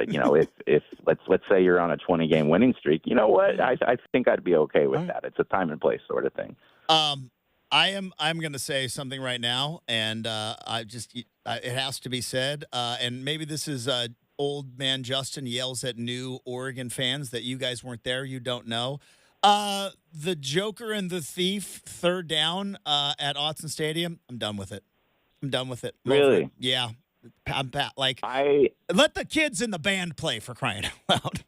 if let's say you're on a 20-game winning streak, you know what? I think I'd be okay with that. It's a time and place sort of thing. I'm going to say something right now, and it has to be said. And maybe this is old man Justin yells at new Oregon fans that you guys weren't there, you don't know. The Joker and the Thief third down at Autzen Stadium. I'm done with it.
Really?
Yeah. Let the kids in the band play, for crying out loud.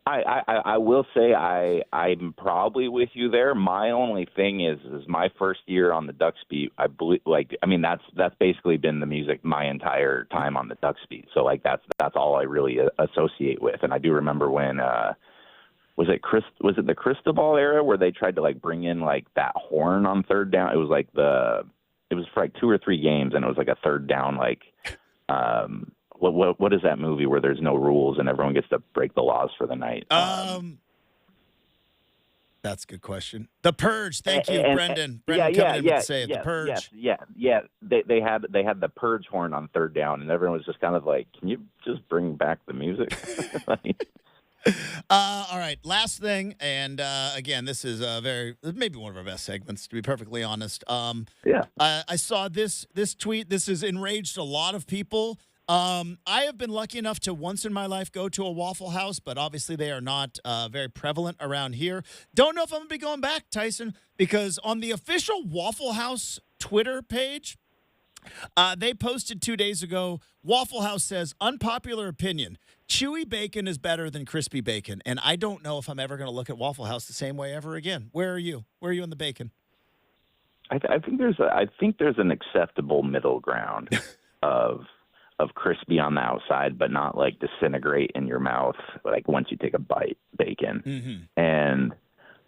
I will say I'm probably with you there. My only thing is my first year on the Ducks beat. I believe, that's basically been the music my entire time on the Ducks beat. So that's all I really associate with. And I do remember when was it the Cristobal era where they tried to bring in that horn on third down? It was it was for 2 or 3 games, and it was a third down What is that movie where there's no rules and everyone gets to break the laws for the night?
That's a good question. The Purge. Thank you, Brenden.
Brenden
coming in with the save. The Purge.
Yeah. They had the Purge horn on third down, and everyone was just kind of like, "Can you just bring back the music?"
All right, last thing, and again, this is maybe one of our best segments, to be perfectly honest.
Yeah.
I saw this tweet. This has enraged a lot of people. I have been lucky enough to once in my life go to a Waffle House, but obviously they are not very prevalent around here. Don't know if I'm going to be going back, Tyson, because on the official Waffle House Twitter page, they posted 2 days ago, Waffle House says, unpopular opinion, chewy bacon is better than crispy bacon. And I don't know if I'm ever going to look at Waffle House the same way ever again. Where are you? Where are you on the bacon?
I think there's an acceptable middle ground of crispy on the outside, but not disintegrate in your mouth once you take a bite bacon.
Mm-hmm.
And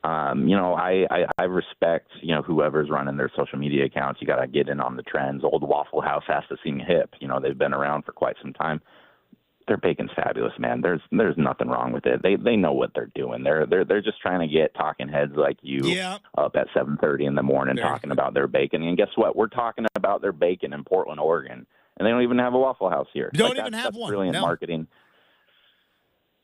I respect whoever's running their social media accounts. You got to get in on the trends. Old Waffle House has to seem hip. They've been around for quite some time. Their bacon's fabulous, man. There's nothing wrong with it. They know what they're doing. They're just trying to get talking heads like you up at 7:30 in the morning talking about their bacon. And guess what? We're talking about their bacon in Portland, Oregon. And they don't even have a Waffle House here.
Don't even have one.
Brilliant
No.
marketing.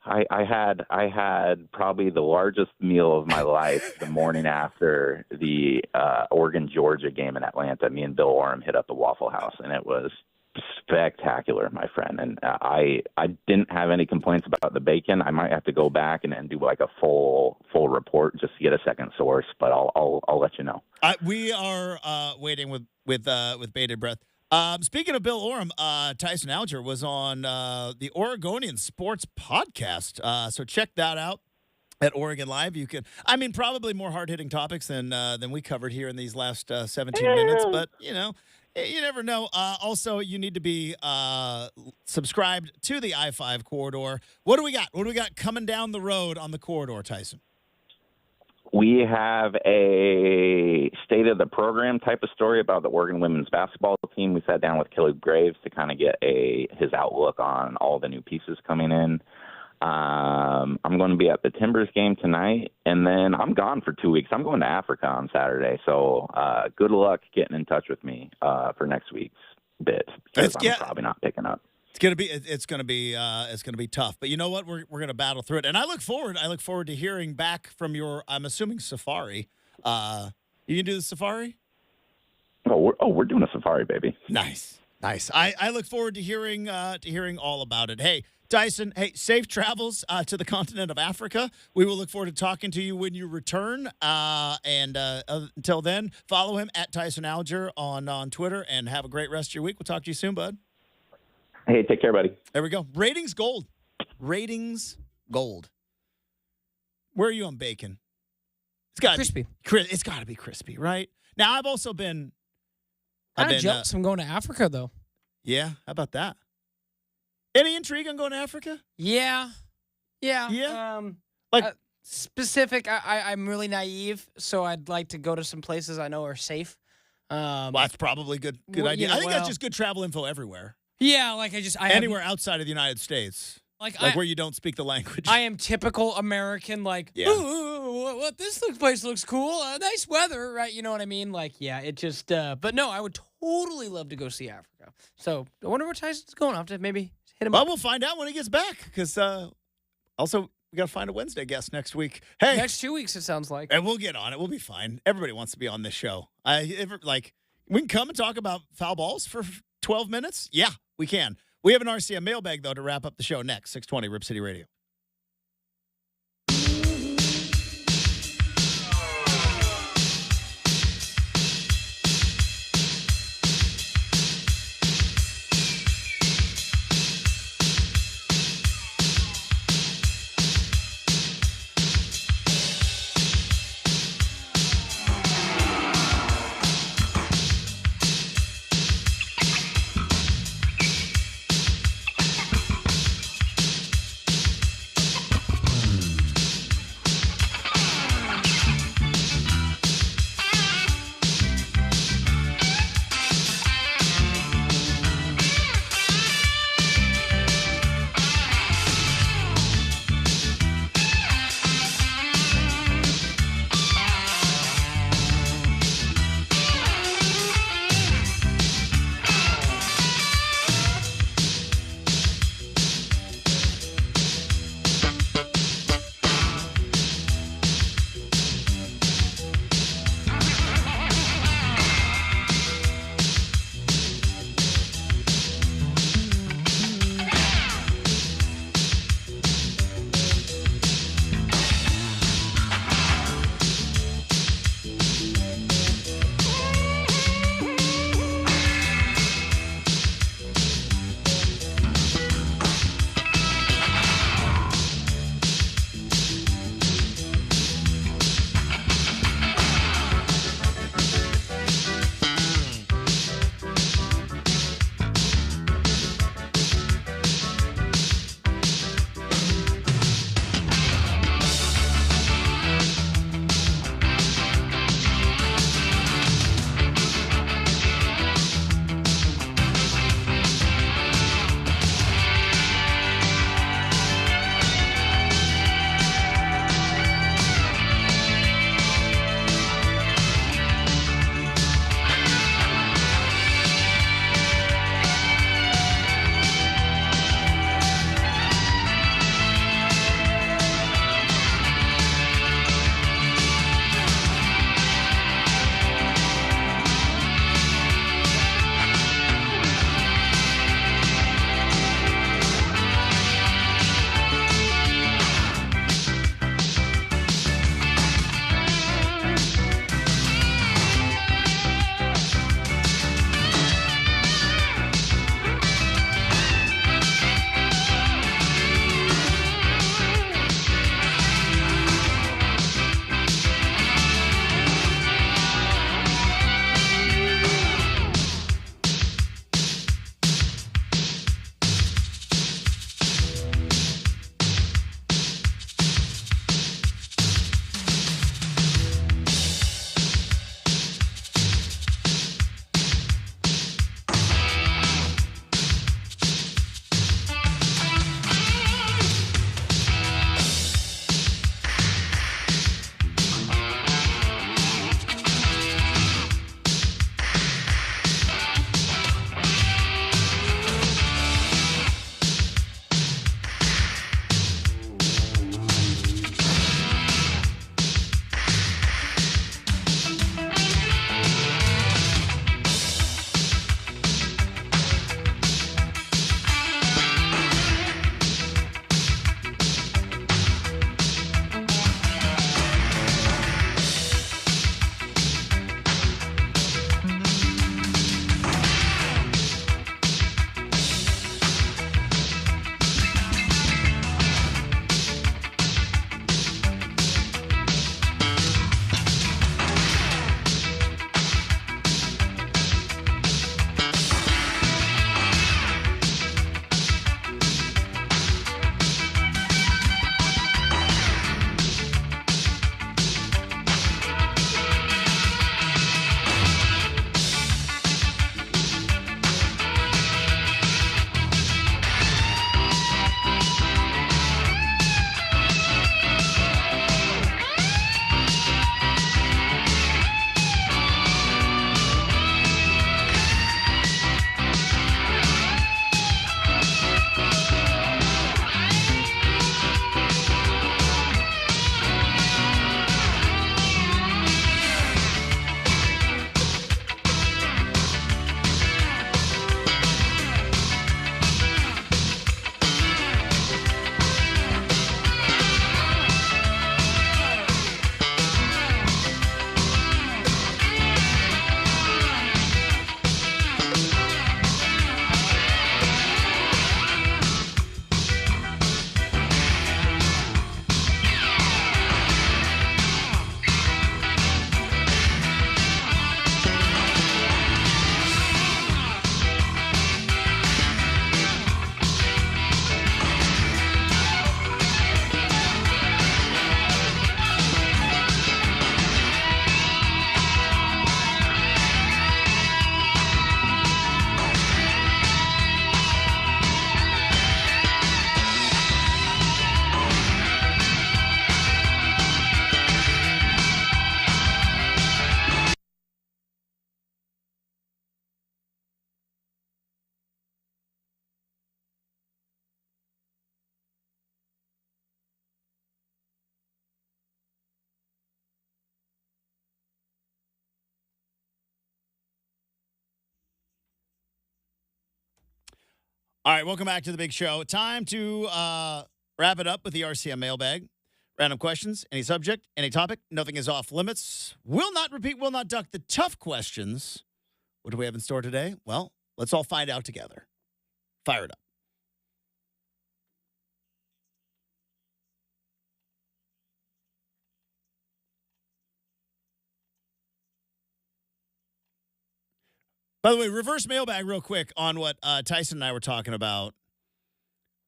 I had probably the largest meal of my life the morning after the Oregon-Georgia game in Atlanta. Me and Bill Orem hit up the Waffle House, and it was spectacular, my friend. And I didn't have any complaints about the bacon. I might have to go back and do a full report just to get a second source, but I'll let you know.
We are waiting with bated breath. Speaking of Bill Orem, Tyson Alger was on the Oregonian Sports Podcast. So check that out at Oregon Live. You can, probably more hard-hitting topics than we covered here in these last 17 minutes, but you never know. Also, you need to be subscribed to the I-5 corridor. What do we got? What do we got coming down the road on the corridor, Tyson?
We have a state of the program type of story about the Oregon women's basketball team. We sat down with Caleb Graves to kind of get his outlook on all the new pieces coming in. I'm going to be at the Timbers game tonight, and then I'm gone for 2 weeks. I'm going to Africa on Saturday, so good luck getting in touch with me for next week's bit, because I'm probably not picking up.
It's gonna be tough, but you know what? We're gonna battle through it, and I look forward to hearing back from your, I'm assuming, safari. You can do the safari?
We're doing a safari, baby.
Nice. I look forward to hearing all about it. Hey, Tyson. Hey, safe travels to the continent of Africa. We will look forward to talking to you when you return. And until then, follow him at Tyson Alger on Twitter, and have a great rest of your week. We'll talk to you soon, bud.
Hey, take care, buddy.
There we go. Ratings gold. Ratings gold. Where are you on bacon? It's got
crispy.
It's got to be crispy, right? Now, I've also been.
Kind of jealous I'm going to Africa, though.
Yeah, how about that? Any intrigue on going to Africa?
Yeah. Specific. I'm really naive, so I'd like to go to some places I know are safe.
Well, that's probably good idea. I think that's just good travel info everywhere.
Yeah,
anywhere outside of the United States, where you don't speak the language.
I am typical American, ooh, what this place looks cool, nice weather, right? You know what I mean? It just. But no, I would totally love to go see Africa. So I wonder where Tyson's going. I'll have to maybe hit him up.
Well, we'll find out when he gets back, because also we got to find a Wednesday guest next week. Hey,
next 2 weeks it sounds like,
and we'll get on it. We'll be fine. Everybody wants to be on this show. We can come and talk about foul balls for 12 minutes. Yeah, we can. We have an RCM mailbag, though, to wrap up the show next. 620 Rip City Radio. All right, welcome back to the big show. Time to wrap it up with the RCM mailbag. Random questions, any subject, any topic. Nothing is off limits. Will not repeat, will not duck the tough questions. What do we have in store today? Well, let's all find out together. Fire it up. By the way, reverse mailbag real quick on what Tyson and I were talking about.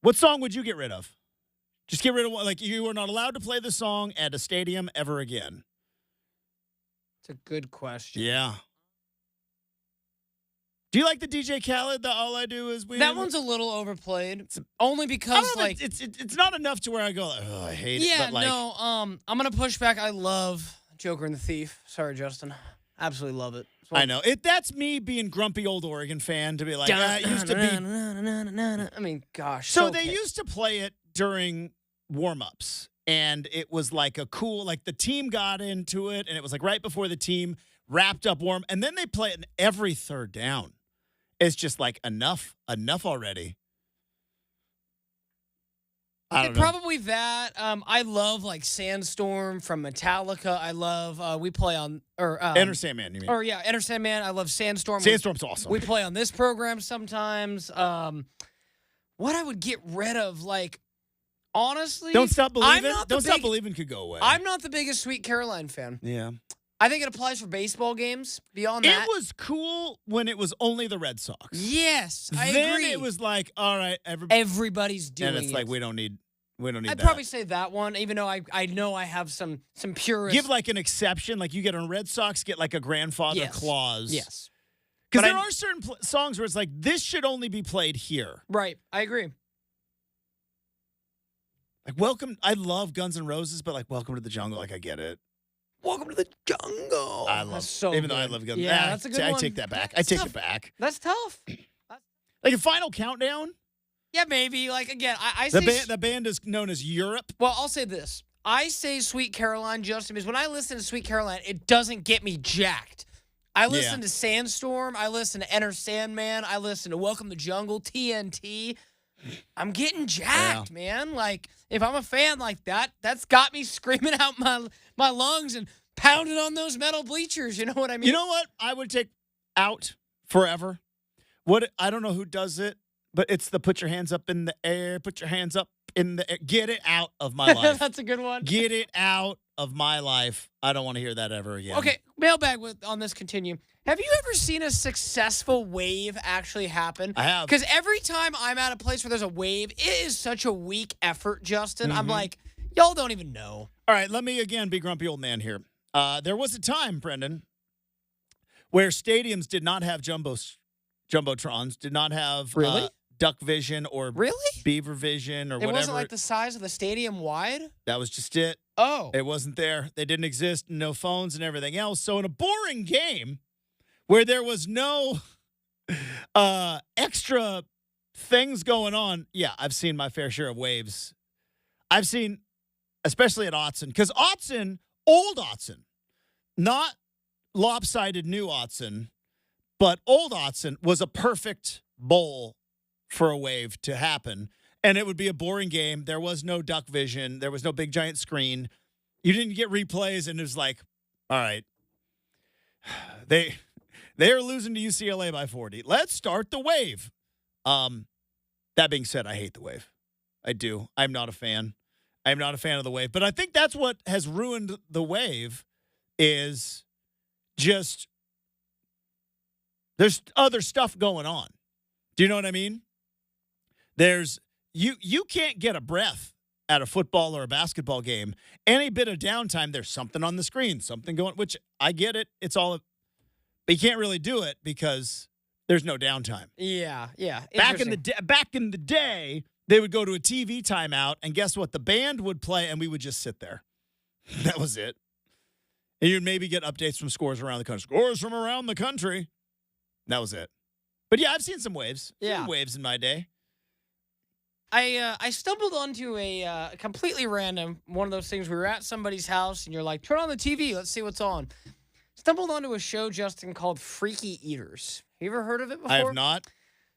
What song would you get rid of? Just get rid of one. Like, you are not allowed to play the song at a stadium ever again.
It's a good question.
Yeah. Do you like the DJ Khaled, the All I Do Is Win?
That one's a little overplayed. Only because, like,
it's not enough to where I go, like, oh, I hate it.
yeah,
But like,
no, I'm going to push back. I love Joker and the Thief. Sorry, Justin. Absolutely love it.
I know. That's me being grumpy old Oregon fan to be like, it used to be.
I mean, gosh.
So they used to play it during warm-ups, and it was like a cool, like the team got into it, and it was like right before the team wrapped up warm, and then they play it in every third down. It's just like enough already. I don't know.
Probably that. I love like Sandstorm from Metallica. I love we play on
Enter Sandman, you mean?
Or yeah, Enter Sandman. I love Sandstorm.
Sandstorm's awesome.
We play on this program sometimes. What I would get rid of, like, honestly,
Don't Stop Believing.
Stop
Believing could go away.
I'm not the biggest Sweet Caroline fan.
Yeah.
I think it applies for baseball games. Beyond that,
It was cool when it was only the Red Sox.
yes, I
then
agree.
it was like, all right,
Everybody's doing it.
and it's like we don't need
I'd
that.
probably say that one, even though I know I have some purists.
Give like an exception, like you get on Red Sox, get like a grandfather clause.
Yes.
Because
But
there are certain songs where it's like, this should only be played here.
Right. I agree.
Like, welcome. I love Guns N' Roses, but like, Welcome to the Jungle, like, I get it.
Welcome to the jungle.
I love
That's so
even though
good.
I love Guns N'
Yeah, that's a good
I
one.
take that back.
That's
I take
tough.
it back.
That's tough.
Like a Final Countdown,
Yeah, maybe. Like, again, I say...
the band is known as Europe.
Well, I'll say this. I say Sweet Caroline, Justin, because when I listen to Sweet Caroline, it doesn't get me jacked. I listen to Sandstorm. I listen to Enter Sandman. I listen to Welcome to Jungle, TNT. I'm getting jacked, man. Like, if I'm a fan like that, that's got me screaming out my lungs and pounding on those metal bleachers. You know what I mean?
You know what I would take out forever? I don't know who does it, but it's the put your hands up in the air, put your hands up in the air. Get it out of my life.
That's a good one.
Get it out of my life. I don't want to hear that ever again.
Okay, mailbag on this continue. Have you ever seen a successful wave actually happen?
I have.
Because every time I'm at a place where there's a wave, it is such a weak effort, Justin. I'm like, y'all don't even know.
All right, let me again be grumpy old man here. There was a time, Brenden, where stadiums did not have jumbotrons, did not have duck vision or beaver vision or whatever.
It wasn't like the size of the stadium wide?
That was just it.
Oh.
It wasn't there. They didn't exist, no phones and everything else. So in a boring game where there was no extra things going on, yeah, I've seen my fair share of waves. I've seen, especially at Autzen, because Autzen, old Autzen, not lopsided new Autzen, but old Autzen was a perfect bowl for a wave to happen. And it would be a boring game. There was no duck vision. There was no big giant screen. You didn't get replays, and it was like, all right, they are losing to UCLA by 40. Let's start the wave. That being said, I hate the wave. I do. I'm not a fan. I'm not a fan of the wave. But I think that's what has ruined the wave is just there's other stuff going on. Do you know what I mean? There's you can't get a breath at a football or a basketball game. Any bit of downtime, there's something on the screen, something going, which I get it. It's all, but you can't really do it because there's no downtime.
Yeah.
Back in the day, they would go to a TV timeout, and guess what? The band would play, and we would just sit there. That was it. And you'd maybe get updates from scores around the country. Scores from around the country. That was it. But yeah, I've seen some waves. Seen waves in my day.
I stumbled onto a completely random one of those things. We were at somebody's house, and you're like, turn on the TV. Let's see what's on. Stumbled onto a show, Justin, called Freaky Eaters. You ever heard of it before?
I have not.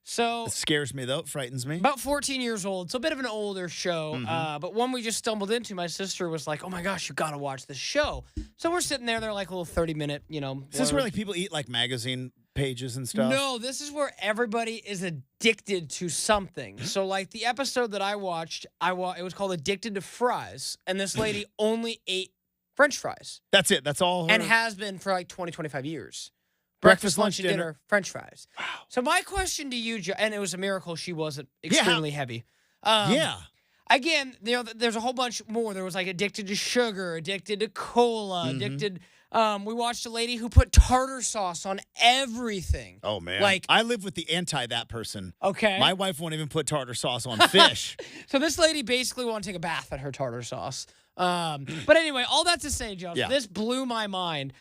So
It scares me, though. It frightens me.
about 14 years old. So a bit of an older show.
Mhm.
But one we just stumbled into. My sister was like, oh my gosh, you got to watch this show. So we're sitting there. They're like a little 30-minute,
Is this where like people eat like magazine pages and stuff?
No, this is where everybody is addicted to something. So, like the episode that I watched, it was called "Addicted to Fries," and this lady only ate French fries
That's it. That's all.
and
her-
has been for like 20, 25 years.
Breakfast, lunch, dinner.
French fries.
Wow.
So my question to you, and it was a miracle she wasn't
Yeah.
extremely heavy.
Yeah.
Again, there's a whole bunch more. There was like addicted to sugar, addicted to cola,
Mhm.
addicted. We watched a lady who put tartar sauce on everything.
Oh man.
Like-
I live with the that person.
Okay.
My wife won't even put tartar sauce on fish.
So this lady basically wanted to take a bath in her tartar sauce. But anyway, all that to say, Josh,
Yeah.
this blew my mind.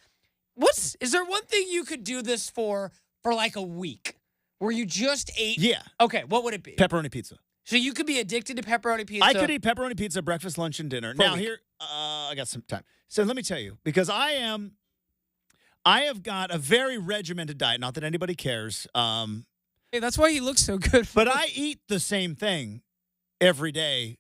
Is there one thing you could do this for like a week where you just ate?
Yeah.
Okay, what would it be?
Pepperoni pizza.
So you could be addicted to pepperoni pizza.
I could eat pepperoni pizza, breakfast, lunch, and dinner.
For a
Now
week.
here, I got some time. So let me tell you, because I have got a very regimented diet. Not that anybody cares.
Hey, that's why you look so good.
But I eat the same thing every day,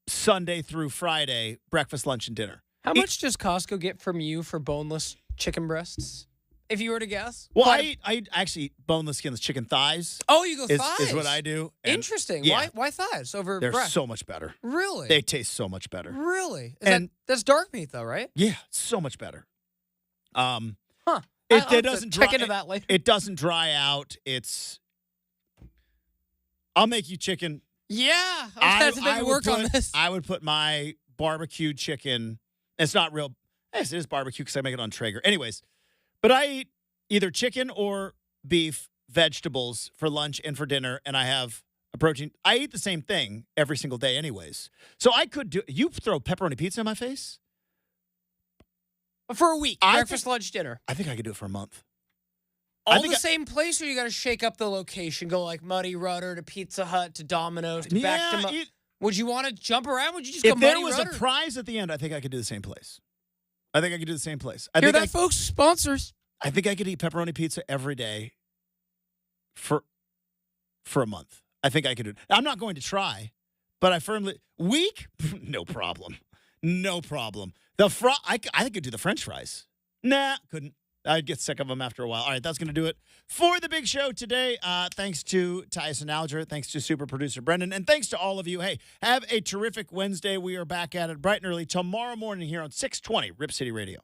Sunday through Friday, breakfast, lunch, and dinner.
How much does Costco get from you for boneless chicken breasts? If you were to guess.
Well,
Quite
I actually eat boneless skinless chicken thighs.
Oh, you go
Is,
thighs.
is what I do. And
Interesting.
yeah.
Why thighs over
they're
breast?
so much better.
Really?
They taste so much better.
Really?
And-
That's dark meat though, right?
Yeah, so much better.
Huh. I'll
It
have to
doesn't
check
dry,
into that later.
It doesn't dry out. I'll make you chicken.
Yeah, I was going to
would
work on
put-
this.
I would put my barbecued chicken. It's not real. Yes, it is barbecue because I make it on Traeger. Anyways, but I eat either chicken or beef, vegetables for lunch and for dinner, and I have a protein. I eat the same thing every single day, anyways. So I could do. You throw pepperoni pizza in my face?
For a week,
I
breakfast, lunch, dinner.
I think I could do it for a month.
All
think
the same place, or you got to shake up the location? Go like Muddy Rudder to Pizza Hut to Domino's to back to. Would you want to jump around? Would you just go
If there
Muddy
was
Rudder?
a prize at the end, I think I could do the same place. I think I could do the same place. I
Hear
think
that, folks? Sponsors.
I think I could eat pepperoni pizza every day for a month. I think I could do it. I'm not going to try, but I firmly week, no problem. No problem. I could do the French fries. Nah, couldn't. I'd get sick of them after a while. All right, that's going to do it for the big show today. Thanks to Tyson Alger. Thanks to super producer Brenden. And thanks to all of you. Hey, have a terrific Wednesday. We are back at it bright and early tomorrow morning here on 620 Rip City Radio.